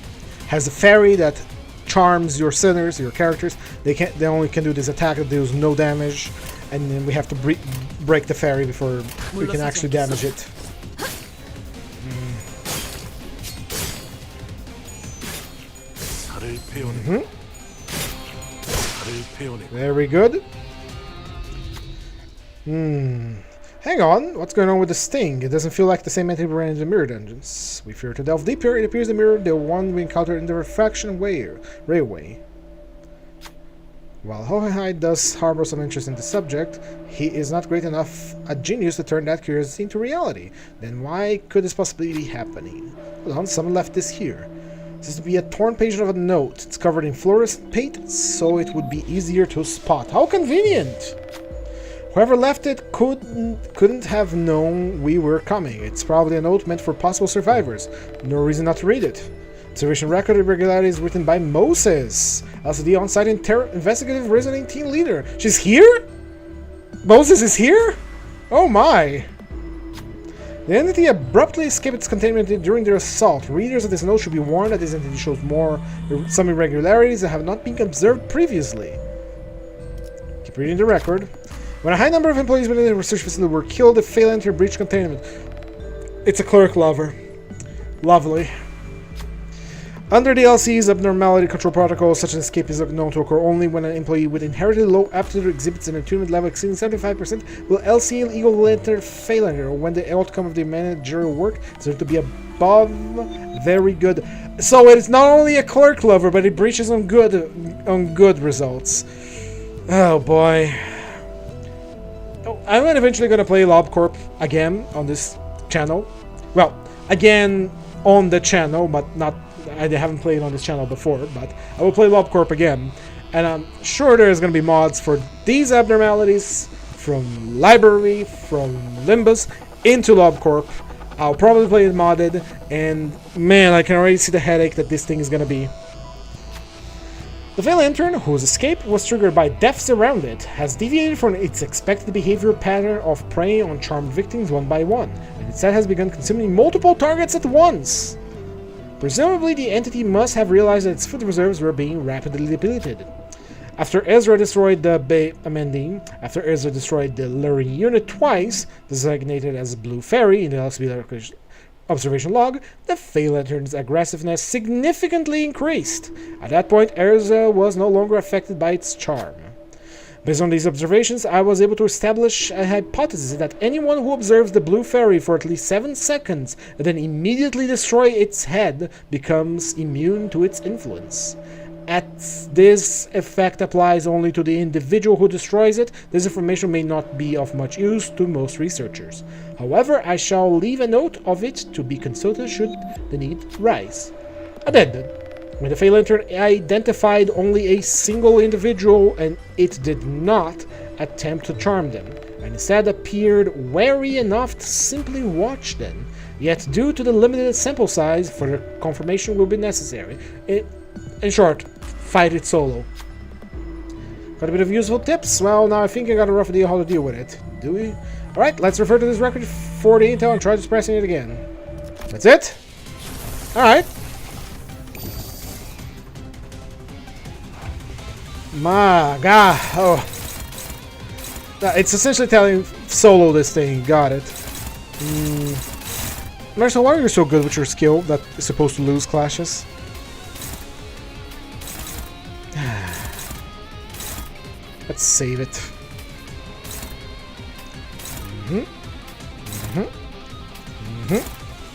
has a fairy that charms your sinners, your characters. They only can do this attack that deals no damage, and then we have to break the fairy before we can actually damage it. Very good. Hang on, what's going on with the sting? It doesn't feel like the same entity we ran in the mirror dungeons. We fear to delve deeper. It appears the mirror, the one we encountered in the refraction railway. While Hohenheim does harbor some interest in the subject, he is not great enough a genius to turn that curiosity into reality. Then why could this possibly be happening? Hold on, someone left this here. This is to be a torn page of a note. It's covered in fluorescent paint, so it would be easier to spot. How convenient! Whoever left it couldn't have known we were coming. It's probably a note meant for possible survivors. No reason not to read it. Observation record irregularities written by Moses. Also the on-site investigative reasoning team leader. She's here? Moses is here? Oh my! The entity abruptly escaped its containment during their assault. Readers of this note should be warned that this entity shows some irregularities that have not been observed previously. Keep reading the record. When a high number of employees within the research facility were killed, the failed entity breached containment. It's a clerk lover. Lovely. Under the LC's abnormality control protocol, such an escape is known to occur only when an employee with inherently low aptitude exhibits an attunement level exceeding 75%, will LC equal enter failure, or when the outcome of the managerial work is to be above very good. So it is not only a clerk lover, but it breaches on good results. Oh boy. I'm eventually going to play LobCorp again on this channel. Well, again on the channel, but not... I haven't played on this channel before, but I will play LobCorp again. And I'm sure there's going to be mods for these abnormalities from library, from Limbus, into LobCorp. I'll probably play it modded, and man, I can already see the headache that this thing is gonna be. The Veil Lantern, whose escape was triggered by deaths around it, has deviated from its expected behavior pattern of preying on charmed victims one by one, and instead has begun consuming multiple targets at once. Presumably, the entity must have realized that its food reserves were being rapidly depleted. After Ezra destroyed the After Ezra destroyed the Lurie unit twice, designated as Blue Fairy in the LSB observation log, the Veil Lantern's aggressiveness significantly increased. At that point, Ezra was no longer affected by its charm. Based on these observations, I was able to establish a hypothesis that anyone who observes the Blue Fairy for at least 7 seconds and then immediately destroy its head becomes immune to its influence. As this effect applies only to the individual who destroys it, this information may not be of much use to most researchers. However, I shall leave a note of it to be consulted should the need rise. Addendum. When the Veil Lantern identified only a single individual, and it did not attempt to charm them, and instead appeared wary enough to simply watch them. Yet, due to the limited sample size, further confirmation will be necessary. In short, fight it solo. Got a bit of useful tips? Well, now I think I got a rough idea how to deal with it. Do we? Alright, let's refer to this record for the intel and try suppressing it again. That's it? Alright. My god. Oh. It's essentially telling solo this thing. Got it. Marcel, why are you so good with your skill that is supposed to lose clashes? Let's save it.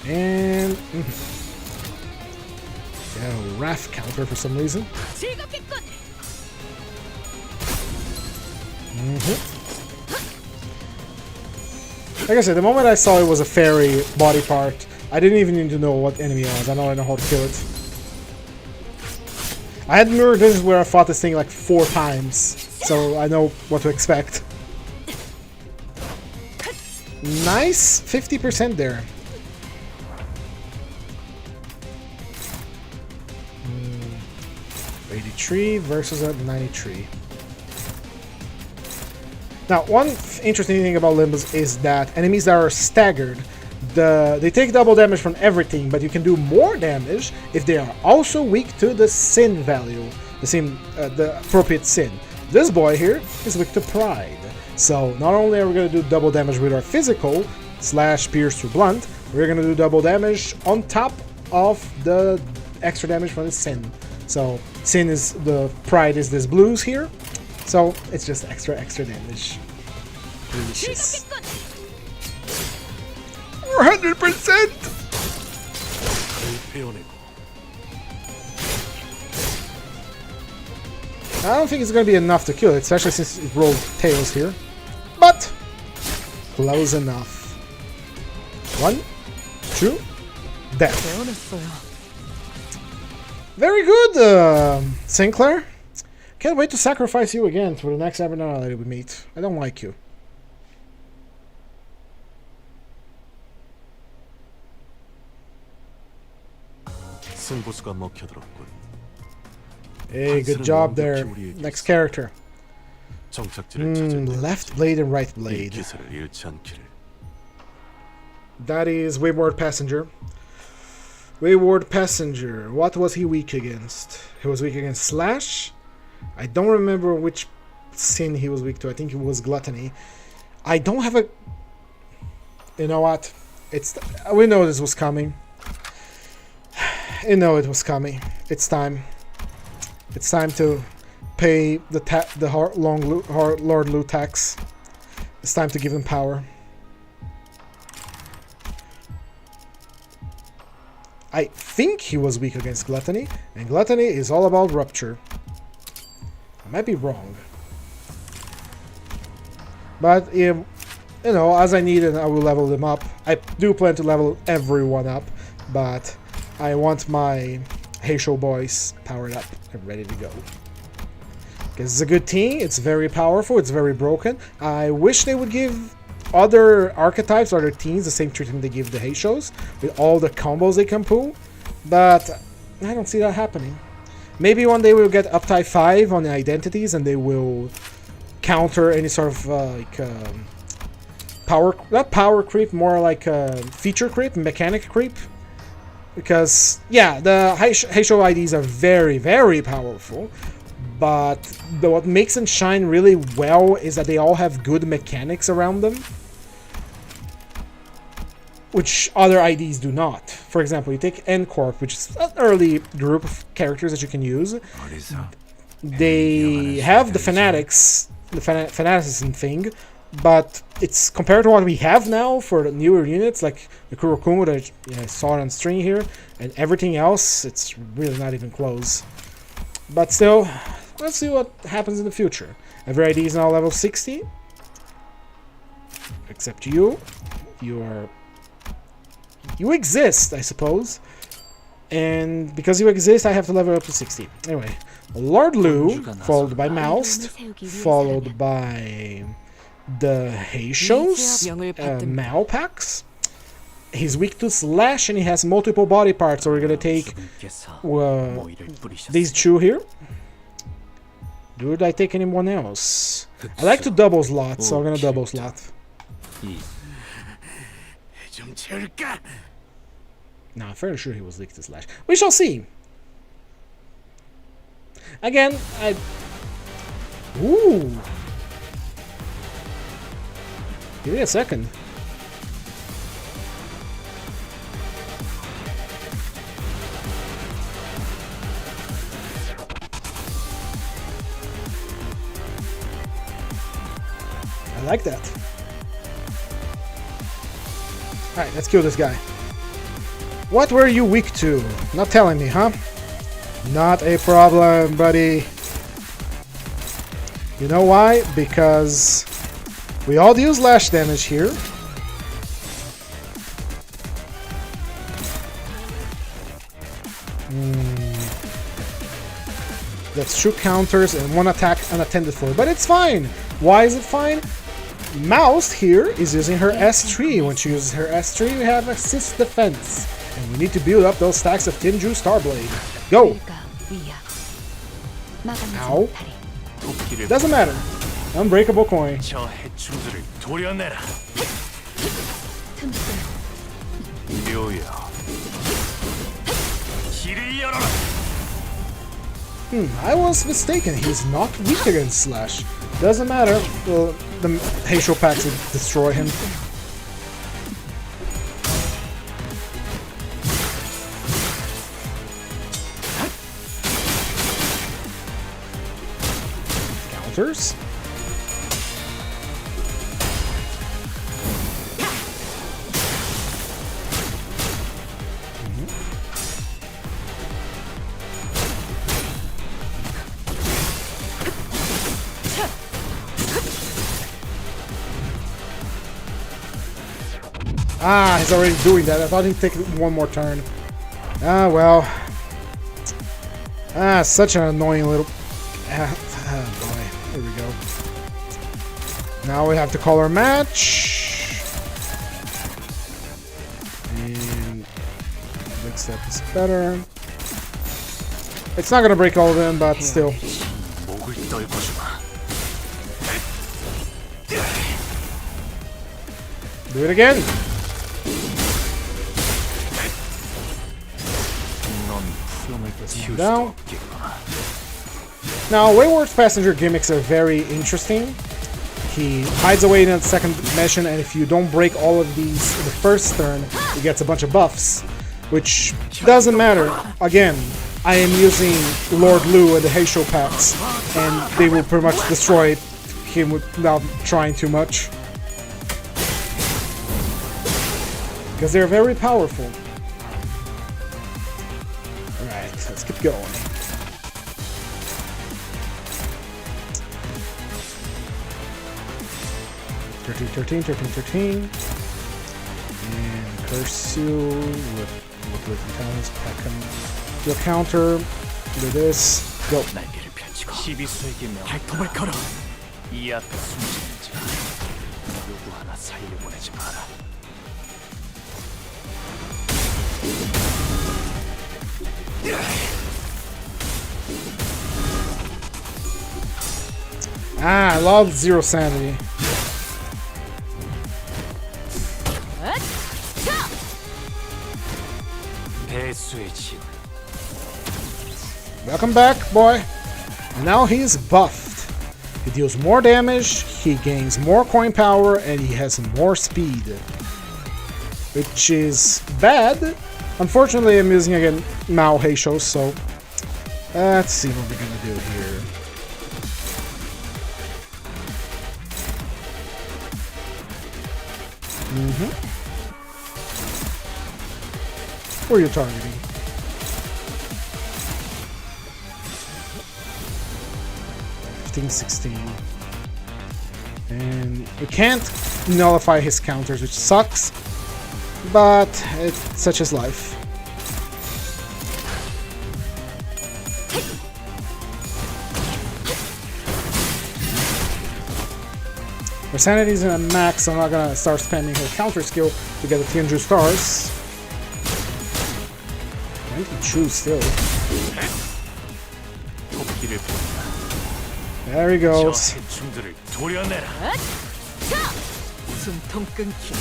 And got a Wrath counter for some reason. Like I said, the moment I saw it was a fairy body part, I didn't even need to know what enemy it was. I know how to kill it. I had mirror visions where I fought this thing like 4 times, so I know what to expect. Nice 50% there. 83 versus a 93. Now, one interesting thing about Limbus is that enemies that are staggered, they take double damage from everything, but you can do more damage if they are also weak to the sin value, the appropriate sin. This boy here is weak to pride. So not only are we going to do double damage with our physical / pierce through blunt, we're going to do double damage on top of the extra damage from the sin. So sin is the pride is this blues here. So it's just extra damage. Delicious. 400%! I don't think it's going to be enough to kill it, especially since it rolled tails here. But close enough. 1, 2, death. Very good, Sinclair. Can't wait to sacrifice you again for the next abnormality we meet. I don't like you. Hey, good job there. Next character. Left blade and right blade. That is Wayward Passenger. Wayward Passenger. What was he weak against? He was weak against Slash. I don't remember which sin he was weak to. I think it was Gluttony. I don't have a... You know what? We know this was coming. You know it was coming. It's time. It's time to pay the Lord Loot tax. It's time to give him power. I think he was weak against Gluttony, and Gluttony is all about Rupture. I might be wrong. But, you know, as I need it, I will level them up. I do plan to level everyone up, but I want my Heisho boys powered up and ready to go. Because it's a good team, it's very powerful, it's very broken. I wish they would give other archetypes, other teams, the same treatment they give the Heishos, with all the combos they can pull, but I don't see that happening. Maybe one day we'll get Uptype 5 on the identities and they will counter any sort of not power creep, more like feature creep, mechanic creep. Because, yeah, the Heisho IDs are very, very powerful, but what makes them shine really well is that they all have good mechanics around them, which other IDs do not. For example, you take N-Corp, which is an early group of characters that you can use. They have the fanatics, the fanaticism thing, but it's compared to what we have now for the newer units, like the Kurokumo that I saw on string here, and everything else, it's really not even close. But still, let's see what happens in the future. Every ID is now level 60. Except you. You exist, I suppose. And because you exist, I have to level up to 60. Anyway, Lord Lu, followed by Moust, followed by the Heishos, Malpax. He's weak to Slash and he has multiple body parts, so we're gonna take these two here. Would I take anyone else? I like to double slot, so I'm gonna double slot. No, I'm fairly sure he was weak to Slash. We shall see. Again, Ooh! Give me a second. I like that. Alright, let's kill this guy. What were you weak to? Not telling me, huh? Not a problem, buddy. You know why? Because we all deal slash damage here. That's 2 counters and 1 attack unattended for. But it's fine! Why is it fine? Moust here is using her S3. When she uses her S3, we have assist defense. And we need to build up those stacks of Tinju Starblade. Go! Ow. Doesn't matter. Unbreakable coin. I was mistaken. He's not weak against Slash. Doesn't matter. The Heisho packs will destroy him. Counters. Ah, he's already doing that. I thought he'd take one more turn. Ah, well. Ah, such an annoying little... Ah, boy. Here we go. Now we have to call our match. And... Big step is better. It's not gonna break all of them, but still. Do it again. Down. Now, Wayward's passenger gimmicks are very interesting. He hides away in the second mission, and if you don't break all of these in the first turn, he gets a bunch of buffs, which doesn't matter. Again, I am using Lord Lu and the Heisho packs, and they will pretty much destroy him without trying too much. Because they're very powerful. Alright, let's keep going. Thirteen. And curse you with intelligence, pack him to a counter. Do this. Go. 살려보내지 마라. Ah, I love zero sanity. 배수의 진. Welcome back, boy. And now he's buffed. He deals more damage, he gains more coin power, and he has more speed. Which is bad. Unfortunately, I'm using again Mao Heisho, so let's see what we're gonna do here. Who are you targeting? $15-16. And we can't nullify his counters, which sucks, but it's such as life. Her sanity is in a max, so I'm not gonna start spamming her counter skill to get the Tianju stars. And he chews still. There he goes. 숨통 끊기.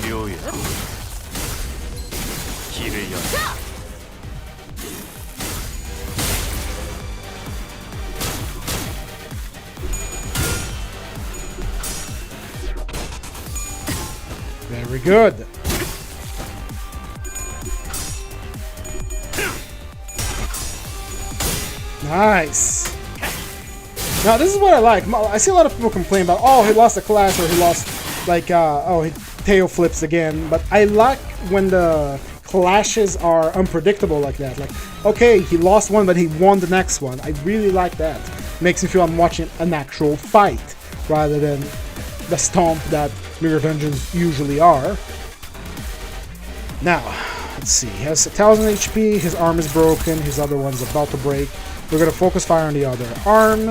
묘야. 길을 연. Very good. Nice. Now this is what I like. I see a lot of people complain about, oh, he lost a clash, or he lost, like, oh, he tail flips again. But I like when the clashes are unpredictable like that. Like, okay, he lost one, but he won the next one. I really like that. Makes me feel I'm watching an actual fight rather than the stomp that Mirror Dungeons usually are. Now, let's see. He has 1,000 HP. His arm is broken. His other one's about to break. We're gonna focus fire on the other arm.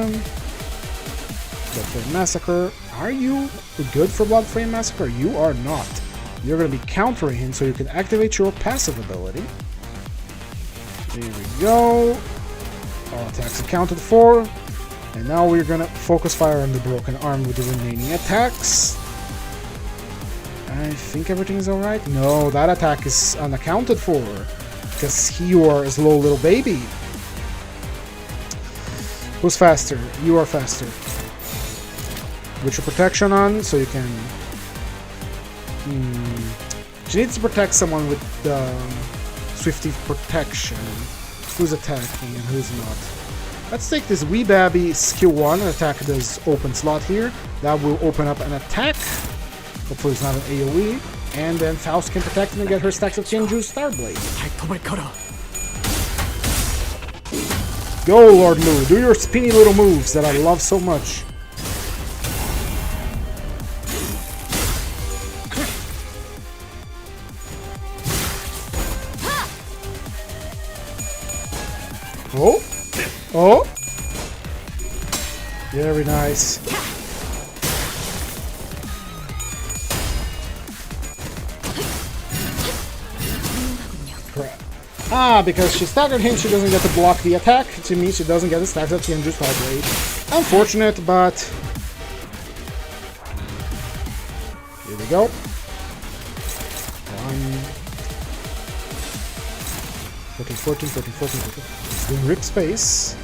Bloodflame Massacre. Are you good for Bloodflame Massacre? You are not. You're gonna be countering him so you can activate your passive ability. There we go. All attacks accounted for. And now we're gonna focus fire on the broken arm with the remaining attacks. I think everything's alright. No, that attack is unaccounted for. Because you are a slow little baby. Who's faster? You are faster. With your protection on, so you can... She needs to protect someone with the Swifty protection. Who's attacking and who's not. Let's take this wee babby skill 1 and attack this open slot here. That will open up an attack. Hopefully it's not an AoE. And then Faust can protect and get her stacks of Tianju's Starblade. Go, Lord Lu. Do your spinny little moves that I love so much. Oh. Oh. Very nice. Crap. Ah, because she staggered him, she doesn't get to block the attack. To me, she doesn't get the stacks of Tianju's Starblade. Unfortunate, but... Here we go. 14, 14, 14, 14. It's doing Rip Space.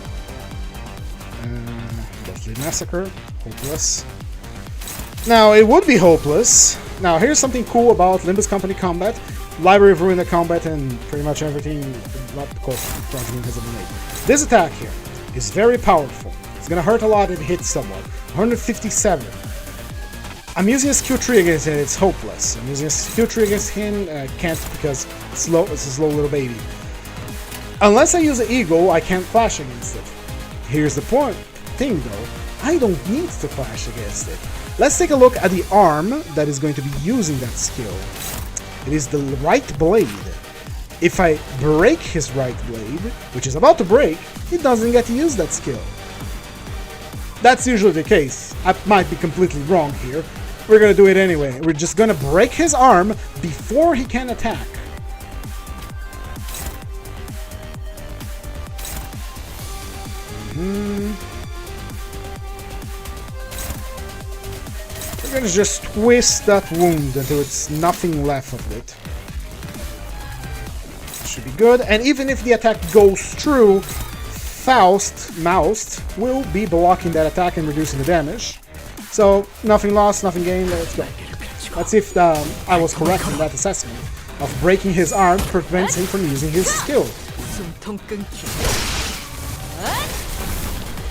Deathly Massacre. Hopeless. Now, it would be hopeless. Now, here's something cool about Limbus Company Combat. Library of Ruin the Combat and pretty much everything, not of course, Transmute has been made. This attack here is very powerful. It's gonna hurt a lot if it hits someone. 157. I'm using a skill tree against it, it's hopeless. I'm using a skill tree against him, I can't because it's a slow little baby. Unless I use an Eagle, I can't clash against it. Here's the thing though, I don't need to clash against it. Let's take a look at the arm that is going to be using that skill. It is the right blade. If I break his right blade, which is about to break, he doesn't get to use that skill. That's usually the case. I might be completely wrong here. We're gonna do it anyway. We're just gonna break his arm before he can attack. We're gonna just twist that wound until it's nothing left of it. Should be good. And even if the attack goes through, Faust will be blocking that attack and reducing the damage. So nothing lost, nothing gained. Let's go. Let's see if I was correct in that assessment of breaking his arm prevents him from using his skill.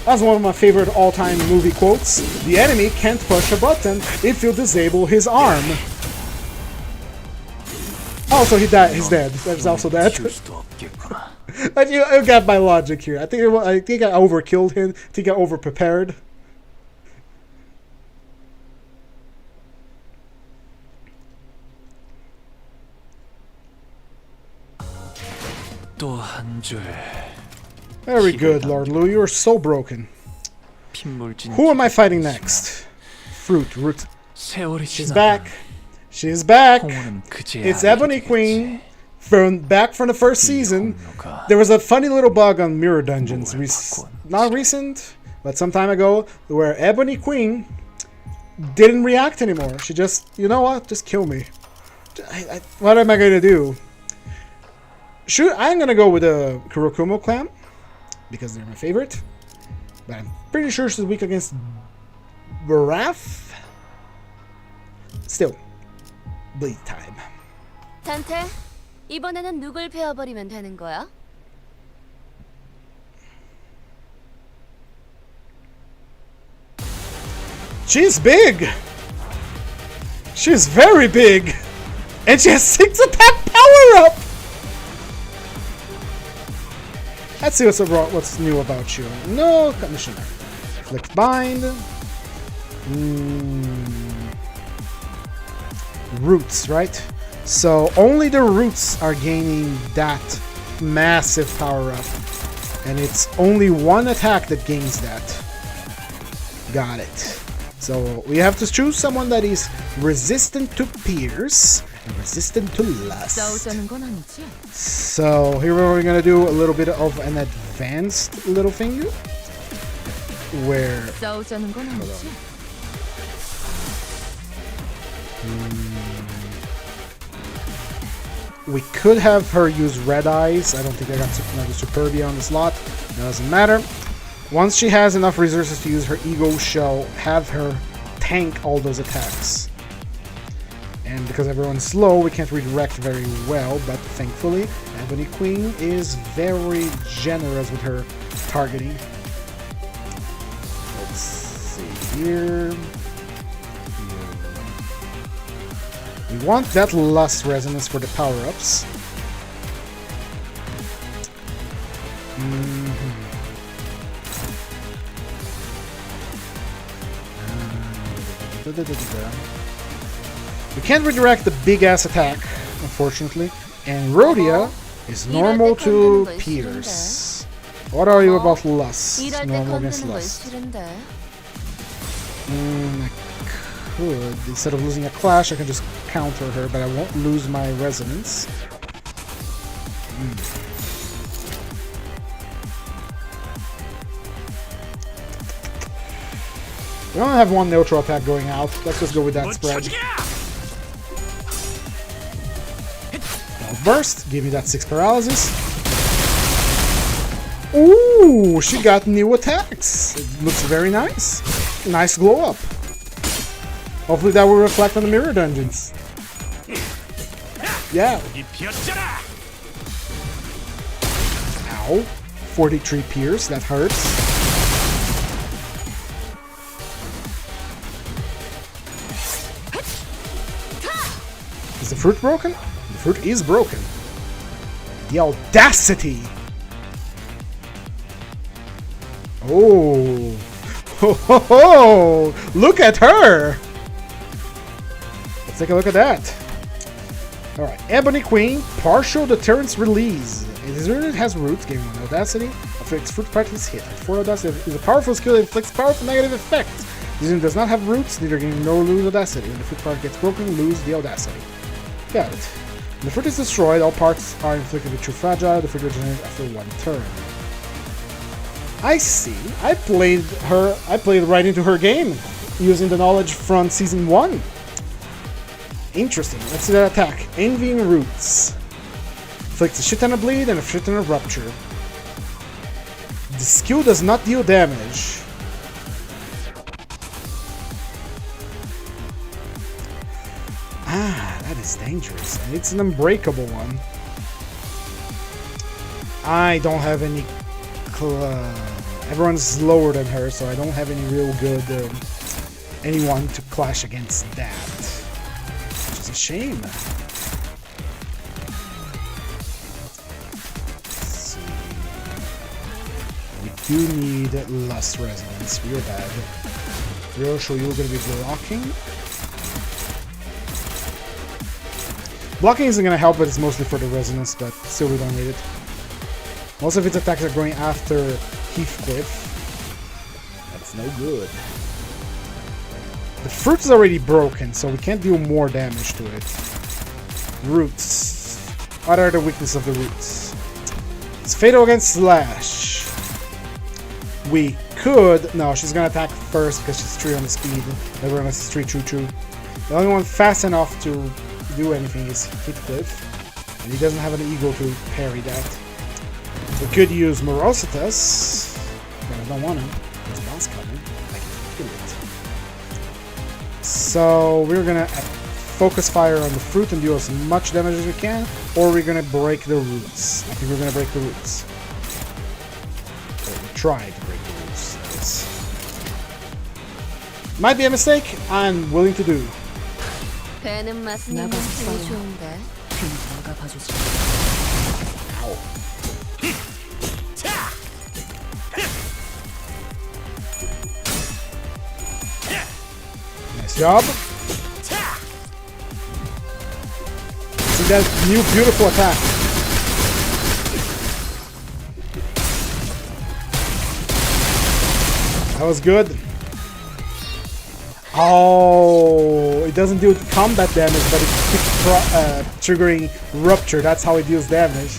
That's one of my favorite all-time movie quotes. The enemy can't push a button if you disable his arm. Oh, so he died. He's dead. That's also dead. But you got my logic here. I think I overkilled him. I think I overprepared. Very good, Lord Lu. You are so broken. Who am I fighting next? Root. She's back. She's back. It's Ebony Queen. Back from the first season. There was a funny little bug on Mirror Dungeons. Not recent, but some time ago, where Ebony Queen didn't react anymore. She just, you know what? Just kill me. What am I going to do? I'm going to go with the Kurokumo clan, because they're my favorite. But I'm pretty sure she's weak against Wrath. Still, bleed time. 단테, 이번에는 누굴 베어버리면 되는 거야? She's big! She's very big! And she has 6 attack power up! Let's see what's new about you. No Commissioner. Flick Bind. Roots, right? So only the roots are gaining that massive power up. And it's only one attack that gains that. Got it. So we have to choose someone that is resistant to pierce and resistant to lust. So here we're going to do a little bit of an advanced little thing where we could have her use red eyes. I don't think I got another Superbia on the slot. That doesn't matter. Once she has enough resources to use her ego shell, have her tank all those attacks. And because everyone's slow, we can't redirect very well, but thankfully, Ebony Queen is very generous with her targeting. Let's see here. We want that Lust Resonance for the power-ups. We can't redirect the big-ass attack, unfortunately. And Rhodia is normal to Pierce. What are you about Lust? Normal against Lust. I could, instead of losing a clash, I can just counter her, but I won't lose my resonance. We only have one neutral attack going out. Let's just go with that spread. Burst, give me that 6 paralysis. Ooh, she got new attacks. It looks very nice. Nice glow up. Hopefully that will reflect on the mirror dungeons. Yeah. Ow. 43 pierce, that hurts. Is the fruit broken? The fruit is broken. The audacity! Oh! Ho ho ho! Look at her! Let's take a look at that. Alright, Ebony Queen, partial deterrence release. This unit has roots, giving 1 audacity. Affects fruit parties hit. 4 audacity is a powerful skill that inflicts powerful negative effects. This unit does not have roots, neither gain nor lose audacity. When the fruit part gets broken, lose the audacity. Got it. When the fruit is destroyed, all parts are inflicted with true fragile. The fruit regenerates after 1 turn. I see. I played right into her game, using the knowledge from Season 1. Interesting. Let's see that attack. Envying Roots. Inflicts a shit ton of bleed and a shit ton of rupture. The skill does not deal damage. Ah, that is dangerous. And it's an unbreakable one. I don't have any... everyone's lower than her, so I don't have any real good... anyone to clash against that. Which is a shame. We do need Lust Resonance. Real bad. Ryoshu, you're going to be blocking. Blocking isn't going to help, but it's mostly for the Resonance, but still we don't need it. Most of its attacks are going after Heathcliff. That's no good. The fruit is already broken, so we can't deal more damage to it. Roots. What are the weaknesses of the roots? It's fatal against Slash. We could... No, she's gonna attack first because she's 3 on the speed. Everyone else is 3 choo-choo. The only one fast enough to do anything is Heathcliff. And he doesn't have an eagle to parry that. We could use Morositas. But I don't want him. There's a boss coming. I can kill it. So we're gonna focus fire on the fruit and deal as much damage as we can. Or we're gonna break the roots. I think we're gonna break the roots. Or try to break the roots. That is. Might be a mistake. I'm willing to do. 배는 맛있는 게 좋은데. Ow. Nice job. See that new beautiful attack. That was good. Oh, it doesn't do combat damage, but it keeps triggering rupture. That's how it deals damage.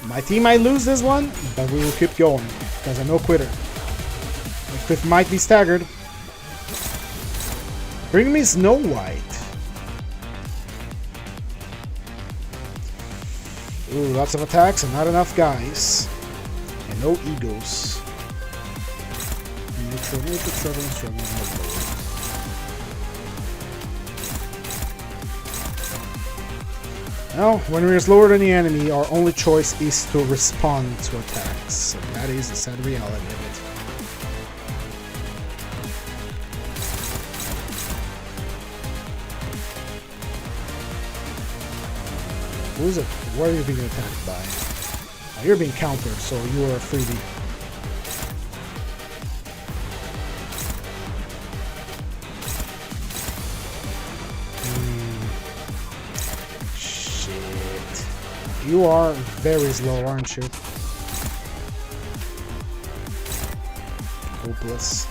My team might lose this one, but we will keep going because I'm no quitter. The cliff might be staggered. Bring me Snow White. Ooh, lots of attacks and not enough guys. And no egos. Struggling. Now, when we're slower than the enemy, our only choice is to respond to attacks. So that is the sad reality of it. Who is it? Where are you being attacked by? Oh, you're being countered, so you are a freebie. Shit. You are very slow, aren't you? Hopeless.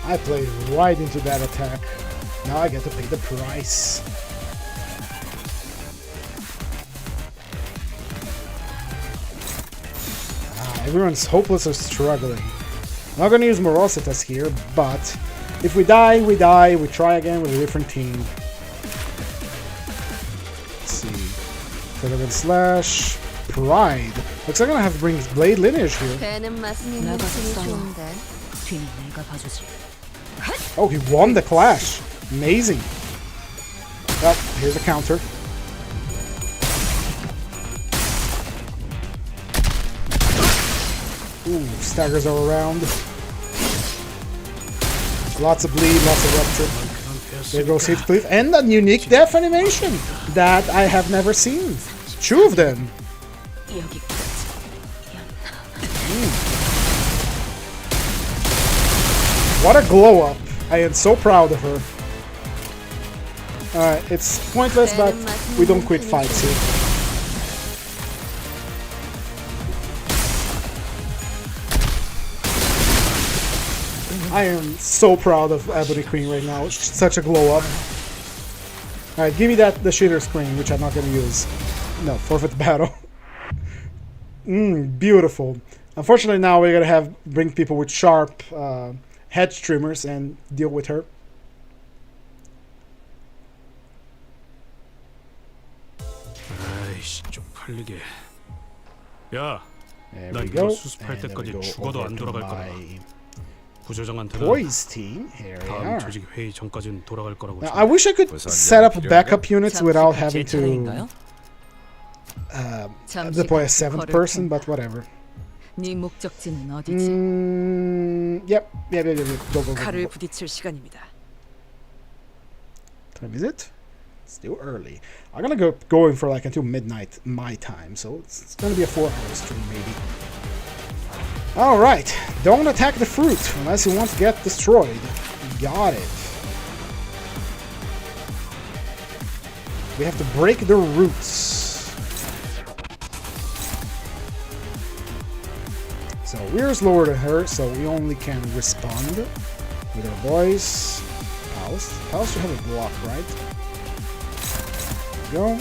I played right into that attack. Now I get to pay the price. Everyone's hopeless or struggling. I'm not gonna use Morositas here, but if we die, we die. We try again with a different team. Let's see. Further Slash. Pride. Looks like I'm gonna have to bring Blade Lineage here. Oh, he won the clash. Amazing. Well, here's a counter. Ooh, staggers all around. Lots of bleed, lots of rupture. There goes Heathcliff. And a unique death animation that I have never seen. 2 of them. What a glow up. I am so proud of her. Alright, it's pointless, but we don't quit fights here. I am so proud of Ebony Queen right now. It's such a glow up. Alright, give me the shitter screen, which I'm not gonna use. No, forfeit battle. Beautiful. Unfortunately, now we're gonna bring people with sharp head trimmers and deal with her. 아이씨, 쪽팔리게. 야, There 난 we 이거 go. 수습할 And then we 때까지 go 죽어도 over 안 to 돌아갈 거다. my 부조정한테는 boys team. Here they 다음 are. 조직 회의 전까지는 돌아갈 거라고. Now, I wish I could set up backup units without having to deploy a seventh person, but whatever. 네 목적지는 어디지? Yep. Go. 칼을 부딪힐 시간입니다. Time is it? Still early. I'm gonna go in for like until midnight my time, so it's gonna be a 4-hour stream maybe. Alright, don't attack the fruit unless you want to get destroyed. Got it. We have to break the roots. So we're slower than her, so we only can respond with our boys. Pals should have a block, right? Go.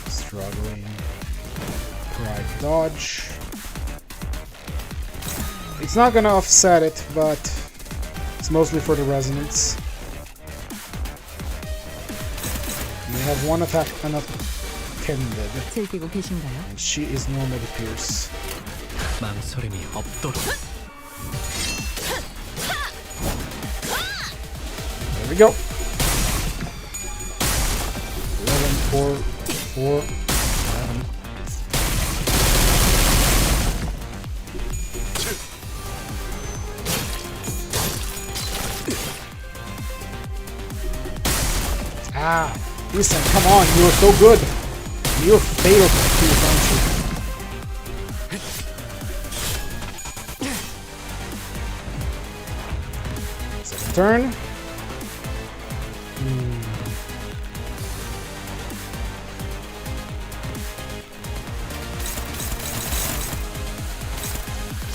Struggling. Pride dodge. It's not gonna offset it, but it's mostly for the resonance. We have one attack unattended. 즐기고 계신가요? And she is normal to pierce. 망설임이 없도록. There we go. 11, 4, 11. Ah, listen, come on, you are so good. You're fatal to your country. Second turn.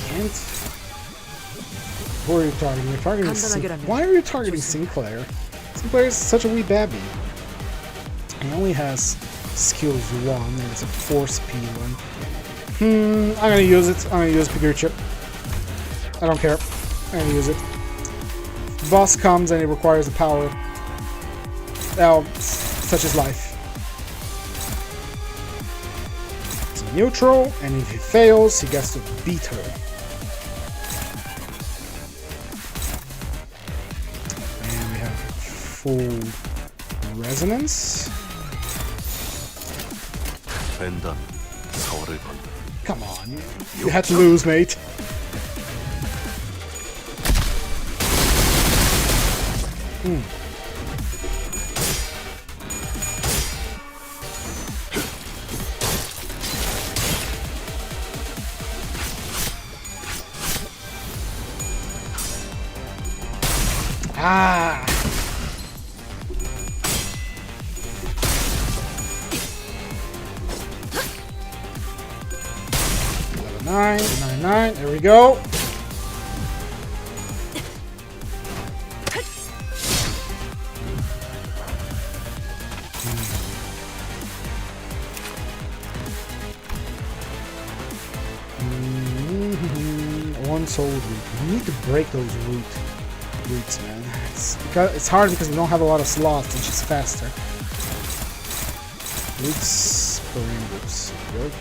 Can't. Who are you targeting? You're targeting Why are you targeting Sinclair? Sinclair is such a wee babby. He only has skills 1 and it's a 4-speed one. I'm gonna use it. I'm gonna use Figure Chip. I don't care. I'm gonna use it. The boss comes and it requires the power. Well, such is life. It's neutral, and if he fails, he gets to beat her. And we have full resonance. 벤단 서울을 건다. Come on, you had to lose, mate. Ah! Nine. There we go. One soul root. We need to break those roots, man. It's hard because we don't have a lot of slots and she's faster. Roots for rainbows. Good.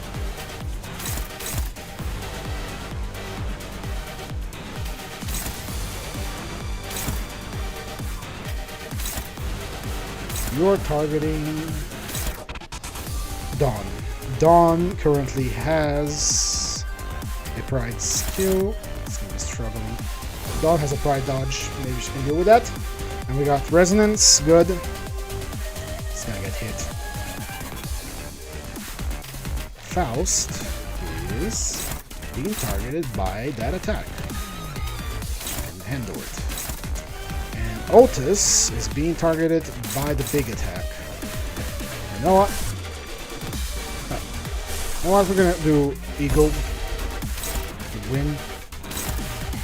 You're targeting Dawn. Dawn currently has a pride skill. It's gonna be struggling. Dawn has a pride dodge. Maybe she can deal with that. And we got resonance. Good. It's gonna get hit. Faust is being targeted by that attack. And handle it. And Otis is being targeted by the big attack. You know what? You know what? We're gonna do Eagle. Win.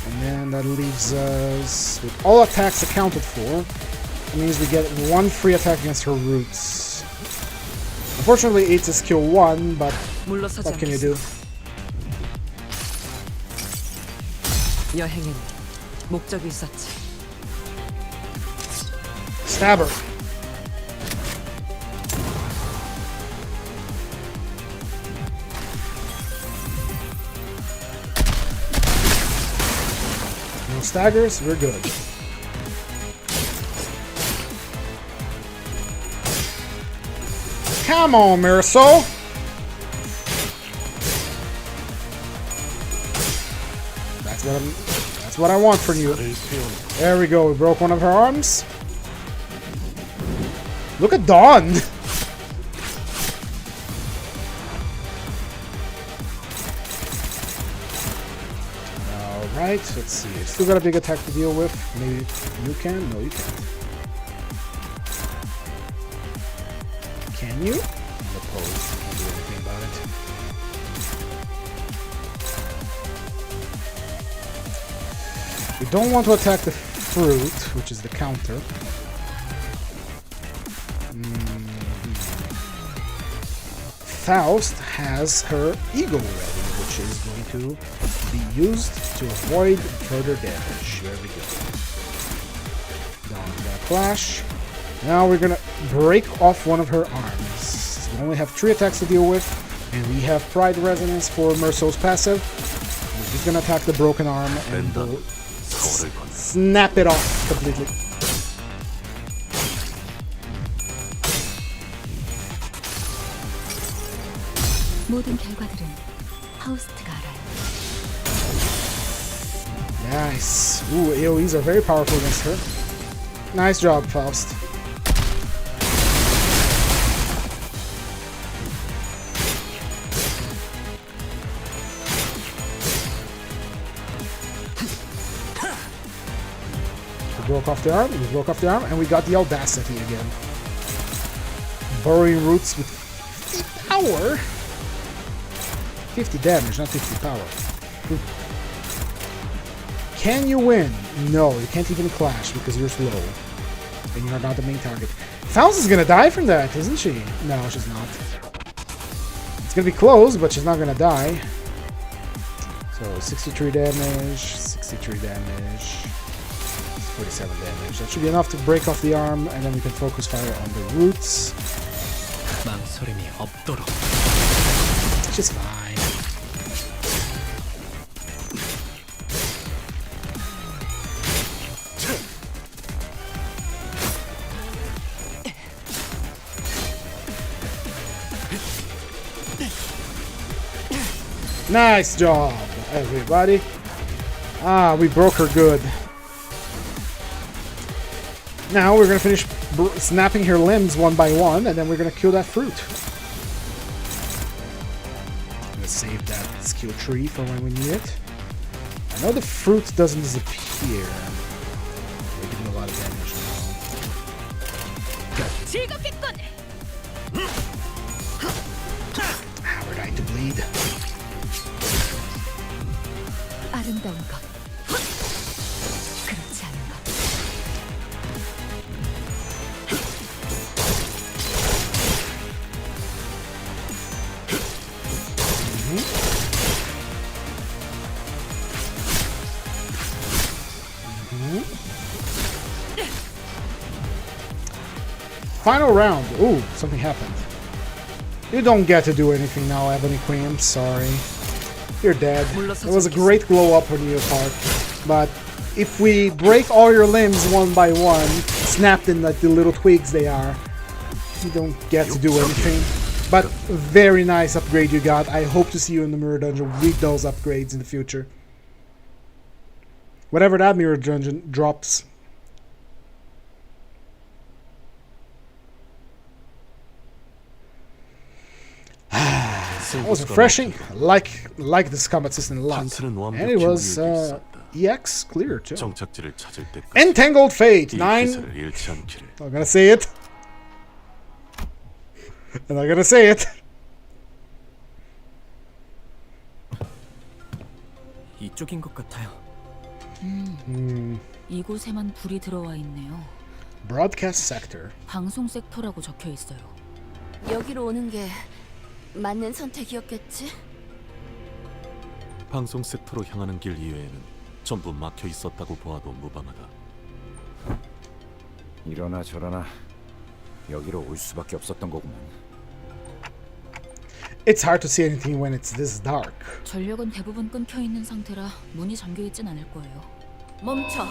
And then that leaves us with all attacks accounted for. That means we get one free attack against her roots. Unfortunately, it's a skill 1, but what can you do? 여행에는 목적이 있었지. Stab her. No staggers, we're good. Come on, Marisol! That's what I want from you. There we go, we broke one of her arms. Look at Dawn! Alright, let's see. Still got a big attack to deal with. Maybe you can? No, you can't. Can you? I'm opposed. Can't do anything about it. We don't want to attack the fruit, which is the counter. Faust has her eagle ready, which is going to be used to avoid further damage. There we go. Down that clash. Now we're gonna break off one of her arms. We only have 3 attacks to deal with, and we have Pride Resonance for Merso's passive. We're just gonna attack the broken arm and we'll snap it off completely. 모든 결과들은 파우스트가 알아요. Nice. Ooh, AoEs are very powerful against her. Nice job, Faust. We broke off the arm, and we got the audacity again. Burrowing roots with 50 power. 50 damage, not 50 power. Can you win? No, you can't even clash because you're slow. And you're not the main target. Faust is gonna die from that, isn't she? No, she's not. It's gonna be close, but she's not gonna die. So 63 damage, 63 damage, 47 damage. That should be enough to break off the arm, and then we can focus fire on the roots. Which is fine. Nice job, everybody. Ah, we broke her good. Now we're gonna finish snapping her limbs one by one, and then we're gonna kill that fruit. I'm gonna save that skill tree for when we need it. I know the fruit doesn't disappear. We're getting a lot of damage now. How would I to bleed? 아름다운 것, 그렇지 않은 것. Final round. Ooh, something happened. You don't get to do anything now, Ebony Queen. I'm sorry. You're dead. It was a great glow up on your part, but if we break all your limbs one by one, snapped in like the little twigs they are, you don't get to do anything. But very nice upgrade you got. I hope to see you in the Mirror Dungeon with those upgrades in the future. Whatever that Mirror Dungeon drops. That was refreshing. Like this combat system a lot, and it was EX clear too. 정착지를 찾을 때까지 Entangled Fate 이 9. 기세를 잃지 않기를. I'm gonna say it. I'm not gonna say it. 이쪽인 것 같아요. 이곳에만 불이 들어와 있네요. Broadcast sector. 방송 섹터라고 적혀 있어요. 여기로 오는 게 맞는 선택이었겠지? 방송 섹터로 향하는 길 이외에는 전부 막혀 있었다고 보아도 무방하다. 이러나 저러나 여기로 올 수밖에 없었던 거구만. It's hard to see anything when it's this dark. 전력은 대부분 끊겨 있는 상태라 문이 잠겨 있진 않을 거예요. 멈춰.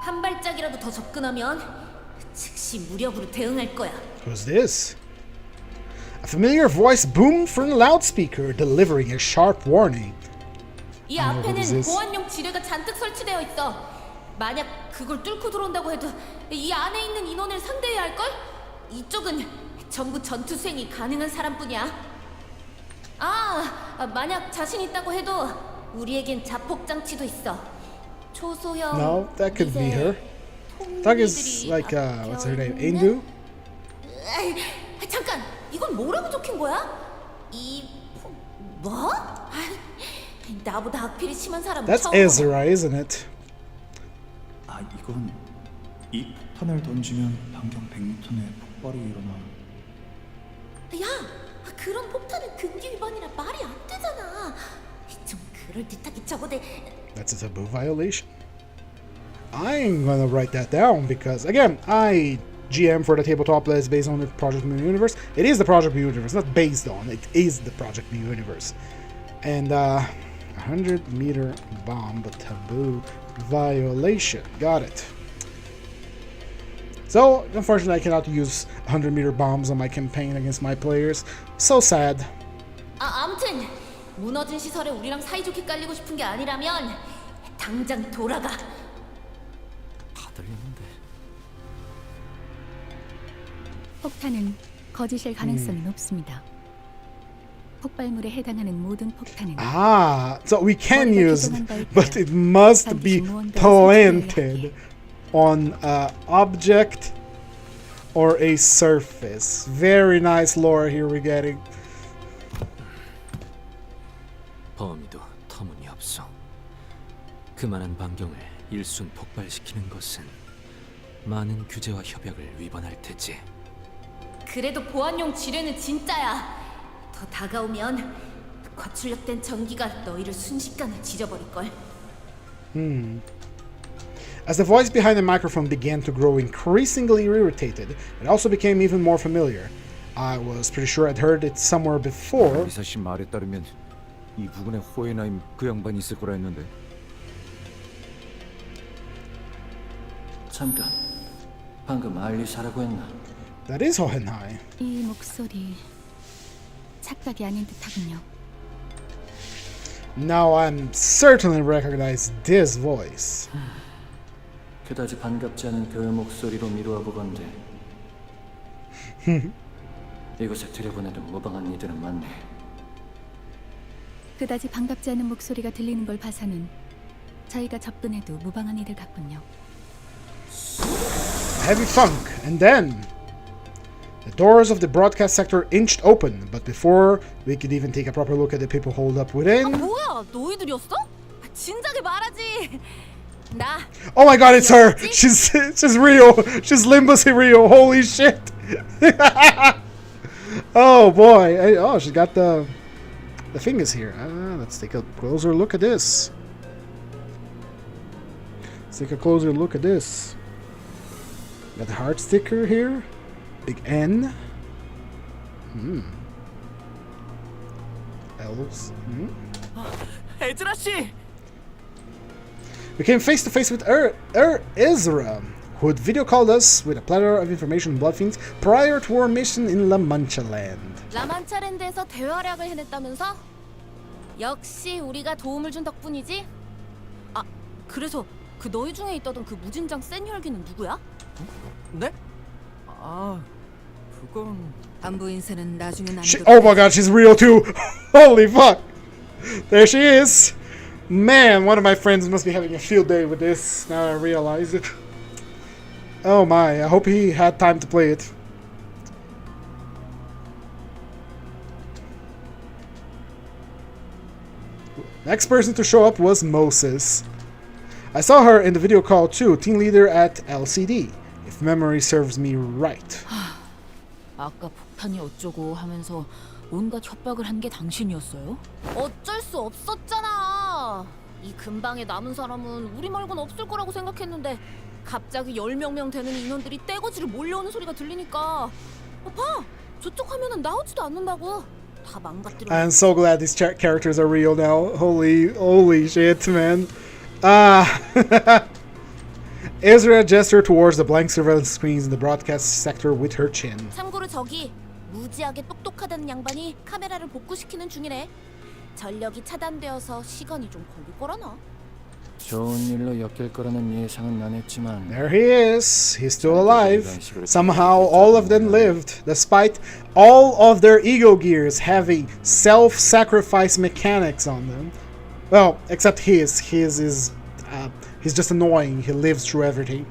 한 발짝이라도 더 접근하면 즉시 무력으로 대응할 거야. Who's this? A familiar voice boomed from the loudspeaker, delivering a sharp warning. 이 I know what this 앞에는 is. 보안용 지뢰가 잔뜩 설치되어 있어. 만약 그걸 뚫고 들어온다고 해도 이 안에 있는 인원을 상대해야 할걸? 이쪽은 전부 전투 수행이 가능한 사람뿐이야. 만약 자신 있다고 해도 우리에겐 자폭 장치도 있어. 초소형. No, that could be her. That is like what's her name? Indu? 잠깐, 이건 뭐라고 적힌 거야? 뭐? 나보다 악필이 심한 사람은 That's 처음 Ezra, isn't it? 이건 이 폭탄을 던지면 반경 100m 내 폭발이 일어나. 야, 그런 폭탄은 금기 위반이라 말이 안 되잖아. 좀 그럴듯하게 적어대. That's a taboo violation. I'm gonna write that down because, again, I GM for the tabletop that is based on the Project Mu universe. It is the Project Mu universe, not based on. It is the Project Mu universe. And 100-meter bomb, but taboo violation. Got it. So, unfortunately, I cannot use 100-meter bombs on my campaign against my players. So sad. 아무튼 무너진 시설에 우리랑 사이좋게 깔리고 싶은 게 아니라면 당장 돌아가. 다 들리는데. 폭탄은 거짓일 가능성이 높습니다. 폭발물에 해당하는 모든 폭탄은 So we can use it, but it must be planted on an object or a surface. Very nice lore here we're getting. 범위도 터무니없어. 그만한 반경을 일순 폭발시키는 것은 많은 규제와 협약을 위반할 테지. 그래도 보안용 지뢰는 진짜야. 더 다가오면 과출력된 전기가 너희를 순식간에 지져버릴걸. As the voice behind the microphone began to grow increasingly irritated, it also became even more familiar. I was pretty sure I'd heard it somewhere before. 의사 씨 말에 따르면 이 부근에 호에나임 그 양반이 있을 거라 했는데. 잠깐. 방금 알리사라고 했나? That is Hohenheim. 이 목소리 착각이 아닌 듯하군요. Now I'm certainly recognize this voice. 그다지 반갑지 않은 그 목소리로 미루어 보건대. 이곳에 들여보내도 무방한 이들은 많네. 그다지 반갑지 않은 목소리가 들리는 걸 봐서는 저희가 접근해도 무방한 이들 같군요. Heavy thunk, and then the doors of the broadcast sector inched open, but before we could even take a proper look at the people holed up within. 뭐야, 너희들이었어? 진작에 말하지. 나. Oh my god, it's her! She's Rio! She's Limbus Rio! Holy shit! Oh boy! Oh, she's got the fingers here. Let's take a closer look at this. Let's take a closer look at this. Got the heart sticker here. Big N. Elves. 에즈라 씨. We came face to face with Ezra, who had video called us with a plethora of information on Bloodfiends prior to our mission in La Mancha Land. 라만차랜드에서 대활약을 해냈다면서? 역시 우리가 도움을 준 덕분이지? 그래서 그 너희 중에 있다던 그 무진장 센 혈기는 누구야? 네? 그건 안부 인사는 나중에 Oh my god, she's real too! Holy fuck! There she is! Man, one of my friends must be having a field day with this, now I realize it. Oh my, I hope he had time to play it. Next person to show up was Moses. I saw her in the video call too, team leader at LCD, if memory serves me right. 아까 폭탄이 어쩌고 하면서 온갖 협박을 한 게 당신이었어요? 어쩔 수 없었잖아. 이 근방에 남은 사람은 우리 말고는 없을 거라고 생각했는데 갑자기 10명 되는 인원들이 떼거지로 몰려오는 소리가 들리니까 봐! 저쪽 화면은 나오지도 않는다고. 다 망가뜨려. I'm so glad these characters are real now. Holy shit, man. Ah. Ezra gestured towards the blank surveillance screens in the broadcast sector with her chin. 참고로 저기 무지하게 똑똑하다는 양반이 카메라를 복구시키는 중이래. 전력이 차단되어서 시간이 좀 걸릴 거라나. 좋은 일로 엮일 거라는 예상은 안 했지만 There he is. He's still alive. Somehow all of them lived, despite all of their ego gears having self-sacrifice mechanics on them. Well, except his. His is he's just annoying. He lives through everything.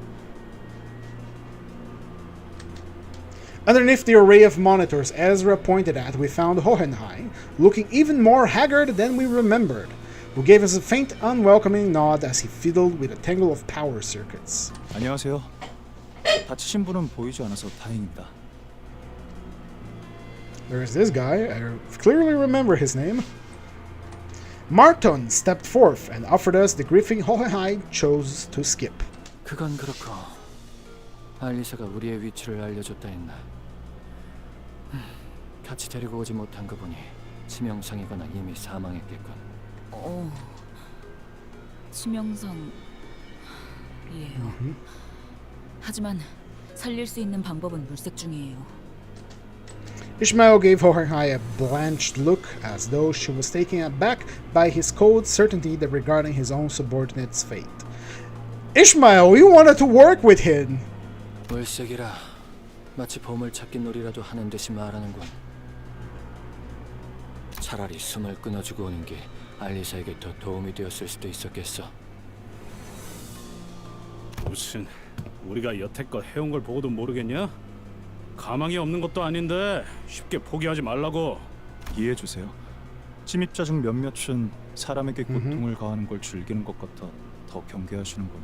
Underneath the array of monitors Ezra pointed at, we found Hohenheim, looking even more haggard than we remembered, who gave us a faint, unwelcoming nod as he fiddled with a tangle of power circuits. 안녕하세요. 다치신 분은 보이지 않아서 다행입니다. There's this guy. I clearly remember his name. Marton stepped forth and offered us the griefing Hohenheim chose to skip. 그건 그렇고 알리사가 우리의 위치를 알려줬다 했나. 같이 데리고 오지 못한 거 보니 치명상이거나 이미 사망했겠군. 치명상이에요. 하지만 살릴 수 있는 방법은 물색 중이에요. Ishmael gave Hohenheim a blanched look as though she was taken aback by his cold certainty that regarding his own subordinate's fate. Ishmael, we wanted to work with him! 물색이라 마치 보물찾기 놀이라도 하는 듯이 말하는군. 차라리 숨을 끊어주고 오는 게 알리사에게 더 도움이 되었을 수도 있었겠어. 무슨 우리가 여태껏 해온 걸 보고도 모르겠냐? 가망이 없는 것도 아닌데 쉽게 포기하지 말라고. 이해해 주세요. 침입자 중 몇몇은 사람에게 고통을 가하는 걸 즐기는 것 같아 더 경계하시는 거니.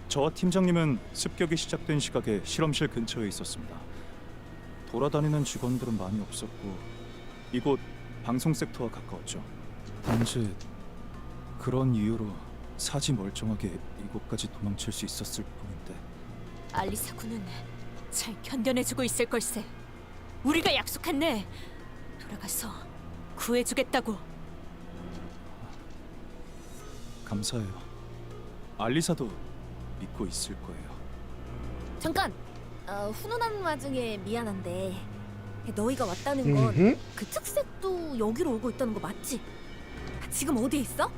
저와 팀장님은 습격이 시작된 시각에 실험실 근처에 있었습니다. 돌아다니는 직원들은 많이 없었고 이곳 방송 섹터와 가까웠죠. 단지 그런 이유로 사지 멀쩡하게 이곳까지 도망칠 수 있었을 뿐인데. 알리사 군은 잘 견뎌내주고 있을 걸세. 우리가 약속했네. 돌아가서 구해주겠다고. 감사해요. 알리사도 믿고 있을 거예요. 잠깐! 훈훈한 와중에 미안한데 너희가 왔다는 건 그 특색도 여기로 오고 있다는 거 맞지? 지금 어디에 있어?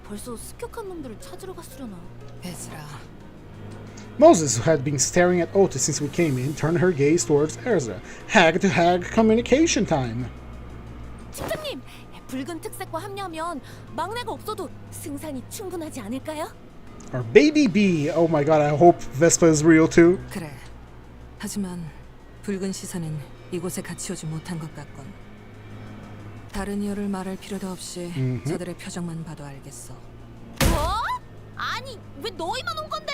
벌써 습격한 놈들을 찾으러 갔으려나. 에즈라, Moses, who had been staring at Otis since we came in, turned her gaze towards Ezra. Hag-to-hag communication time. 팀장님! 붉은 특색과 합류하면 막내가 없어도 승산이 충분하지 않을까요? Our baby bee. Oh my god, I hope Vespa is real too. 그래. 하지만 붉은 시선은 이곳에 같이 오지 못한 것 같군. 다른 이유를 말할 필요도 없이 저들의 표정만 봐도 알겠어. 뭐? 아니, 왜 너희만 온 건데?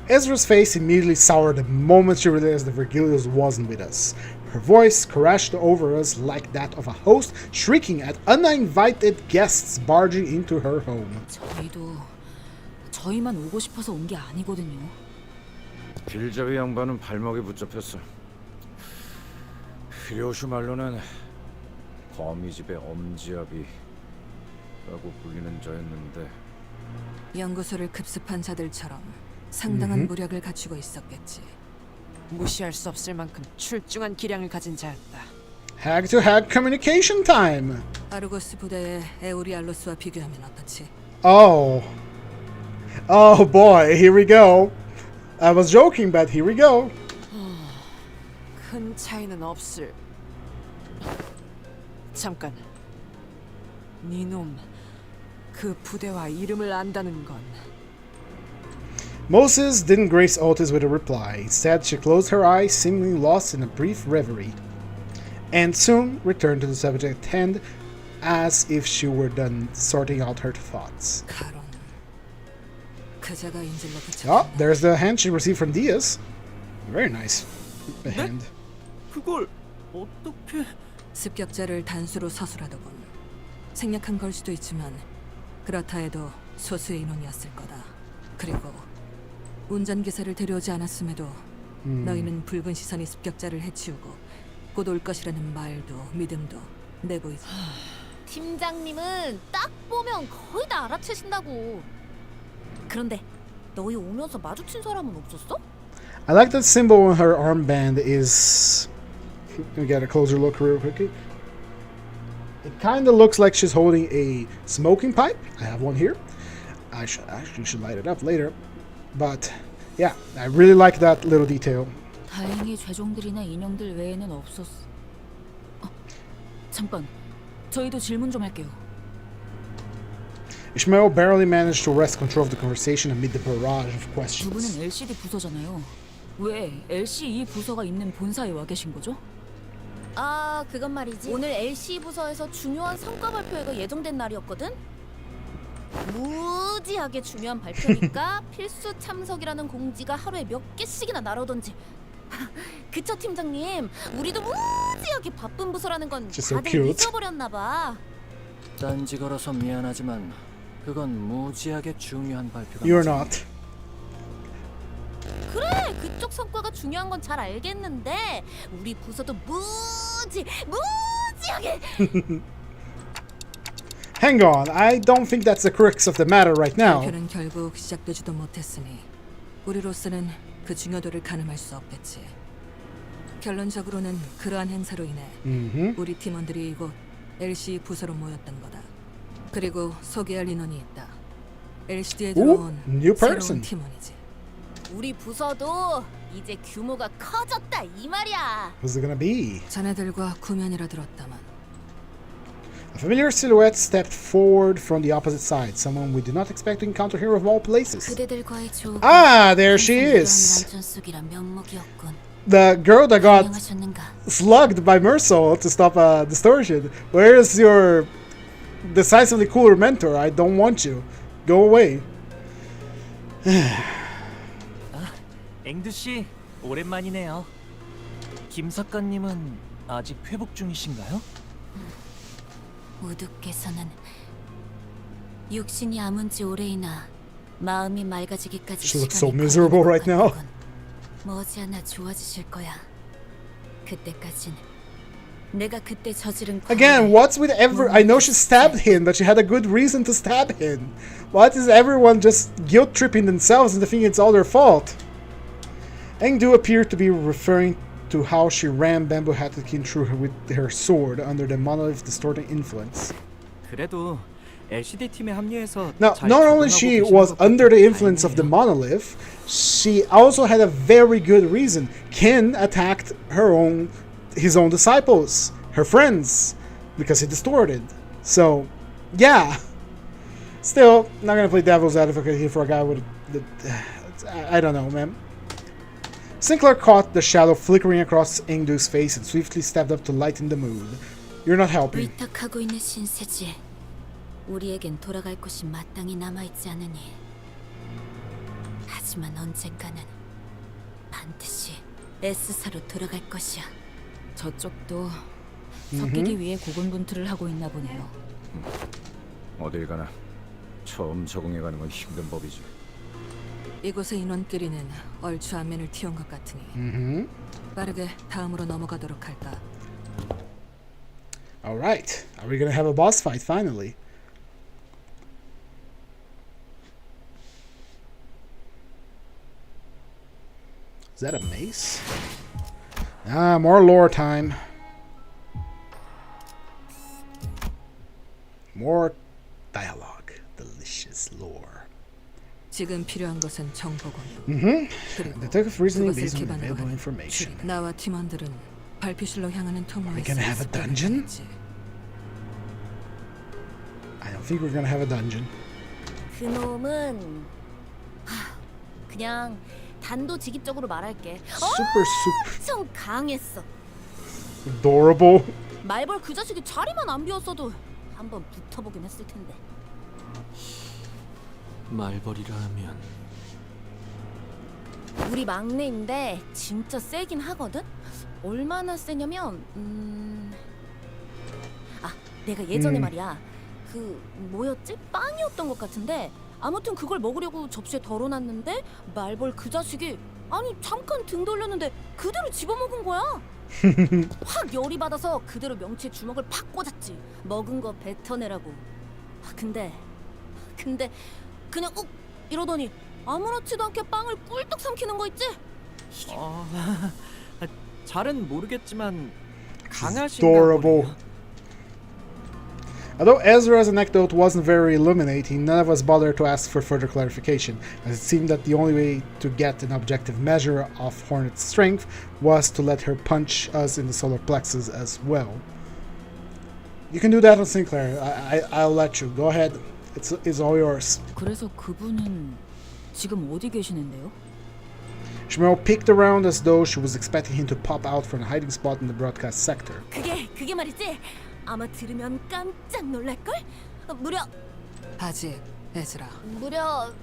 Ezra's face immediately soured the moment she realized that Virgilius wasn't with us. Her voice crashed over us like that of a host shrieking at uninvited guests barging into her home. 저희도 저희만 오고 싶어서 온 게 아니거든요. 길잡이 양반은 발목에 붙잡혔어. 류요슈 말로는 거미집의 엄지아비라고 불리는 자였는데 연구소를 급습한 자들처럼 상당한 무력을 갖추고 있었겠지. 무시할 수 없을 만큼 출중한 기량을 가진 자였다. Hag-to-hag communication time. 아르고스 부대의 에우리알로스와 비교하면 어떻지? Oh boy, here we go. I was joking, but here we go. 큰 차이는 없을. 잠깐. 네놈, 그 부대와 이름을 안다는 건. Moses didn't grace Otis with a reply. Instead, she closed her eyes, seemingly lost in a brief reverie, and soon returned to the subject at hand, as if she were done sorting out her thoughts. Oh, there's the hand she received from Diaz. Very nice. The hand. 그걸 어떻게? 습격자를 단수로 서술하더군. 생략한 걸 수도 있지만 그렇다 해도 소수의 인원이었을 거다. 그리고 운전기사를 데려오지 않았음에도 너희는 붉은 시선이 습격자를 해치우고 곧 올 것이라는 말도 믿음도 내보이지. 팀장님은 딱 보면 거의 다 알아채신다고. 그런데 너희 오면서 마주친 사람은 없었어? I like that symbol on her armband is... Let me get a closer look real quickly. It kind of looks like she's holding a smoking pipe. I have one here. I should light it up later. But yeah, I really like that little detail. 다행히 죄종들이나 인형들 외에는 없었어. 잠깐, 저희도 질문 좀 할게요. Ishmael barely managed to wrest control of the conversation amid the barrage of 두 questions. 분은 LCD 부서잖아요. 왜 LCE 부서가 있는 본사에 와 계신 거죠? 아, 그건 말이지. 오늘 LCE 부서에서 중요한 성과 발표회가 예정된 날이었거든? 무지하게 중요한 발표니까 필수 참석이라는 공지가 하루에 몇 개씩이나 날아오던지. 그쵸, 팀장님? 우리도 무지하게 바쁜 부서라는 건 다들 잊어버렸나 봐. 딴지 걸어서 미안하지만 그건 무지하게 중요한 발표가 You're not. 그래, 그쪽 성과가 중요한 건 잘 알겠는데 우리 부서도 무지하게 Hang on, I don't think that's the crux of the matter right now. 발표는 결국 시작되지도 못했으니 우리로서는 그 중요도를 가늠할 수 없겠지. 결론적으로는 그러한 행사로 인해 우리 팀원들이 이곳 LC 부서로 모였던 거다. 그리고 소개할 인원이 있다. LCD에 들어온 새로운 팀원이지. 우리 부서도 이제 규모가 커졌다 이 말이야. Who's it gonna be? 자네들과 구면이라 들었다만. A familiar silhouette stepped forward from the opposite side. Someone we did not expect to encounter here of all places. Ah, there she is. The girl that got slugged by Mersal to stop a distortion. Where is your decisively cooler mentor? I don't want you. Go away. 앵두 씨, 오랜만이네요. 김 작가님은 아직 회복 중이신가요? 우두께서는 육신이 아문 지 오래이나 마음이 맑아지기까지 She looks so miserable right now. 머지않아 좋아지실 거야. 그때까진 내가 그때 저지른 Again, what's with I know she stabbed him, but she had a good reason to stab him. What is everyone just guilt-tripping themselves and thinking it's all their fault? Engdu appeared to be referring to how she ran Bamboo Hatkin through her with her sword under the monolith's distorting influence. 그래도 LCD 팀에 합류해서 Now, not only she was under the influence of the monolith, she also had a very good reason. Kin attacked his own disciples, her friends, because he distorted. So, yeah. Still, not gonna play devil's advocate here for a guy with I don't know, man. Sinclair caught the shadow flickering across Engdu's face and swiftly stepped up to lighten the mood. You're not helping. 위탁하고 있는 신세지. 우리에겐 돌아갈 곳이 마땅히 남아있지 않으니. 하지만 언젠가는 반드시 S사로 돌아갈 것이야. 저쪽도 섞이기 위해 고군분투를 하고 있나 보네요. 어딜 가나 처음 적응해가는 건 힘든 법이지. 이곳의 인원끼리는 얼추 안면을 틔운 것 같으니 빠르게 다음으로 넘어가도록 할까. Alright, are we gonna have a boss fight finally? Is that a mace? Ah, more lore time. More dialogue. Delicious lore. 지금 필요한 것은 정보 공유. 그리고 Detective reasoning based on 그것을 기반으로 available 하는 information. 나와 팀원들은 발표실로 향하는 Are we 통로에서 gonna have a dungeon? think we're gonna have a dungeon. 그놈은 그냥 단도직입적으로 말할게. 엄청 강했어. Adorable. 말벌 그 자식이 자리만 안 비웠어도 한번 붙어보긴 했을 텐데. 말벌이라 하면 우리 막내인데 진짜 세긴 하거든. 얼마나 세냐면 내가 예전에 말이야 그 뭐였지? 빵이었던 것 같은데 아무튼 그걸 먹으려고 접시에 덜어놨는데 말벌 그 자식이 아니 잠깐 등 돌렸는데 그대로 집어먹은 거야. 확 열이 받아서 그대로 명치에 주먹을 팍 꽂았지. 먹은 거 뱉어내라고. 근데 그냥 욱 이러더니 아무렇지도 않게 빵을 꿀떡 삼키는 거 있지? 잘은 모르겠지만 강하신가 Adorable. 보네요. Although Ezra's anecdote wasn't very illuminating, none of us bothered to ask for further clarification, as it seemed that the only way to get an objective measure of Hornet's strength was to let her punch us in the solar plexus as well. You can do that on Sinclair. I'll let you. Go ahead. It's all yours. 그래서 그분은 지금 어디 계시는데요? Shmuel peeked around as though she was expecting him to pop out from a hiding spot in the broadcast sector. 그게 말이지. 아마 들으면 깜짝 놀랄걸? 무려 아직 에즈라. 무려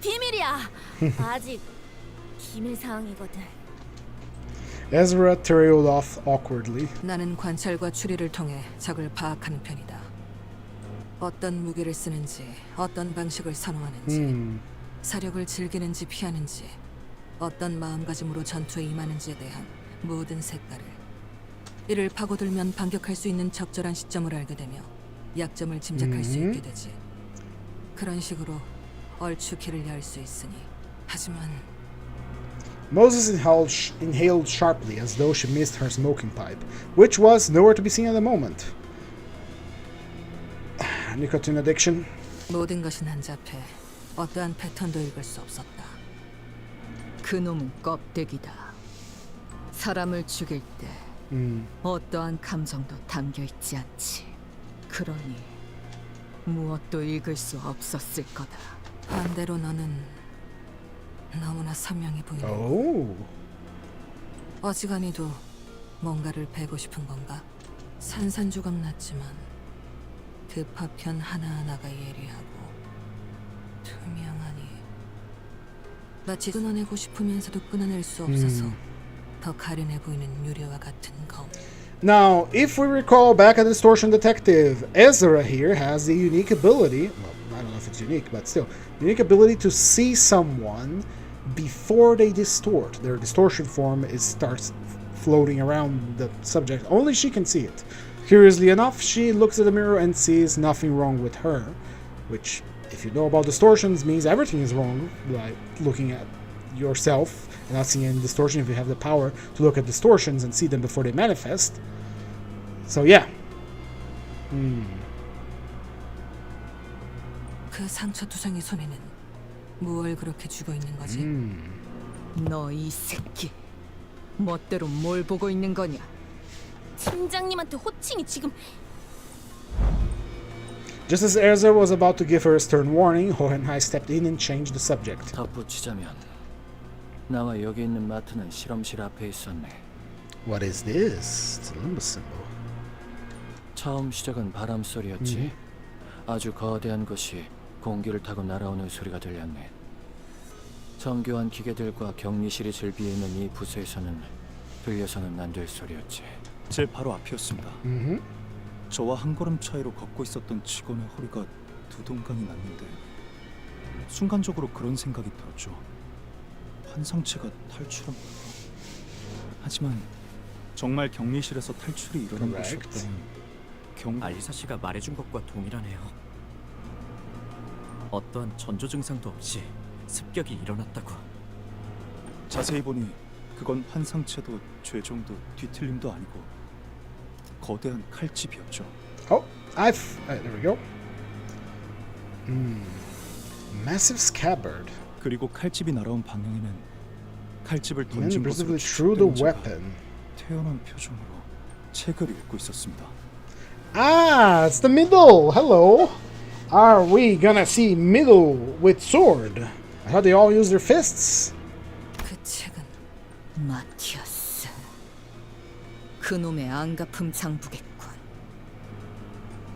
비밀이야. 아직 기밀 사항이거든. Ezra trailed off awkwardly. 나는 관찰과 추리를 통해 적을 파악하는 편이다. 어떤 무기를 쓰는지, 어떤 방식을 선호하는지, 사력을 즐기는지 피하는지, 어떤 마음가짐으로 전투에 임하는지에 대한 모든 색깔을. 이를 파고들면 반격할 수 있는 적절한 시점을 알게 되며 약점을 짐작할 수 있게 되지. 그런 식으로 얼추 길을 열 수 있으니. 하지만 Moses inhaled sharply as though she missed her smoking pipe, which was nowhere to be seen at the moment. Nicotine addiction. 모든 것이 난잡해 어떠한 패턴도 읽을 수 없었다. 그놈은 껍데기다. 사람을 죽일 때 어떠한 감정도 담겨있지 않지. 그러니 무엇도 읽을 수 없었을 거다. 반대로 너는 너무나 선명해 보인다. 어지간히도 뭔가를 베고 싶은 건가? 산산조각 났지만 그 파편 하나하나가 예리하고 투명하니 마치 끊어내고 싶으면서도 끊어낼 수 없어서 더 가련해 보이는 유리와 같은 검. Now, if we recall back at Distortion Detective, Ezra here has the unique ability, well, I don't know if it's unique, but still, unique ability to see someone before they distort. Their distortion form starts floating around the subject. Only she can see it. Curiously enough, she looks at the mirror and sees nothing wrong with her, which, if you know about distortions, means everything is wrong, like looking at yourself and not seeing any distortion if you have the power to look at distortions and see them before they manifest. So yeah. 그 상처투성이 손에는 무얼 그렇게 쥐고 있는 거지? 너 이 새끼, 멋대로 뭘 보고 있는 거냐? 팀장님한테 호칭이 지금. Just as Ezra was about to give her a stern warning, Hohenhai stepped in and changed the subject. 덧붙이자면 나와 여기 있는 마트는 실험실 앞에 있었네. What is this? It's a Limbus symbol. 처음 시작은 바람 소리였지. 아주 거대한 것이 공기를 타고 날아오는 소리가 들렸네. 정교한 기계들과 격리실이 즐비해 있는 이 부서에서는 들려서는 안 될 소리였지. 제 바로 앞이었습니다. 저와 한 걸음 차이로 걷고 있었던 직원의 허리가 두 동강이 났는데 순간적으로 그런 생각이 들었죠. 환상체가 탈출한 걸까? 하지만 정말 격리실에서 탈출이 일어난 것이었다면 알리사 씨가 말해준 것과 동일하네요. 어떠한 전조 증상도 없이 습격이 일어났다고. 자세히 보니 그건 환상체도 죄종도 뒤틀림도 아니고 거대한 칼집이었죠. Oh, there we go. Massive scabbard. 그리고 칼집이 날아온 방향에는 칼집을 And 던진 곳으로 presumably through the 추측되는 자가 weapon. 태어난 표정으로 책을 읽고 있었습니다. Ah, it's the middle. Hello. Are we gonna see middle with sword? I thought they all use their fists. 그 책은 마티아스. 그놈의 안가품 장부겠군.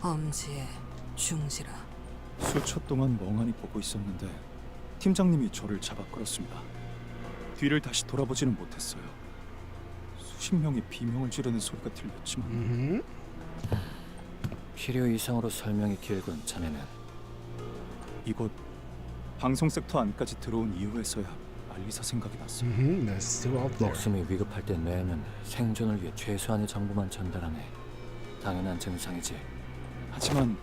엄지의 중지라. 수초 동안 멍하니 보고 있었는데 팀장님이 저를 잡아 끌었습니다. 뒤를 다시 돌아보지는 못했어요. 수십 명이 비명을 지르는 소리가 들렸지만 필요 이상으로 설명이 길군 자네는. 이곳 방송 섹터 안까지 들어온 이후에서야 알리사 생각이 났어요. That's still out there. 목숨이 위급할 때 뇌는 생존을 위해 최소한의 정보만 전달하네. 당연한 증상이지. 하지만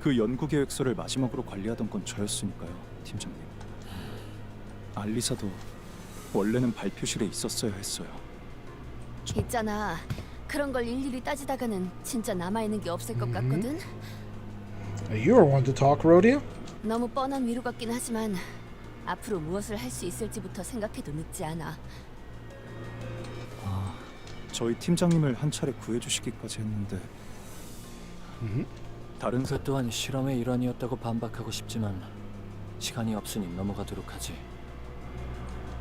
그 연구 계획서를 마지막으로 관리하던 건 저였으니까요, 팀장님. 알리사도 원래는 발표실에 있었어야 했어요. 있잖아. 그런 걸 일일이 따지다가는 진짜 남아있는 게 없을 것 같거든? You're one to talk, Rodeo. 너무 뻔한 위로 같긴 하지만 앞으로 무엇을 할 수 있을지부터 생각해도 늦지 않아. 저희 팀장님을 한 차례 구해주시기까지 했는데 다른 그 또한 실험의 일환이었다고 반박하고 싶지만 시간이 없으니 넘어가도록 하지.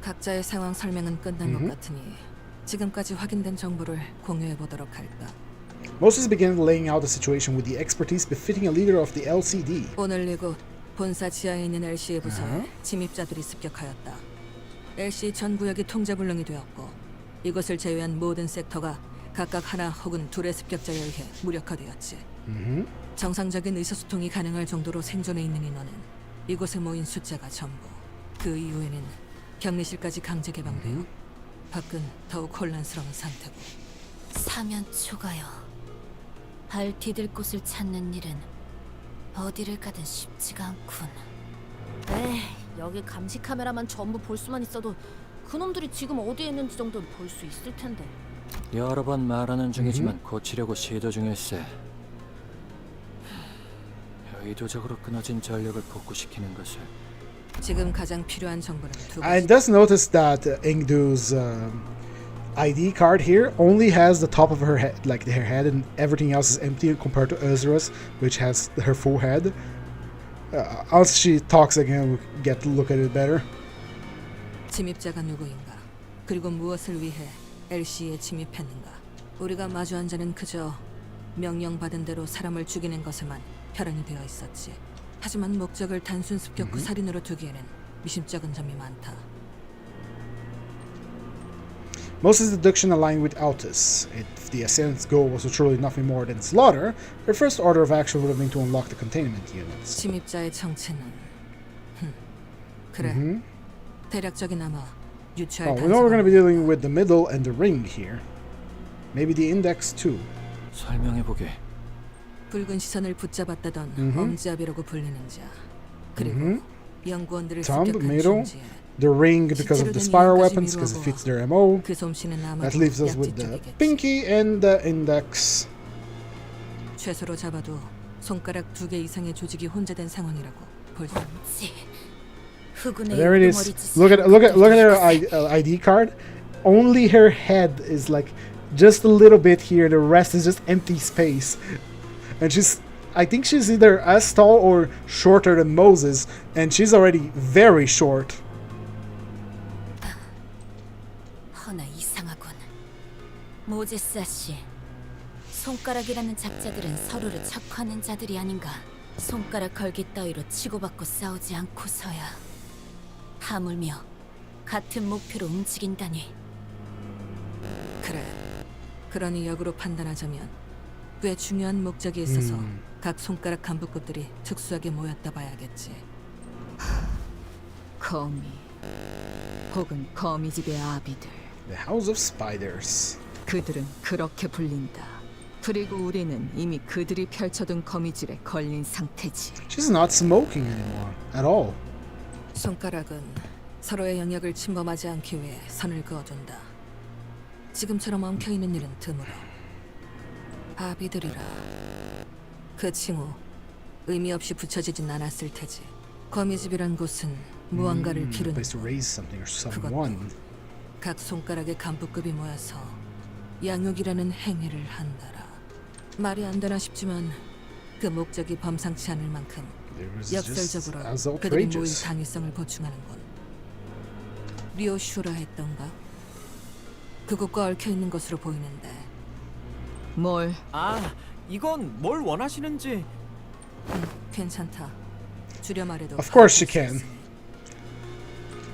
각자의 상황 설명은 끝난 것 같으니 지금까지 확인된 정보를 공유해 보도록 할까. Moses began laying out the situation with the expertise befitting a leader of the LCD. 오늘 이곳 본사 지하에 있는 LC의 부서에 침입자들이 습격하였다. LC 전 구역이 통제불능이 되었고 이것을 제외한 모든 섹터가 각각 하나 혹은 둘의 습격자에 의해 무력화되었지. 정상적인 의사소통이 가능할 정도로 생존해 있는 인원은 이곳에 모인 숫자가 전부. 그 이후에는 격리실까지 강제 개방되어 밖은 더욱 혼란스러운 상태고. 사면 초가요. 발 디딜 곳을 찾는 일은 어디를 가든 쉽지가 않군. 에이, 여기 감시 카메라만 전부 볼 수만 있어도 그놈들이 지금 어디에 있는지 정도는 볼 수 있을 텐데. 여러 번 말하는 중이지만 고치려고 시도 중일세. 의도적으로 끊어진 전력을 복구시키는 것을. 지금 가장 필요한 정보는 두 I 가지. just noticed that Engdu's ID card here only has the top of her head, like her head, and everything else is empty compared to Ezra's, which has her full head. Once she talks again, we'll get to look at it better. 침입자가 누구인가? 그리고 무엇을 위해 LC에 침입했는가? 우리가 마주한 자는 그저 명령받은 대로 사람을 죽이는 것에만 혈안이 되어 있었지. 하지만 목적을 단순 습격 후 살인으로 두기에는 미심쩍은 점이 많다. Moses' deduction aligned with Altus. If the assailant's goal was truly nothing more than slaughter, their first order of action would have been to unlock the containment units. 침입자의 정체는 그래. 대략적이나마 유추할 Oh, we know we're going to be dealing with the middle and the ring here. Maybe the index too. 설명해보게. 붉은 시선을 붙잡았다던 엄지압이라고 불리는 자. 그리고 연구원들을 Thumb, 습격한 middle. 중지에 The ring because of the spiral weapons, because it fits their MO. 그 솜씨는 That 아마도 leaves us with the 약지 쪽이겠지. pinky and the index. 최소로 잡아도 손가락 2개 이상의 조직이 혼재된 상황이라고 볼 수. There it is. Look at her ID card. Only her head is like just a little bit here. The rest is just empty space. And I think she's either as tall or shorter than Moses, and she's already very short. 허나 이상하군. 모제스 아씨, 손가락이라는 작자들은 서로를 척하는 자들이 아닌가. 손가락 걸기 따위로 치고받고 싸우지 않고서야 하물며 같은 목표로 움직인다니. 그래. 그러니 역으로 판단하자면 꽤 중요한 목적이 있어서 각 손가락 간부급들이 특수하게 모였다 봐야겠지. 거미 혹은 거미집의 아비들. The House of Spiders. 그들은 그렇게 불린다. 그리고 우리는 이미 그들이 펼쳐둔 거미줄에 걸린 상태지. She's not smoking anymore at all. 손가락은 서로의 영역을 침범하지 않기 위해 선을 그어준다. 지금처럼 엉켜있는 일은 드물어. 아비들이라. 그 칭호 의미 없이 붙여지진 않았을 테지. 거미집이란 곳은 무언가를 기르는 Place to 곳. raise something or 그것도 someone. 각 손가락의 간부급이 모여서 양육이라는 행위를 한다라. 말이 안 되나 싶지만 그 목적이 범상치 않을 만큼 역설적으로 그들이 모일 당위성을 보충하는 건 리오슈라 했던가? 그것과 얽혀 있는 것으로 보이는데. 뭘? 아, 이건 뭘 원하시는지. 괜찮다. 줄여 말해도. Of course you can.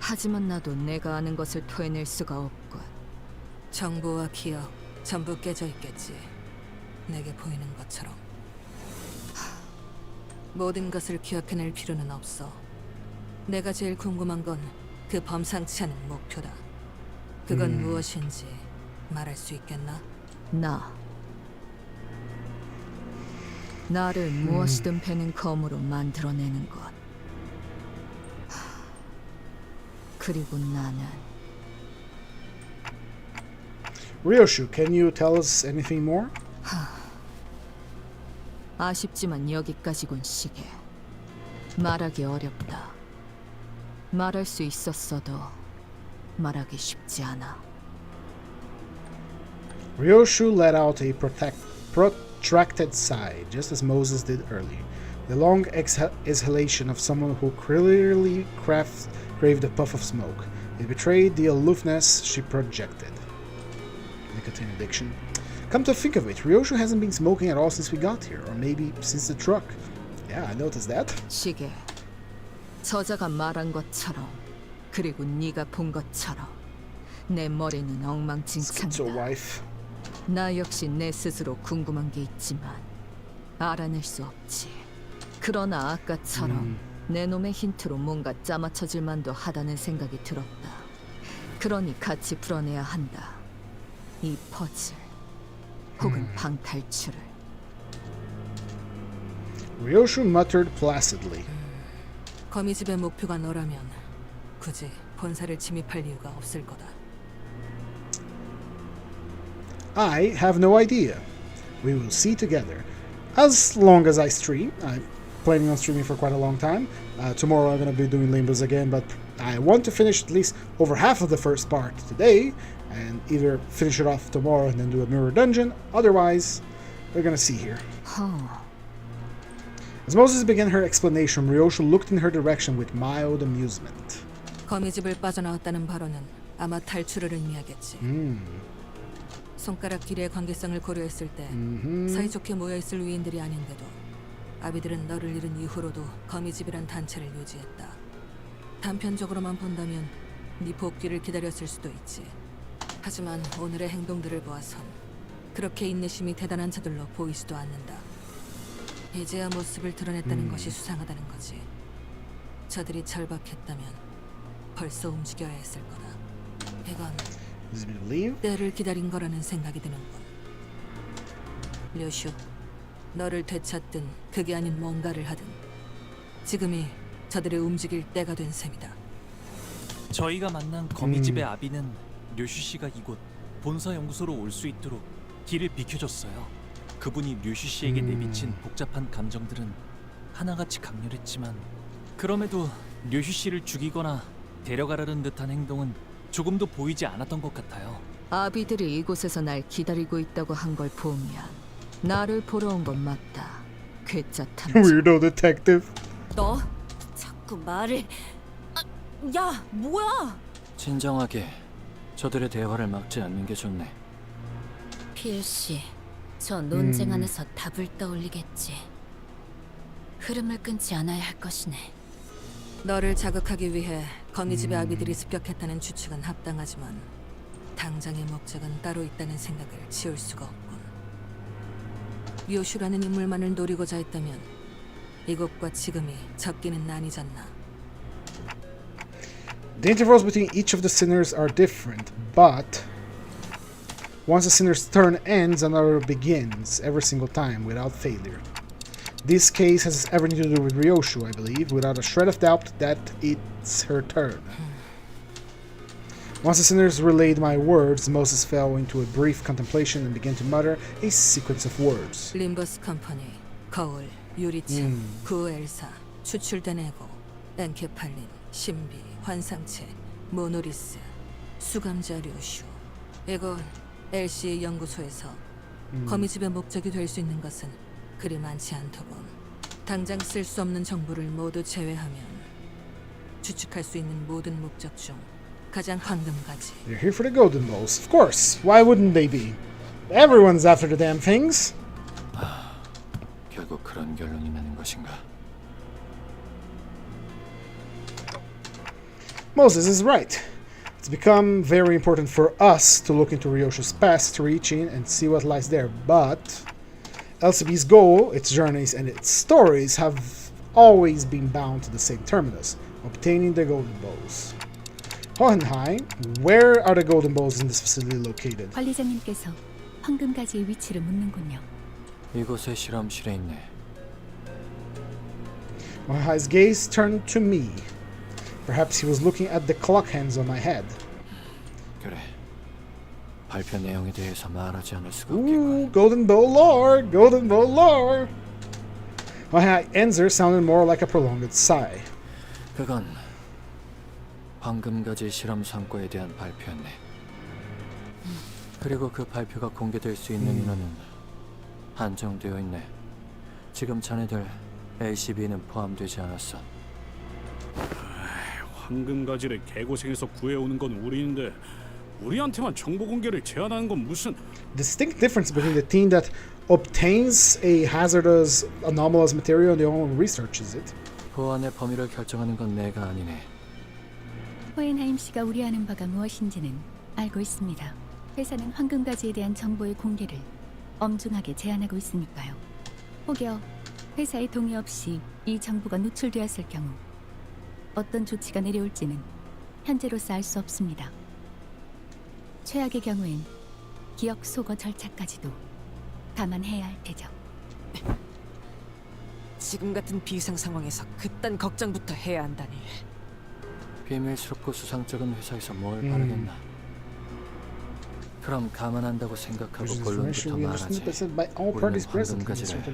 하지만 나도 내가 아는 것을 토해낼 수가 없군. 정보와 기억 전부 깨져 있겠지. 내게 보이는 것처럼. 모든 것을 기억해낼 필요는 없어. 내가 제일 궁금한 건 그 범상치 않은 목표다. 그건 무엇인지 말할 수 있겠나? 나를 무엇이든 베는 검으로 만들어내는 것. 그리고 나는 Ryoshu, can you tell us anything more? 아쉽지만 여기까지군 시계. 말하기 어렵다. 말할 수 있었어도 말하기 쉽지 않아. Ryoshu let out a protracted sigh, just as Moses did earlier. The long exhalation of someone who clearly craved a puff of smoke. It betrayed the aloofness she projected. Nicotine addiction. Come to think of it, Ryoshu hasn't been smoking at all since we got here, or maybe since the truck. Yeah, I noticed that. 시계. 저자가 말한 것처럼, 그리고 네가 본 것처럼 내 머리는 엉망진창이다. 나 역시 내 스스로 궁금한 게 있지만 알아낼 수 없지. 그러나 아까처럼 내 놈의 힌트로 뭔가 짜맞춰질 만도 하다는 생각이 들었다. 그러니 같이 풀어내야 한다. 이 퍼즐 혹은 방탈출을. Ryoshu muttered placidly. 거미집의 목표가 너라면 굳이 본사를 침입할 이유가 없을 거다. I have no idea. We will see together. As long as I stream. I'm planning on streaming for quite a long time. Tomorrow I'm going to be doing Limbus again, but I want to finish at least over half of the first part today, and either finish it off tomorrow and then do a mirror dungeon. Otherwise, we're going to see here. As Moses began her explanation, Ryoshu looked in her direction with mild amusement. 거미집을 빠져나왔다는 발언은 아마 탈출을 의미하겠지. 손가락 길이의 관계성을 고려했을 때 사이좋게 모여있을 위인들이 아닌데도 아비들은 너를 잃은 이후로도 거미집이란 단체를 유지했다. 단편적으로만 본다면 네 복귀를 기다렸을 수도 있지. 하지만 오늘의 행동들을 보아선 그렇게 인내심이 대단한 자들로 보이지도 않는다. 이제야 모습을 드러냈다는 것이 수상하다는 거지. 저들이 절박했다면 벌써 움직여야 했을 거다. 이건 때를 기다린 거라는 생각이 드는군. 료슈, 너를 되찾든 그게 아닌 뭔가를 하든 지금이 저들의 움직일 때가 된 셈이다. 저희가 만난 거미집의 아비는 료슈 씨가 이곳 본사 연구소로 올 수 있도록 길을 비켜줬어요. 그분이 료슈 씨에게 내비친 복잡한 감정들은 하나같이 강렬했지만 그럼에도 료슈 씨를 죽이거나 데려가려는 듯한 행동은 조금도 보이지 않았던 것 같아요. 아비들이 이곳에서 날 기다리고 있다고 한 걸 보면 나를 보러 온 건 맞다. 괴짜 탐정. Weirdo detective. 너 자꾸 말을. 야, 뭐야? 진정하게 저들의 대화를 막지 않는 게 좋네. 필 씨, 저 논쟁 안에서 답을 떠올리겠지. 흐름을 끊지 않아야 할 것이네. 너를 자극하기 위해 거미집의 아비들이 습격했다는 추측은 합당하지만 당장의 목적은 따로 있다는 생각을 지울 수가 없군. 요슈라는 인물만을 노리고자 했다면 이곳과 지금이 적기는 아니잖나. The intervals between each of the sinners are different, but once a sinner's turn ends, another begins every single time without failure. This case has everything to do with Ryoshu, I believe, without a shred of doubt that it's her turn. Once the sinners relayed my words, Moses fell into a brief contemplation and began to mutter a sequence of words. Limbus Company, 거울, 유리창, 구엘사, 추출된 에고, 엔케팔린, 신비, 환상체, 모노리스, 수감자 료슈. 이건 LC 연구소에서 거미집의 목적이 될 수 있는 것은 그리 많지 않더군. 당장 쓸 수 없는 정보를 모두 제외하면 추측할 수 있는 모든 목적 중 가장 황금가지. You're here for the golden balls, of course. Why wouldn't they be? Everyone's after the damn things. 결국 그런 결론이 나는 것인가? Moses is right. It's become very important for us to look into Ryoshu's past, to reach in and see what lies there. But LCB's goal, its journeys, and its stories have always been bound to the same terminus, obtaining the golden balls. Hohenheim, where are the golden balls in this facility located? 관리자님께서 황금가지의 위치를 묻는군요. 이곳의 실험실에 있네. His gaze turned to me. Perhaps he was looking at the clock hands on my head. 그래. 발표 내용에 대해서 말하지 않을 수가 Ooh, 없겠군. golden bowl lore, golden bowl lore. My answer sounded more like a prolonged sigh. 그건 황금가지 실험 성과에 대한 발표였네. 그리고 그 발표가 공개될 수 있는 인원은 한정되어 있네. 지금 자네들 LCB는 포함되지 않았어. 황금가지를 개고생해서 구해오는 건 우리인데 우리한테만 정보 공개를 제한하는 건 무슨... Distinct difference between the team that obtains a hazardous, anomalous material and the one who researches it. 보안의 범위를 결정하는 건 내가 아니네. 호헨하임 씨가 우려하는 바가 무엇인지는 알고 있습니다. 회사는 황금가지에 대한 정보의 공개를 엄중하게 제한하고 있으니까요. 혹여 회사의 동의 없이 이 정보가 노출되었을 경우 어떤 조치가 내려올지는 현재로서 알 수 없습니다. 최악의 경우엔 기억 소거 절차까지도 감안해야 할 테죠. 지금 같은 비상 상황에서 그딴 걱정부터 해야 한다니. 비밀스럽고 수상쩍은 회사에서 뭘 바라겠나. 그럼 감안한다고 생각하고 본론부터 말하지. 우리는 황금가지를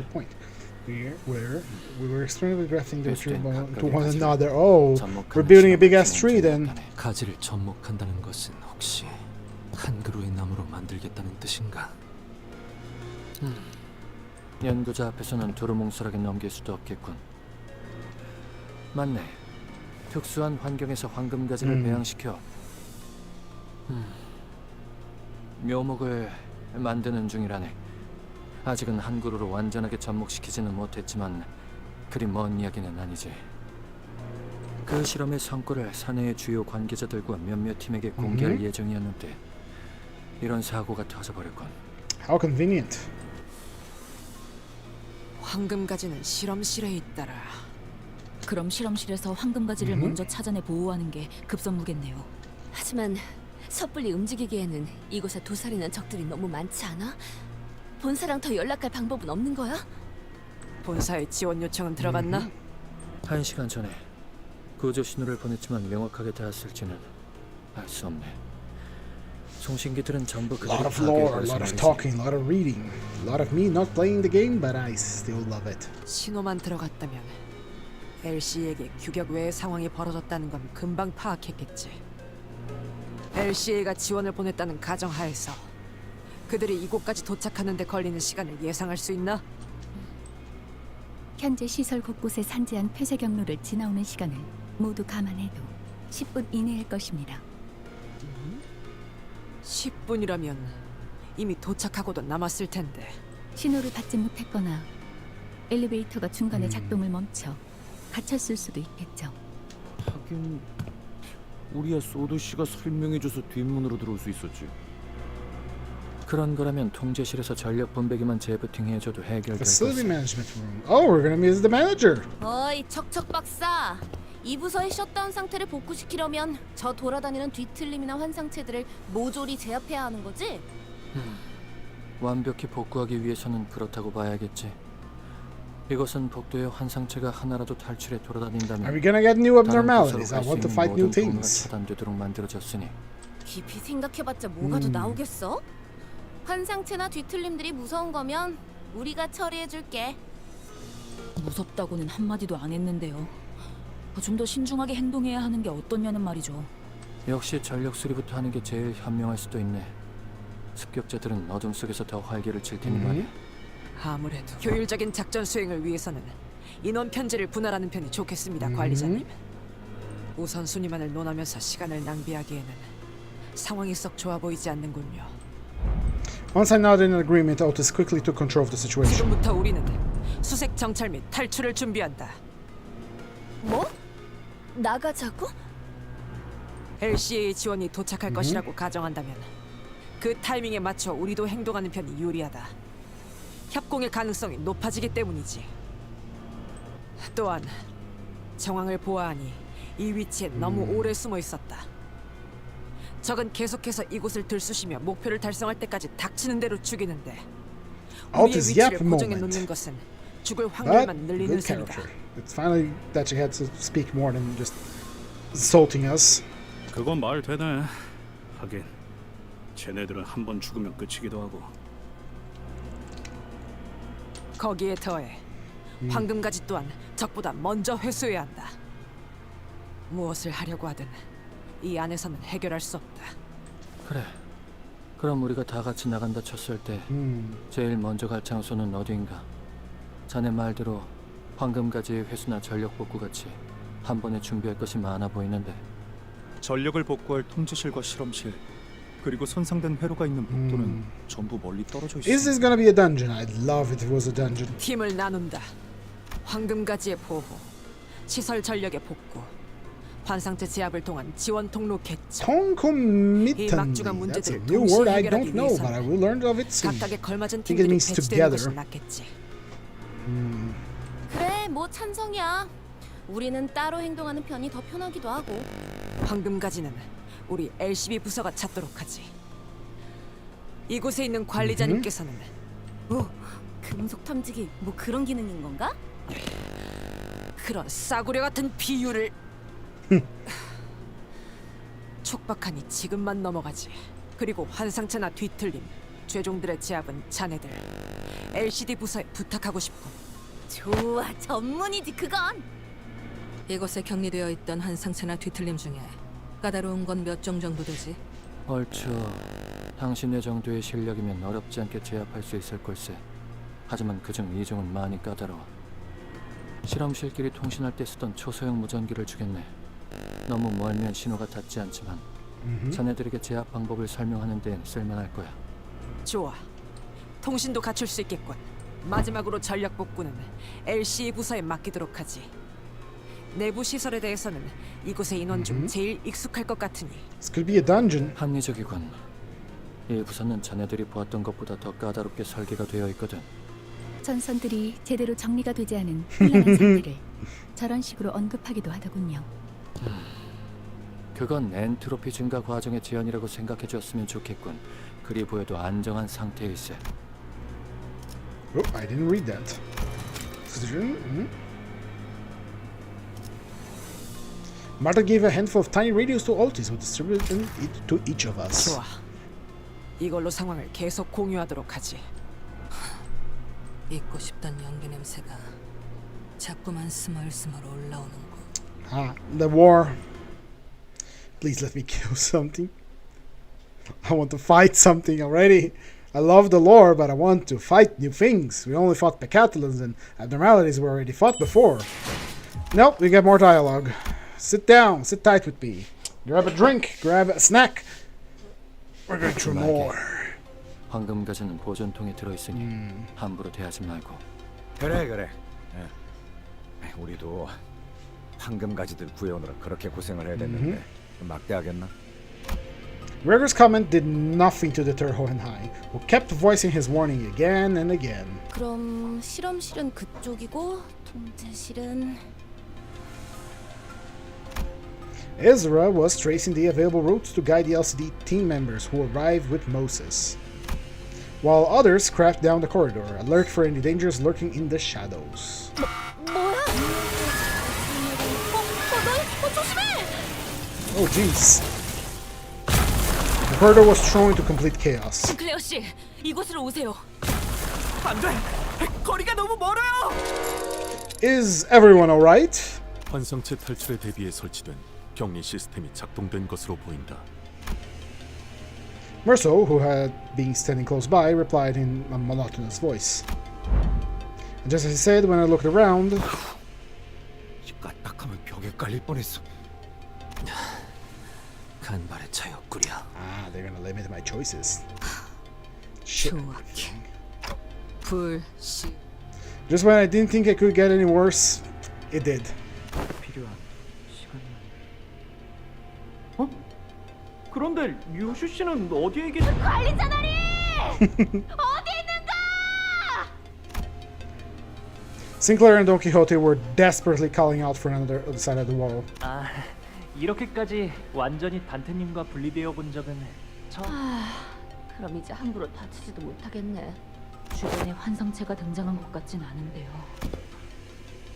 Where we were extremely drafting the tree to one another. Oh, we're building a big ass tree then. 가지를 접목한다는 것은 혹시 한 그루의 나무로 만들겠다는 뜻인가? 연구자 앞에서는 두루뭉술하게 넘길 수도 없겠군. 맞네. 특수한 환경에서 황금가지를 배양시켜 묘목을 만드는 중이라네. 아직은 한 그루로 완전하게 접목시키지는 못했지만 그리 먼 이야기는 아니지. 그 실험의 성과를 사내의 주요 관계자들과 몇몇 팀에게 공개할 예정이었는데 이런 사고가 터져버렸군. How convenient. 황금가지는 실험실에 있더라. 그럼 실험실에서 황금가지를 먼저 찾아내 보호하는 게 급선무겠네요. 하지만 섣불리 움직이기에는 이곳에 도사리는 적들이 너무 많지 않아? 본사랑 더 연락할 방법은 없는 거야? 본사에 지원 요청은 들어갔나? 1시간 전에 구조 신호를 보냈지만 명확하게 닿았을지는 알 수 없네. 송신기들은 전부 A lot 그들이 of lore, a 파괴해버려서 lot of 말이지. talking, a lot of reading, a lot of me not playing the game, but I still love it. 신호만 들어갔다면 LC에게 규격 외의 상황이 벌어졌다는 건 금방 파악했겠지. LCA가 지원을 보냈다는 가정하에서 그들이 이곳까지 도착하는 데 걸리는 시간을 예상할 수 있나? 현재 시설 곳곳에 산재한 폐쇄 경로를 지나오는 시간을 모두 감안해도 10분 이내일 것입니다. 10분이라면 이미 도착하고도 남았을 텐데. 신호를 받지 못했거나 엘리베이터가 중간에 작동을 멈춰 갇혔을 수도 있겠죠. 하긴 우리야 소드 씨가 설명해줘서 뒷문으로 들어올 수 있었지. 그런 거라면 통제실에서 전력 분배기만 재부팅해줘도 해결될 Facility 것을. management room. Oh, we're gonna meet the manager. 어이 척척 박사. 이 부서의 셧다운 상태를 복구시키려면 저 돌아다니는 뒤틀림이나 환상체들을 모조리 제압해야 하는 거지? 완벽히 복구하기 위해서는 그렇다고 봐야겠지. 이것은 복도의 환상체가 하나라도 탈출해 돌아다닌다면 Are we gonna get new 다른 abnormalities? I 부서로 want to 갈수 fight 있는 new 모든 통로가 things. 차단되도록 만들어졌으니 깊이 생각해봤자 뭐가 더 나오겠어? 환상체나 뒤틀림들이 무서운 거면 우리가 처리해줄게. 무섭다고는 한마디도 안 했는데요. 좀 더 신중하게 행동해야 하는 게 어떠냐는 말이죠. 역시 전력 수리부터 하는 게 제일 현명할 수도 있네. 습격자들은 어둠 속에서 더 활기를 칠 테니 말이야. 아무래도 효율적인 작전 수행을 위해서는 인원 편제를 분할하는 편이 좋겠습니다, 관리자님. 우선순위만을 논하면서 시간을 낭비하기에는 상황이 썩 좋아 보이지 않는군요. Once I nodded in agreement, Otis quickly took control of the situation. 지금부터 우리는 수색 정찰 및 탈출을 준비한다. 뭐? 나가자고? LCA 지원이 도착할 것이라고 가정한다면 그 타이밍에 맞춰 우리도 행동하는 편이 유리하다. 협공의 가능성이 높아지기 때문이지. 또한 정황을 보아하니 이 위치에 너무 오래 숨어 있었다. 적은 계속해서 이곳을 들쑤시며 목표를 달성할 때까지 닥치는 대로 죽이는데 우리의 위치를 고정해 놓는 것은 죽을 확률만 늘리는 셈이다. It's finally that you had to speak more than just insulting us. 그건 말 되네. 하긴 쟤네들은 한 번 죽으면 끝이기도 하고. 거기에 더해 황금가지 또한 적보다 먼저 회수해야 한다. 무엇을 하려고 하든 이 안에서는 해결할 수 없다. 그래. 그럼 우리가 다 같이 나간다 쳤을 때 제일 먼저 갈 장소는 어디인가? 자네 말대로 황금가지의 회수나 전력 복구 같이 한 번에 준비할 것이 많아 보이는데. 전력을 복구할 통제실과 실험실, 그리고 손상된 회로가 있는 복도는 전부 멀리 떨어져 있습니다. Is this gonna be a dungeon? I'd love it if it was a dungeon. 팀을 나눈다. 황금가지의 보호, 시설 전력의 복구, 환상체 제압을 통한 지원 통로 개척. 이 막중한 문제들을 동시에 해결하기 위해서는 각각에 걸맞은 팀들이 배치되는 것이 낫겠지. 그래, 뭐 찬성이야. 우리는 따로 행동하는 편이 더 편하기도 하고. 황금가지는 우리 LCB 부서가 찾도록 하지. 이곳에 있는 관리자님께서는 금속 탐지기 뭐 그런 기능인 건가? 그런 싸구려 같은 비유를 촉박하니 지금만 넘어가지. 그리고 환상체나 뒤틀림, 죄종들의 제압은 자네들 LCD 부서에 부탁하고 싶군. 좋아, 전문이지 그건. 이곳에 격리되어 있던 환상체나 뒤틀림 중에 까다로운 건 몇 종 정도 되지? 얼추 당신의 정도의 실력이면 어렵지 않게 제압할 수 있을 걸세. 하지만 그중 2종은 많이 까다로워. 실험실끼리 통신할 때 쓰던 초소형 무전기를 주겠네. 너무 멀면 신호가 닿지 않지만 자네들에게 제압 방법을 설명하는 데는 쓸만할 거야. 좋아, 통신도 갖출 수 있겠군. 마지막으로 전력 복구는 LCE 부서에 맡기도록 하지. 내부 시설에 대해서는 이곳의 인원 중 제일 익숙할 것 같으니. This could be a dungeon. 합리적이군. 이 부서는 자네들이 보았던 것보다 더 까다롭게 설계가 되어 있거든. 전선들이 제대로 정리가 되지 않은 혼란한 상태를 저런 식으로 언급하기도 하더군요. 그건 엔트로피 증가 과정의 제한이라고 생각해 줬으면 좋겠군. 그리 보여도 안정한 상태일세. Oh, I didn't read that. Marta gave a handful of tiny radios to Otis, who distributed it to each of us. 좋아, 이걸로 상황을 계속 공유하도록 하지. 잊고 싶던 연기 냄새가 자꾸만 스멀스멀 올라오는 거. Ah, the war. Please let me kill something. I want to fight something already. I love the lore, but I want to fight new things. We only fought Pecathlons and abnormalities we already fought before. Nope, we get more dialogue. Sit down, sit tight with me. Grab a drink, grab a snack. We're going through more. 황금가지는 보존통에 들어있으니 함부로 대하지 말고. 그래. 우리도 황금가지들 구해오느라 그렇게 고생을 해야 됐는데 막대하겠나? Gregor's comment did nothing to deter Hohenhai, who kept voicing his warning again and again. 그럼 실험실은 그쪽이고 통제실은... Ezra was tracing the available routes to guide the LCD team members who arrived with Moses, while others cracked down the corridor, alert for any dangers lurking in the shadows. 뭐야? 조심해! Oh jeez. The corridor was thrown into complete chaos. 클레어 씨, 이곳으로 오세요. 안 돼! 거리가 너무 멀어요! Is everyone alright? 환상체 탈출에 대비해 설치된 격리 시스템이 작동된 것으로 보인다. Merso, who had been standing close by, replied in a monotonous voice. And just as he said, when I looked around... 까딱하면 벽에 깔릴 뻔했어. 간발의 차였구려. Ah, they're gonna limit my choices. 조악해. 불씨. Just when I didn't think it could get any worse, it did. 필요한 시간이. 어? 그런데 류슈 씨는 어디에 계시? 관리자 나리! 어디 있는가? Sinclair and Don Quixote were desperately calling out for another other side of the wall. 아, 이렇게까지 완전히 단테님과 분리되어 본 적은 처음. 그럼 이제 함부로 다치지도 못하겠네. 주변에 환상체가 등장한 것 같진 않은데요.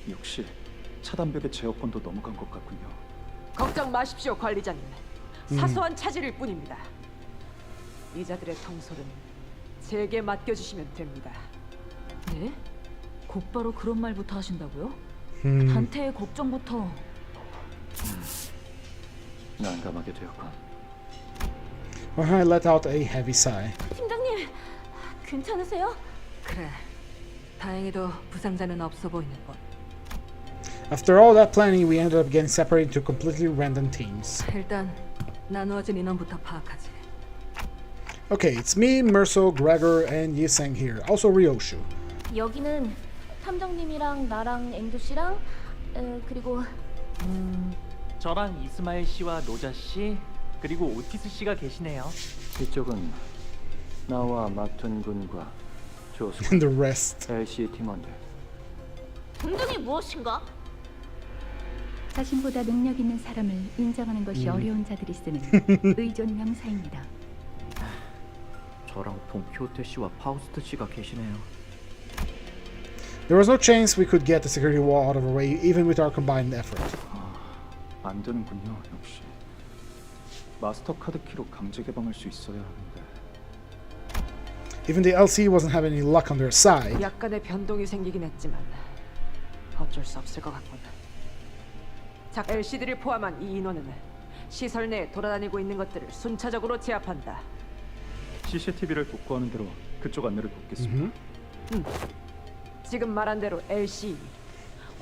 역시 차단벽의 제어권도 넘어간 것 같군요. 걱정 마십시오, 관리자님. 사소한 차질일 뿐입니다. 이자들의 통솔은 제게 맡겨주시면 됩니다. 네? 곧바로 그런 말부터 하신다고요? 단테의 걱정부터. 난감하게 되었군. I let out a heavy sigh. 팀장님, 괜찮으세요? 그래. 다행히도 부상자는 없어 보이는 것. After all that planning, we ended up getting separated into completely random teams. 일단 나누어진 인원부터 파악하지. Okay, it's me, Merso, Gregor, and Yiseng here. Also Ryoshu. 여기는 탐정님이랑 나랑 앵두 씨랑 그리고 저랑 이스마일 씨와 로자 씨 그리고 오티스 씨가 계시네요. 이쪽은 나와 마툰 군과 조수, And the rest. LC 팀원들. 등등이 무엇인가? 자신보다 능력 있는 사람을 인정하는 것이 어려운 자들이 쓰는 의존 명사입니다. 저랑 동키호테 씨와 파우스트 씨가 계시네요. There was no chance we could get the security wall out of our way, even with our combined effort. 안 되는군요, 역시. 마스터 카드 키로 강제 개방할 수 있어야 하는데. Even the LC wasn't having any luck on their side. 약간의 변동이 생기긴 했지만 어쩔 수 없을 것 같군. 자, LCD를 포함한 이 인원은 시설 내에 돌아다니고 있는 것들을 순차적으로 제압한다. CCTV를 독고하는 대로 그쪽 안내를 돕겠습니다. 지금 말한 대로 LC,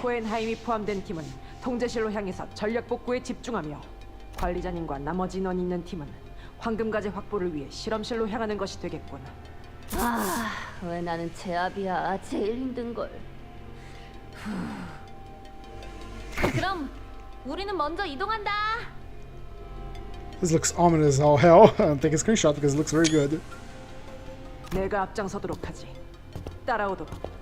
호헨하임이 포함된 팀은 통제실로 향해서 전력 복구에 집중하며 관리자님과 나머지 인원이 있는 팀은 황금가재 확보를 위해 실험실로 향하는 것이 되겠군. 아, 왜 나는 제압이야. 제일 힘든 걸. 그럼 우리는 먼저 이동한다. This looks ominous as all hell. I'll take a screenshot because it looks very good. 내가 앞장서도록 하지. 따라오도록.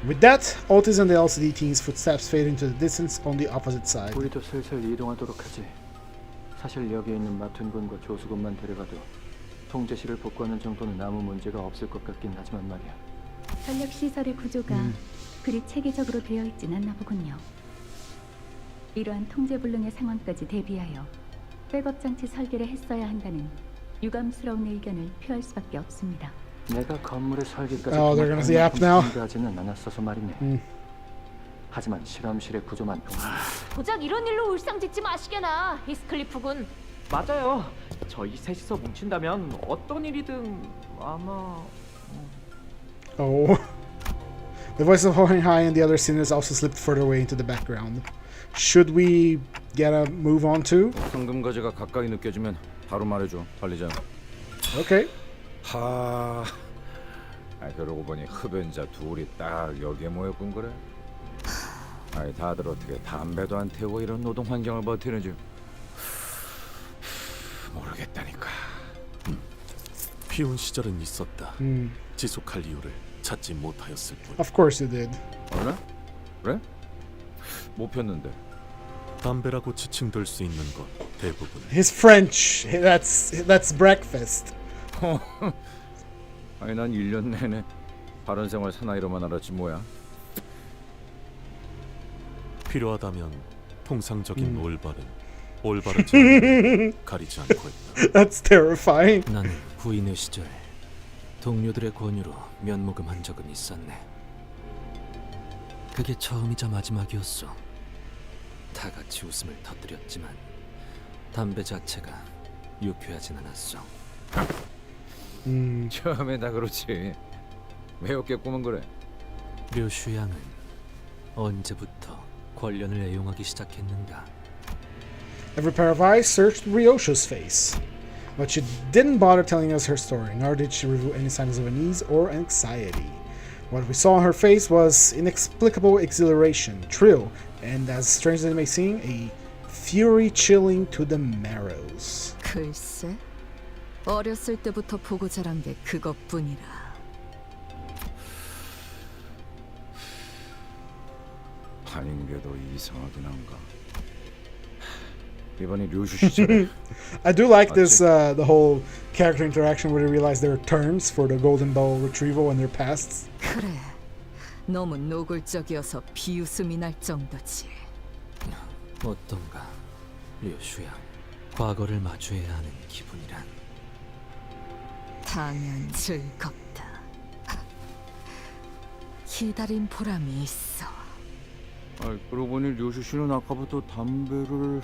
With that, Otis and the LCD team's footsteps fade into the distance on the opposite side. 우리도 슬슬 이동하도록 하지. 사실 여기 있는 마툰 군과 조수 군만 데려가도 통제실을 복구하는 정도는 아무 문제가 없을 것 같긴 하지만 말이야. 전력 시설의 구조가 그리 체계적으로 되어 있진 않나 보군요. 이러한 통제불능의 상황까지 대비하여 백업 장치 설계를 했어야 한다는 유감스러운 의견을 표할 수밖에 없습니다. 내가 건물의 설계까지 they're gonna see app now. 하지는 않았어서 말이네. 하지만 실험실의 구조만 동안 고작 이런 일로 울상짓지 마시게나, 히스클리프 군. 맞아요. 저희 셋이서 뭉친다면 어떤 일이든 아마. Oh. The voice of Hohenheim and the other sinners also slipped further away into the background. Should we get a move on to? 황금가지가 가까이 느껴지면 바로 말해줘, 관리자. Okay. 하. 그러고 보니 흡연자 둘이 딱 여기에 모였군 그래. 아이 다들 어떻게 담배도 안 태우고 이런 노동 환경을 버티는지 모르겠다니까. 피운 시절은 있었다. 지속할 이유를 찾지 못하였을 뿐. Of course you did. 그래? 그래? 못 폈는데. 담배라고 지칭될 수 있는 것 대부분. He's French. That's breakfast. 아니 난 1년 내내 바른 생활 사나이로만 알았지 뭐야. 필요하다면 통상적인 올바르지 않은 가리지 않고 했다. That's terrifying. 나는 구인의 시절 동료들의 권유로 면목음한 적은 있었네. 그게 처음이자 마지막이었어. 다 같이 웃음을 터뜨렸지만 담배 자체가 유쾌하진 않았어. 처음에 다 그렇지. 왜 어깨 꼬면 그래? 류슈 양은 언제부터 권련을 애용하기 시작했는가? Every pair of eyes searched Ryoshu's face, but she didn't bother telling us her story, nor did she reveal any signs of unease or anxiety. What we saw on her face was inexplicable exhilaration, thrill, and as strange as it may seem, a fury chilling to the marrows. 글쎄, 어렸을 때부터 보고 자란 게 그것뿐이라. 아닌 게 더 이상하긴 한가. 이번에 류슈 시절에 I do like this, the whole character interaction where they realize there are terms for the golden ball retrieval and their pasts. 그래, 너무 노골적이어서 비웃음이 날 정도지. 어떤가, 류슈 양. 과거를 마주해야 하는 기분이란. 당연 즐겁다. 기다린 보람이 있어. 아, 그러고 보니 류슈 씨는 아까부터 담배를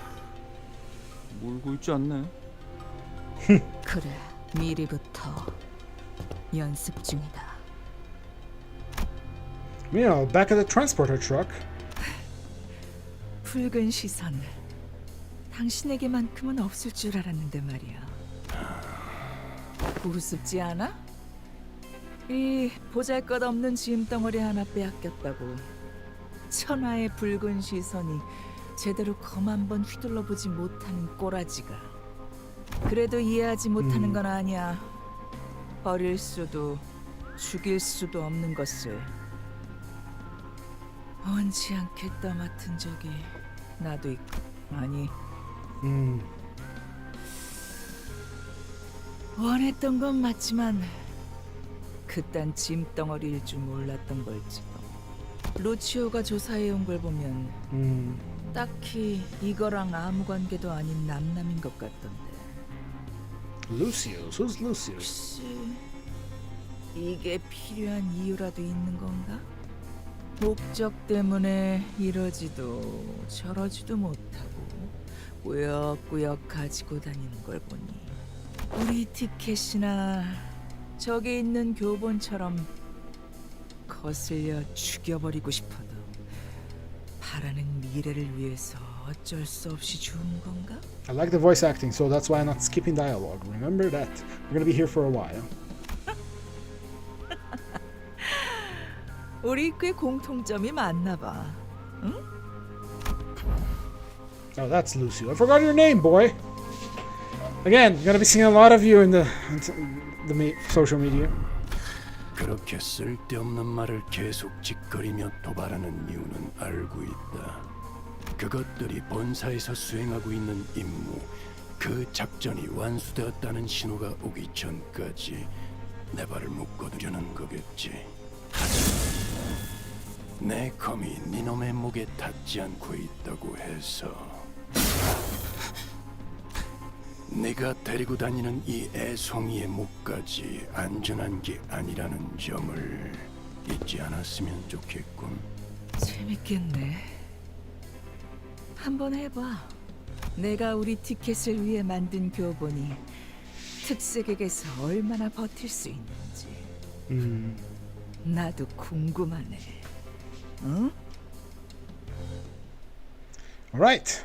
물고 있지 않네. 그래, 미리부터 연습 중이다. Meanwhile, back at the transporter truck. 붉은 시선. 당신에게만큼은 없을 줄 알았는데 말이야. 우습지 않아? 이 보잘것없는 짐덩어리 하나 빼앗겼다고 천하의 붉은 시선이 제대로 검 한번 휘둘러보지 못하는 꼬라지가. 그래도 이해하지 못하는 건 아니야. 버릴 수도 죽일 수도 없는 것을 원치 않게 떠맡은 적이 나도 있고. 아니, 원했던 건 맞지만 그딴 짐덩어리일 줄 몰랐던 걸지도. 루치오가 조사해온 걸 보면 딱히 이거랑 아무 관계도 아닌 남남인 것 같던데. Lucius? Who's Lucius? 혹시 이게 필요한 이유라도 있는 건가? 목적 때문에 이러지도 저러지도 못하고 꾸역꾸역 가지고 다니는 걸 보니 우리 티켓이나 저기 있는 교본처럼 거슬려 죽여버리고 싶어도 바라는 미래를 위해서 어쩔 수 없이 주는 건가? I like the voice acting, so that's why I'm not skipping dialogue. Remember that. We're gonna be here for a while. 우리 꽤 공통점이 많나 봐. 응? Oh, that's Lucio. I forgot your name, boy. Again, you're gonna be seeing a lot of you in the social media. 그렇게 쓸데없는 말을 계속 짓거리며 도발하는 이유는 알고 있다. 그것들이 본사에서 수행하고 있는 임무, 그 작전이 완수되었다는 신호가 오기 전까지 내 발을 묶어두려는 거겠지. 내 검이 니놈의 목에 닿지 않고 있다고 해서 네가 데리고 다니는 이 애송이의 목까지 안전한 게 아니라는 점을 잊지 않았으면 좋겠군. 재밌겠네. 한번 해봐. 내가 우리 티켓을 위해 만든 교본이 특색에게서 얼마나 버틸 수 있는지. 나도 궁금하네. 응? All right.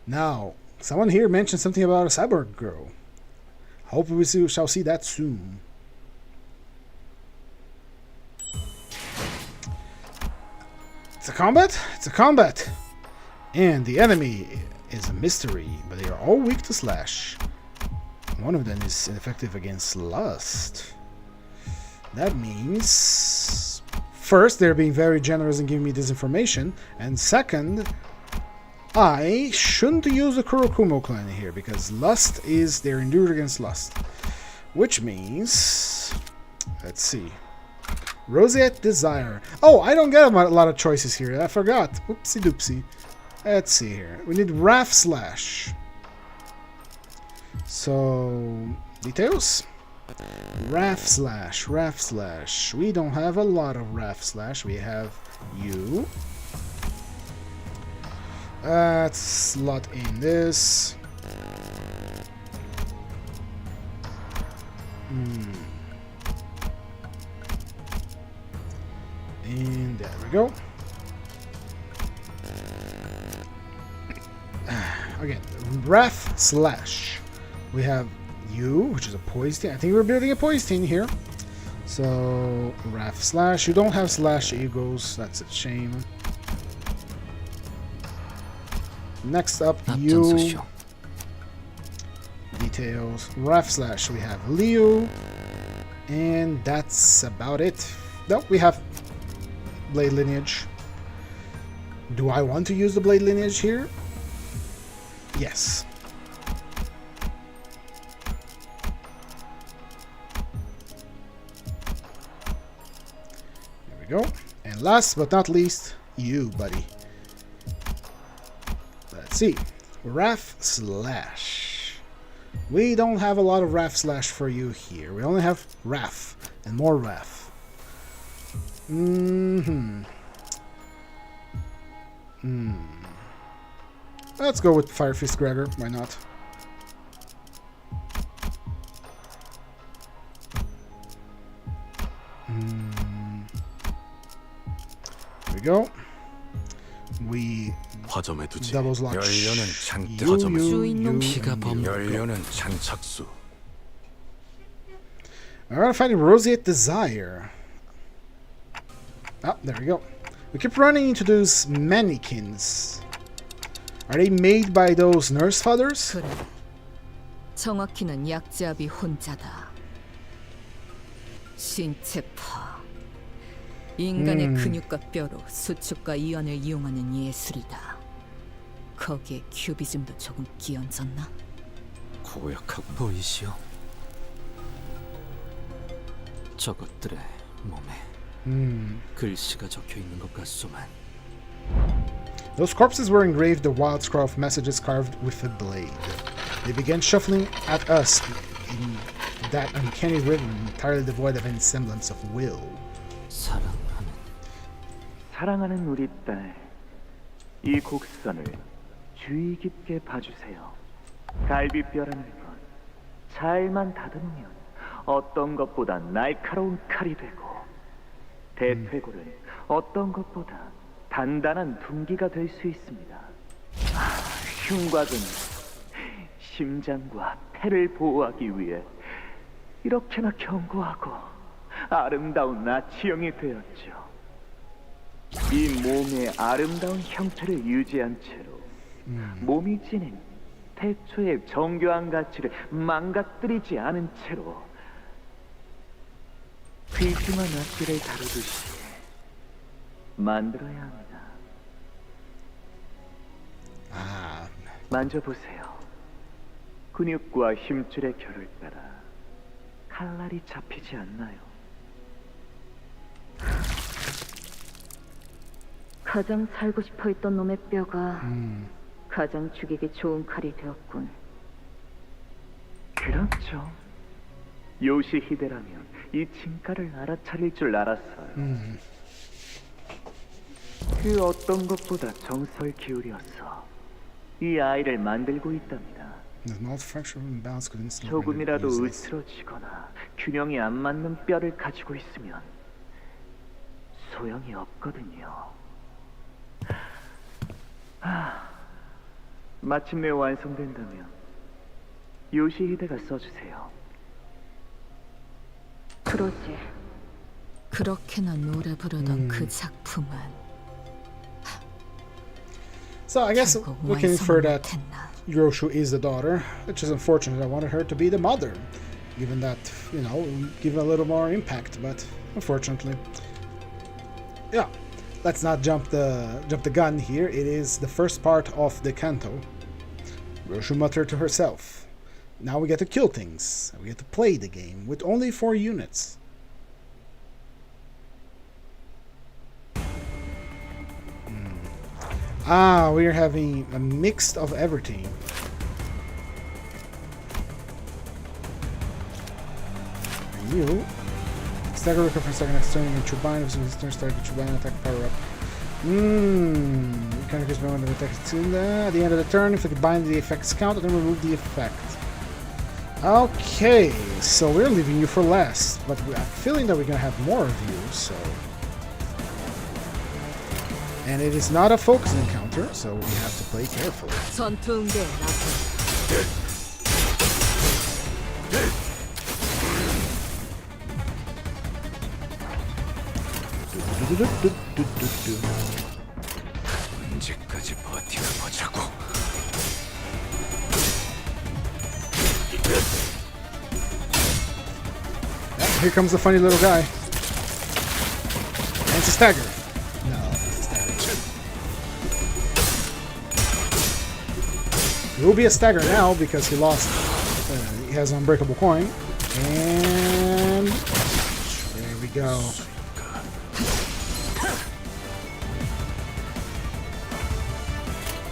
Now, someone here mentioned something about a cyborg girl. Hope we shall see that soon. It's a combat? It's a combat. And the enemy is a mystery, but they are all weak to slash. One of them is ineffective against lust. That means, first, they're being very generous in giving me this information, and second, I shouldn't use the Kurokumo clan here, because lust is, they're endured against lust. Which means, let's see, Roseate Desire. Oh, I don't get a lot of choices here, I forgot. Oopsie doopsie. Let's see here. We need Wrath Slash. So, details? Wrath Slash, Wrath Slash. We don't have a lot of Wrath Slash. We have you. Let's slot in this. And there we go. Again, Wrath Slash. We have you, which is a poison. I think we're building a poison here. So, Wrath Slash. You don't have Slash Eagles. That's a shame. Next up, you. Details. Wrath Slash. We have Leo. And that's about it. Nope, we have Blade Lineage. Do I want to use the Blade Lineage here? Yes. There we go. And last but not least, you, buddy. Let's see. Wrath Slash. We don't have a lot of Wrath Slash for you here. We only have Wrath and more Wrath. Let's go with Fire Fist Gregor. Why not? There we go. We doubles lock. Alright, finding Roseate Desire. Oh, there we go. We keep running into those mannequins. Are they made by those nurse fathers? 그래. 정확히는 약자비 혼자다. 신체파. 인간의 근육과 뼈로 수축과 이완을 이용하는 예술이다. 거기에 큐비즘도 조금 끼얹었나? 고약하고 보이시오. 저것들의 몸에 글씨가 적혀 있는 것 같소만. Those corpses were engraved the wild scroll of messages carved with a blade. They began shuffling at us in that uncanny rhythm, entirely devoid of any semblance of will. 사랑하는 우리 딸, 이 곡선을 주의 깊게 봐주세요. 갈비뼈라는 건 잘만 다듬으면 어떤 것보다 날카로운 칼이 되고, 대퇴골은 어떤 것보다 단단한 둔기가 될 수 있습니다. 흉곽은 심장과 폐를 보호하기 위해 이렇게나 견고하고 아름다운 나치형이 되었죠. 이 몸의 아름다운 형태를 유지한 채로 몸이 지닌 태초의 정교한 가치를 망가뜨리지 않은 채로 귀중한 악기를 다루듯이 만들어야 합니다. 만져보세요. 근육과 힘줄의 결을 따라 칼날이 잡히지 않나요? 가장 살고 싶어 했던 놈의 뼈가 가장 죽이기 좋은 칼이 되었군. 그렇죠. 요시히데라면 이 진가를 알아차릴 줄 알았어요. 그 어떤 것보다 정성을 기울여서 이 아이를 만들고 있답니다. 조금이라도 으스러지거나 균형이 안 맞는 뼈를 가지고 있으면 소용이 없거든요. 마침내 완성된다면 요시히데가 써주세요. 그러지. 그렇게나 노래 부르던 그 작품은 So I guess we can infer that Ryoshu is the daughter, which is unfortunate. I wanted her to be the mother, given that, you know, give a little more impact, but unfortunately. Yeah, let's not jump the gun here. It is the first part of the canto. Ryoshu muttered to herself. Now we get to kill things. We get to play the game with only 4 units. We're having a mix of everything. You stagger recover for a second after turning your turbine. If it's turn, start the turbine attack power up. Kind of gives me one of the attacks at the end of the turn. If the bind the effects count, then remove the effect. Okay, so we're leaving you for last, but I'm feeling that we're gonna have more of you, so... And it is not a focus encounter, so we have to play carefully. 전투응대 언제까지 버티나 보자고. Here comes the funny little guy. And it's a stagger. No, it's a stagger. It will be a stagger now because he lost. He has unbreakable coin. And there we go.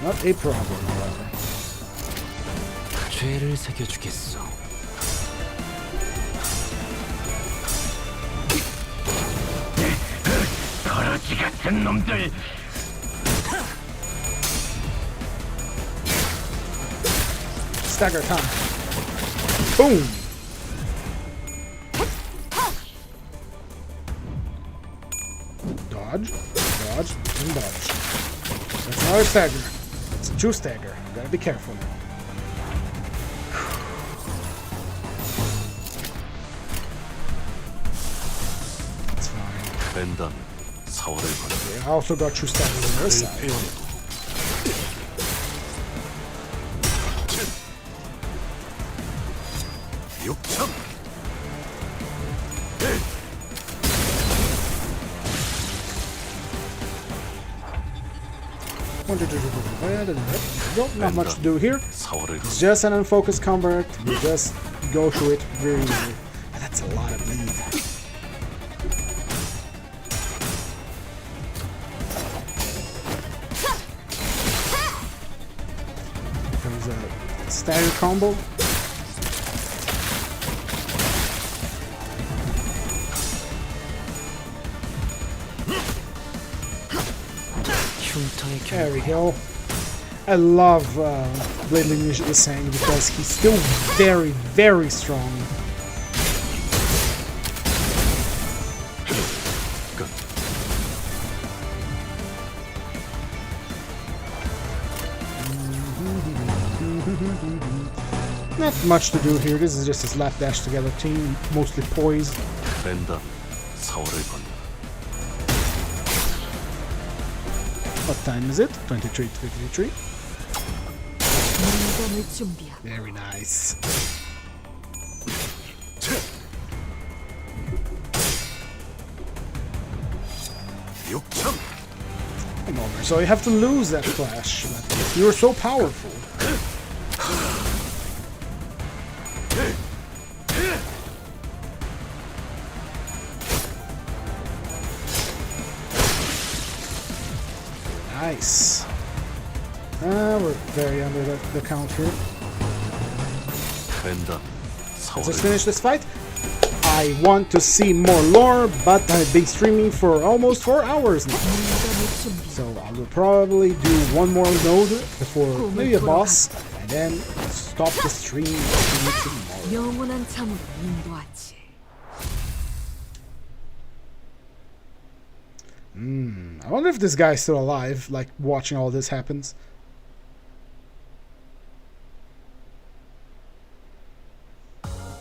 Not a problem, however. 죄를 새겨주겠어. 거러지 같은 놈들. Stagger time. Boom. Dodge, dodge, and dodge. That's another stagger. It's a true stagger. You gotta be careful now. That's fine. 벤단 사월을 건. I also got true staggers on this side. 육참. Not much to do here. It's just an unfocused combat. You just go through it very easily. That's a lot of lead. Comes a stagger combo. There we go. I love Blade Lineage the saying because he's still very, very strong. Not much to do here. This is just a slapdash together team, mostly poised. 벤단 사월을 건. What time is it? 23:23. Very nice. Come over. So you have to lose that clash. But you're so powerful. Nice. We're very under the count here. Let's just finish this fight. I want to see more lore, but I've been streaming for almost 4 hours now. So I will probably do one more node before maybe a boss, and then stop the stream tomorrow. I wonder if this guy's still alive, like watching all this happens.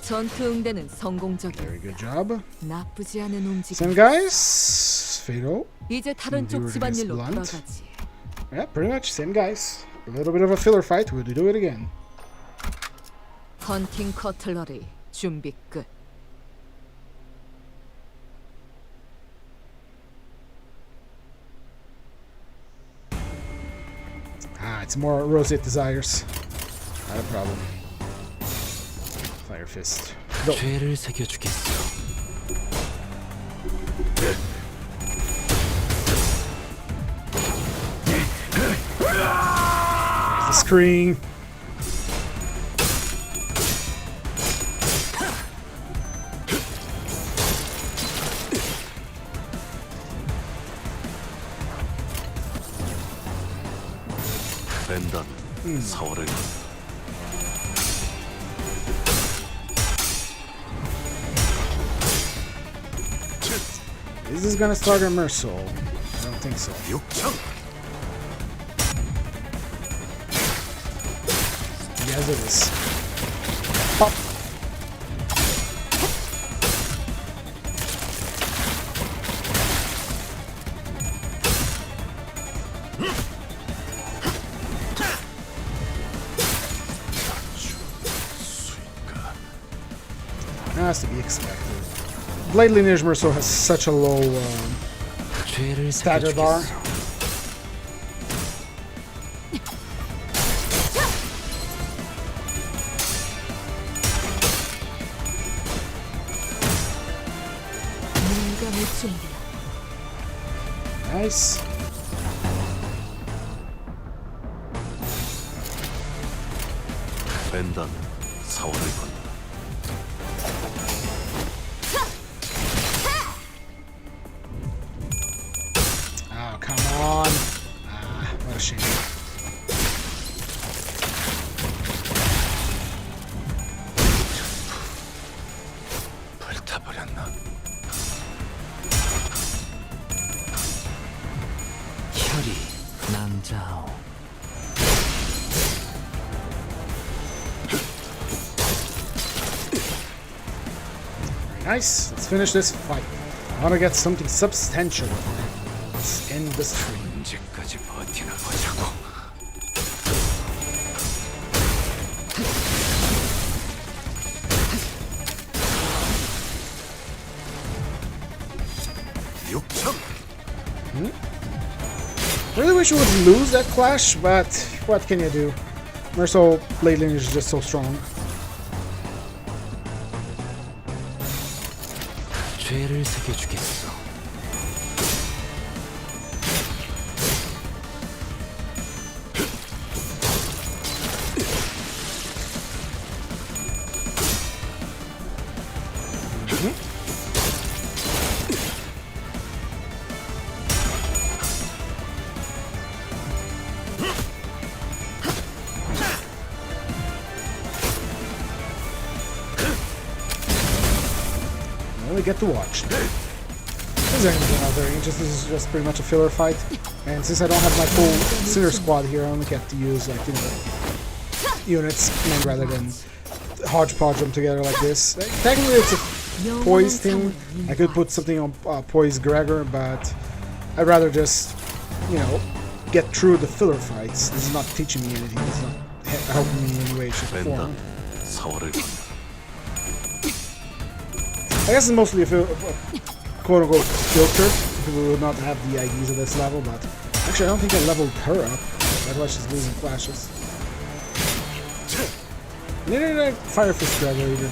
Very good job. Same guys. Fatal. Yeah, pretty much same guys. A little bit of a filler fight. We'll do it again. 헌팅 커틀러리 준비 끝. It's more roseate desires. Not a problem. Fire fist. Go. 죄를 새겨주겠어. There's the screen. 벤단 사월을 건. Is this gonna start a Merso? I don't think so. Yes, it is. Pop. Has to be expected. Blade Lineage Merso has such a low stagger bar. Nice. 벤단 사월을 건너. Oh, come on. Ah, what a shame. 불타버렸나? 혈이 낭자오. Very nice. Let's finish this fight. I want to get something substantial. Let's end the stream. 언제까지 버티나 보자고. I really wish you would lose that clash, but what can you do? Merso Blade Lineage is just so strong. 죄를 새겨주겠어. We get to watch. This is not very interesting. This is just pretty much a filler fight. And since I don't have my full Sinner squad here, I only get to use, like, you know, units rather than hodgepodge them together like this. Technically, it's a poise thing. I could put something on poise Gregor, but I'd rather just, you know, get through the filler fights. This is not teaching me anything. It's not helping me in any way, shape, or form. I guess it's mostly a quote-unquote filter. People would not have the IDs at this level, but actually I don't think I leveled her up. That's why she's losing flashes. Neither did I Fire Fist Dragon either.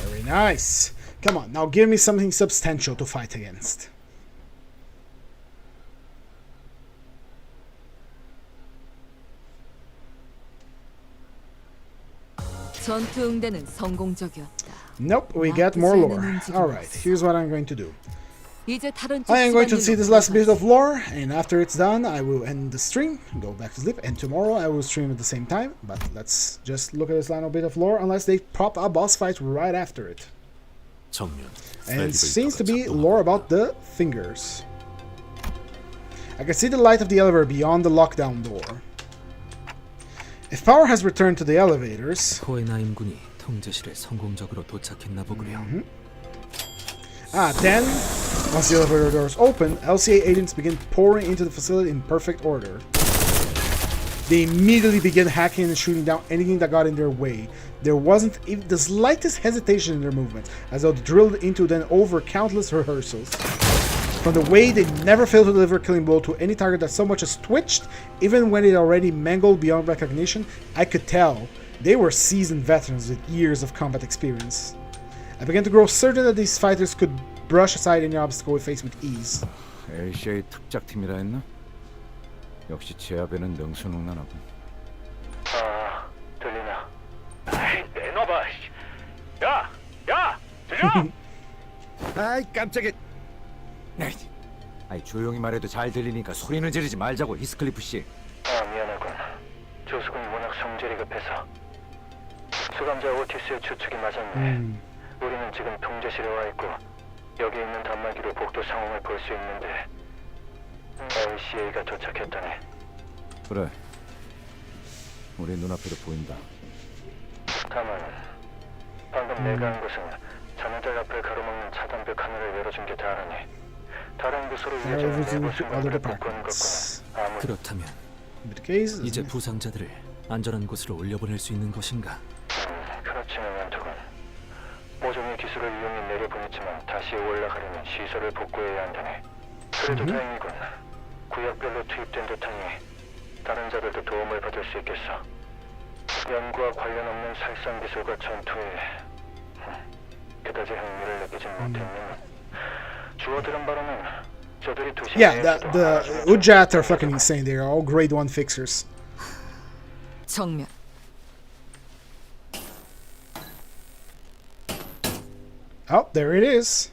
Very nice. Come on, now give me something substantial to fight against. Nope, we get more lore. Alright, here's what I'm going to do. I am going to see this last bit of lore, and after it's done, I will end the stream, go back to sleep, and tomorrow I will stream at the same time. But let's just look at this final bit of lore, unless they pop a boss fight right after it. And it seems to be lore about the fingers. I can see the light of the elevator beyond the lockdown door. If power has returned to the elevators... then, once the elevator doors open, LCA agents begin pouring into the facility in perfect order. They immediately begin hacking and shooting down anything that got in their way. There wasn't even the slightest hesitation in their movements, as though drilled into then over countless rehearsals. From the way they never failed to deliver a killing blow to any target that so much as twitched, even when it already mangled beyond recognition, I could tell they were seasoned veterans with years of combat experience. I began to grow certain that these fighters could brush aside any obstacle we faced with ease. LCA 특작팀이라 했나? 역시 제 앞에는 능수능란하군. 들리나? 아이, 내놔봐. 야! 들려? 아이, 깜짝이야. 아이, 조용히 말해도 잘 들리니까 소리는 지르지 말자고, 히스클리프 씨. 미안하군. 조숙은 워낙 성질이 급해서 수감자 오티스의 추측이 맞았네. 우리는 지금 통제실에 와 있고 여기 있는 단말기로 복도 상황을 볼 수 있는데 LCA가 도착했다네. 그래. 우리 눈앞에도 보인다. 다만 방금 내가 한 것은 자네들 앞을 가로막는 차단벽 하나를 열어준 게 다르니 다른 부서로 이어지는 내부 순간을 복구하는 것과는 아무. 그렇다면 이제 부상자들을 안전한 곳으로 올려보낼 수 있는 것인가? 그렇지는 않더군. 모종의 기술을 이용해 내려보냈지만 다시 올라가려면 시설을 복구해야 한다네. 그래도 다행이군. 구역별로 투입된 듯하니 다른 자들도 도움을 받을 수 있겠어. 연구와 관련 없는 살상 기술과 전투에 그다지 흥미를 느끼진 못했지만 주워들은 바로는 저들이 도시 Yeah, the Ujat are fucking insane. They're all grade 1 fixers. 정면. Oh, there it is.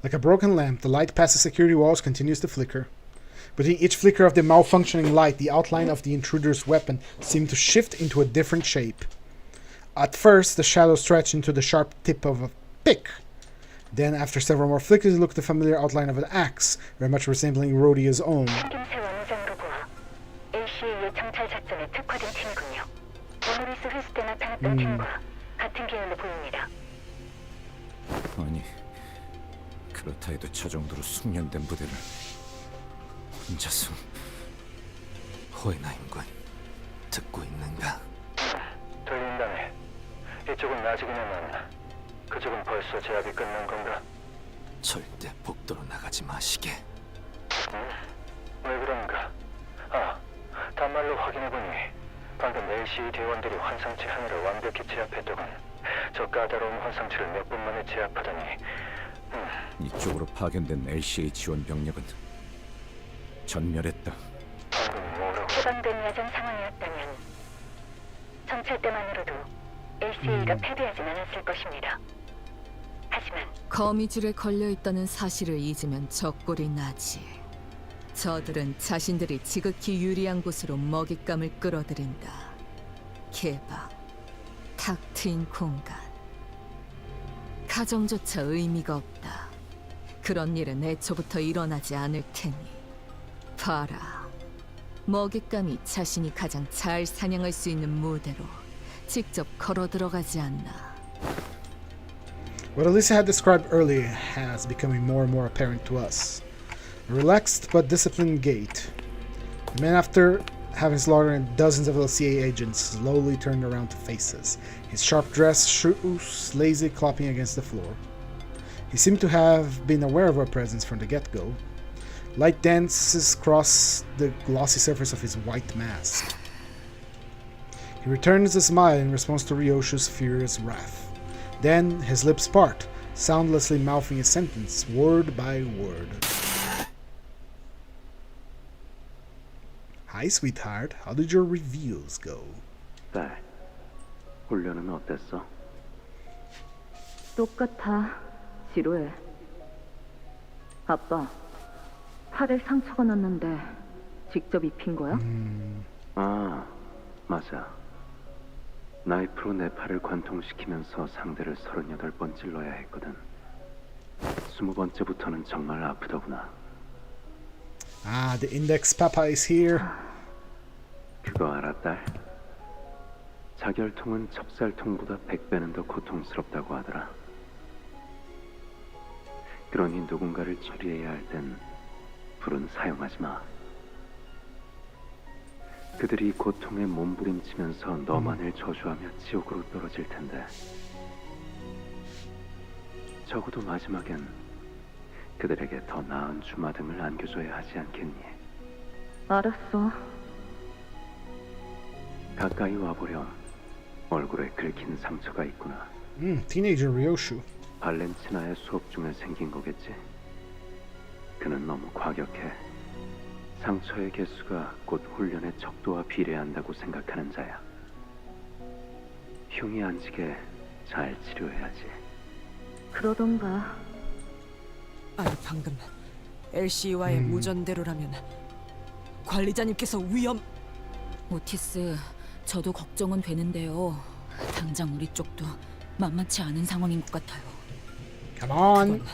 Like a broken lamp, the light past the security walls continues to flicker. Between each flicker of the malfunctioning light, the outline of the intruder's weapon seemed to shift into a different shape. At first, the shadow stretched into the sharp tip of a pick. Then, after several more flickers, it looked the familiar outline of an axe, very much resembling Rodia's own. 아니, 그렇다 해도 저 정도로 숙련된 부대를 혼자서 호에나임관 듣고 있는가? 들린다네. 이쪽은 아직이냐만 그쪽은 벌써 제압이 끝난 건가? 절대 복도로 나가지 마시게. 왜 그런가? 아, 단말로 확인해보니 방금 LCE 대원들이 환상체 하나를 완벽히 제압했더군. 저 까다로운 환상체를 몇 분 만에 제압하다니. 이쪽으로 파견된 LCA 지원 병력은 전멸했다. 해방된 야전 상황이었다면 정찰 때만으로도 LCA가 패배하진 않았을 것입니다. 하지만 거미줄에 걸려있다는 사실을 잊으면 적골이 나지. 저들은 자신들이 지극히 유리한 곳으로 먹잇감을 끌어들인다. 개방, 탁 트인 공간. 가정조차 의미가 없다. 그런 일은 애초부터 일어나지 않을 테니. 봐라. 먹잇감이 자신이 가장 잘 사냥할 수 있는 무대로 직접 걸어 들어가지 않나. What Alyssa had described earlier has becoming more and more apparent to us. A relaxed but disciplined gait. The man, after having slaughtered dozens of LCA agents, slowly turned around to face us, his sharp dress shoes lazily clopping against the floor. He seemed to have been aware of our presence from the get-go. Light dances across the glossy surface of his white mask. He returns a smile in response to Ryoshu's furious wrath. Then his lips part, soundlessly mouthing a sentence, word by word. Hi, sweetheart. How did your reviews go? 딸, 훈련은 어땠어? 똑같아. 지루해. 아빠, 팔에 상처가 났는데 직접 입힌 거야? 아, 맞아. 나이프로 내 팔을 관통시키면서 상대를 38번 찔러야 했거든. 20번째부터는 정말 아프더구나. Ah, the index papa is here. 그거 알아, 딸? 자결통은 찹쌀통보다 100배는 더 고통스럽다고 하더라. 그러니 누군가를 처리해야 할 땐 불은 사용하지 마. 그들이 고통에 몸부림치면서 너만을 저주하며 지옥으로 떨어질 텐데 적어도 마지막엔 그들에게 더 나은 주마등을 안겨줘야 하지 않겠니? 알았어. 가까이 와보렴. 얼굴에 긁힌 상처가 있구나. Teenager Ryoshu. 발렌치나의 수업 중에 생긴 거겠지? 그는 너무 과격해. 상처의 개수가 곧 훈련의 척도와 비례한다고 생각하는 자야. 흉이 안 지게 잘 치료해야지. 그러던가. 아니 방금 LC와의 무전대로라면 관리자님께서 위험... 오티스, 저도 걱정은 되는데요. 당장 우리 쪽도 만만치 않은 상황인 것 같아요. Come on.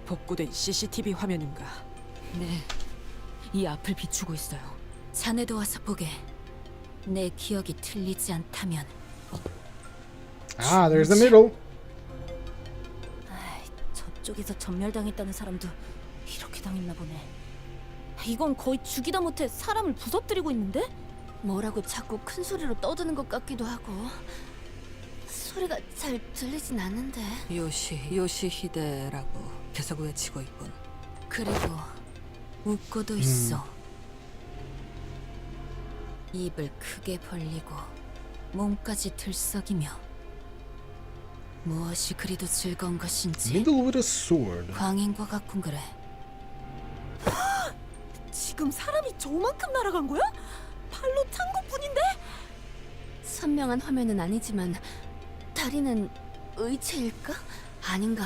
복구된 CCTV 화면인가? 네, 이 앞을 비추고 있어요. 자네도 와서 보게. 내 기억이 틀리지 않다면. Ah, there's the middle. 저쪽에서 전멸당했다는 사람도 이렇게 당했나 보네. 이건 거의 죽이다 못해 사람을 부서뜨리고 있는데? 뭐라고 자꾸 큰 소리로 떠드는 것 같기도 하고. 소리가 잘 들리진 않는데. 요시히데라고 계속 외치고 있군. 그리고 웃고도 있어. 입을 크게 벌리고 몸까지 들썩이며 무엇이 그리도 즐거운 것인지. Middle with a sword. 광인과 같군 그래. 지금 사람이 저만큼 날아간 거야? 발로 찬 것뿐인데? 선명한 화면은 아니지만 다리는 의체일까? 아닌가?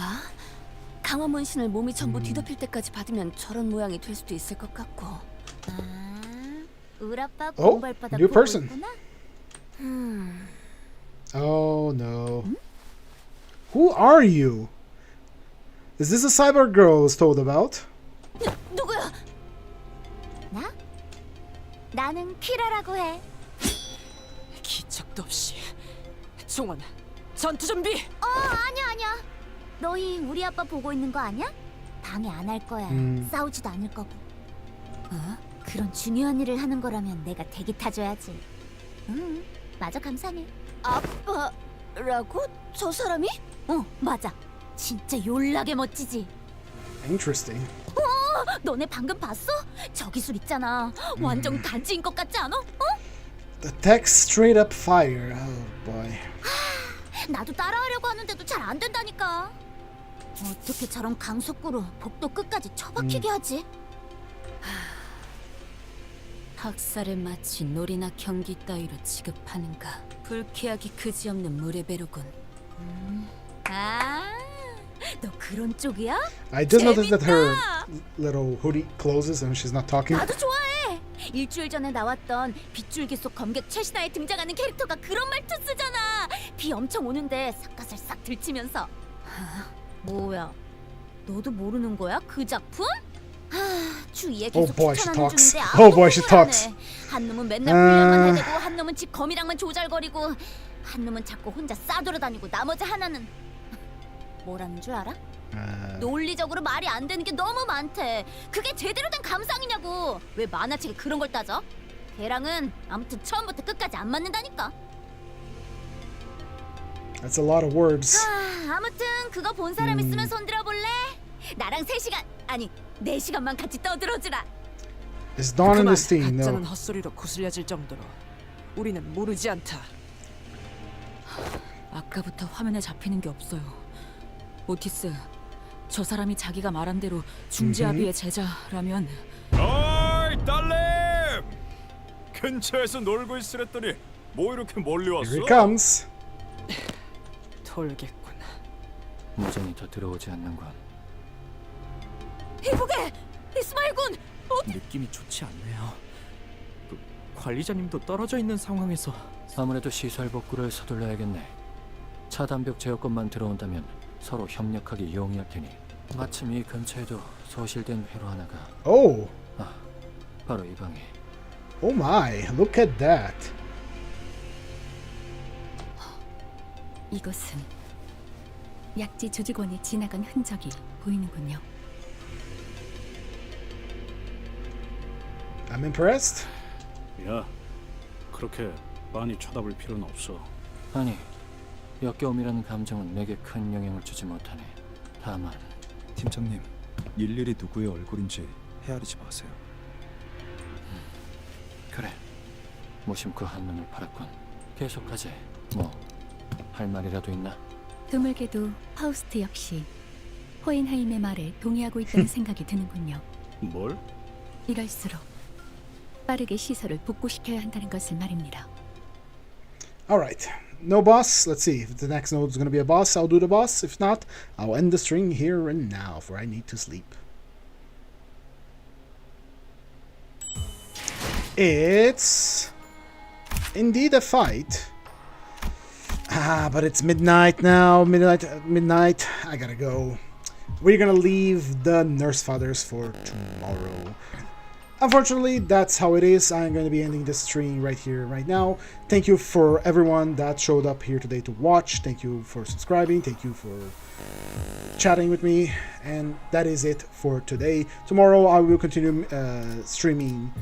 강화 문신을 몸이 전부 뒤덮일 때까지 받으면 저런 모양이 될 수도 있을 것 같고. 우리 아빠 공발바닥 new 보고 person. 있구나? Oh no. Who are you? Is this the cyber girl I was told about? 누구야? 나? 나는 키라라고 해. 기척도 없이. 종원, 전투 준비! 아니야. 너희 우리 아빠 보고 있는 거 아니야? 방해 안 할 거야. 싸우지도 않을 거고. 그런 중요한 일을 하는 거라면 내가 대기 타줘야지. 맞아, 감사해. 아빠라고? 저 사람이? 맞아. 진짜 졸라게 멋지지. Interesting. 너네 방금 봤어? 저 기술 있잖아. 완전 간지인 것 같지 않아? The text straight up fire. Oh boy. 나도 따라하려고 하는데도 잘 안 된다니까. 어떻게 저런 강속구로 복도 끝까지 처박히게 하지? 학살을 마치 놀이나 경기 따위로 취급하는가. 불쾌하기 그지없는 물의 배로군. 너 그런 쪽이야? I just noticed that her little hoodie closes and she's not talking. 나도 좋아해. 일주일 전에 나왔던 빗줄기 속 검객 최신화에 등장하는 캐릭터가 그런 말투 쓰잖아. 비 엄청 오는데 삿갓을 싹 들치면서. 뭐야? 너도 모르는 거야? 그 작품? 주위에 계속 추천하는 중인데 아무도 몰라네. 한 놈은 맨날 훈련만 해대고 한 놈은 지 검이랑만 조잘거리고 한 놈은 자꾸 혼자 싸돌아다니고 나머지 하나는 뭐라는 줄 알아? 논리적으로 말이 안 되는 게 너무 많대. 그게 제대로 된 감상이냐고. 왜 만화책에 그런 걸 따져? 걔랑은 아무튼 처음부터 끝까지 안 맞는다니까. That's a lot of words. 아무튼 그거 본 사람 있으면 손들어 볼래? 나랑 3시간 아니 4시간만 같이 떠들어주라. It's dawn in this team. 가짜는 No. 헛소리로 구슬려질 정도로 우리는 모르지 않다. 아까부터 화면에 잡히는 게 없어요. 오티스, 저 사람이 자기가 말한 대로 중지아비의 제자라면. 어이 딸님! 근처에서 놀고 있으랬더니 뭐 이렇게 멀리 왔어? Here he comes. 돌겠군. 무전이 더 들어오지 않는군. 이보게! 이스마일군! 느낌이 좋지 않네요. 관리자님도 떨어져 있는 상황에서 아무래도 시설 복구를 서둘러야겠네. 차단벽 제어권만 들어온다면 서로 협력하기 용이할 테니. 마침 이 근처에도 소실된 회로 하나가. Oh. 바로 이 방에. Oh my, look at that. 이것은 약지 조직원이 지나간 흔적이 보이는군요. I'm impressed. 야, 그렇게 빤히 쳐다볼 필요는 없어. 아니, 역겨움이라는 감정은 내게 큰 영향을 주지 못하네. 다만 팀장님, 일일이 누구의 얼굴인지 헤아리지 마세요. 그래, 무심코 한눈을 팔았군. 계속하지. 뭐 할 말이라도 있나? 드물게도 파우스트 역시 호엔하임의 말에 동의하고 있다는 생각이 드는군요. 뭘? 이럴수록 빠르게 시설을 복구시켜야 한다는 것을 말입니다. All right. no boss. Let's see if the next node is going to be a boss. I'll do the boss. If not, I'll end the stream here and now, for I need to sleep. It's indeed a fight. But it's midnight now. Midnight. I gotta go. We're gonna leave the Nurse Fathers for tomorrow. Unfortunately, that's how it is. I'm going to be ending this stream right here, right now. Thank you for everyone that showed up here today to watch. Thank you for subscribing. Thank you for chatting with me. And that is it for today. Tomorrow, I will continue streaming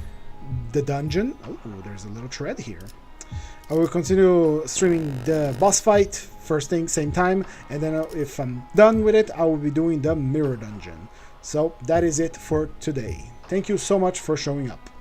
the dungeon. Oh, there's a little thread here. I will continue streaming the boss fight, first thing, same time. And then if I'm done with it, I will be doing the mirror dungeon. So that is it for today. Thank you so much for showing up.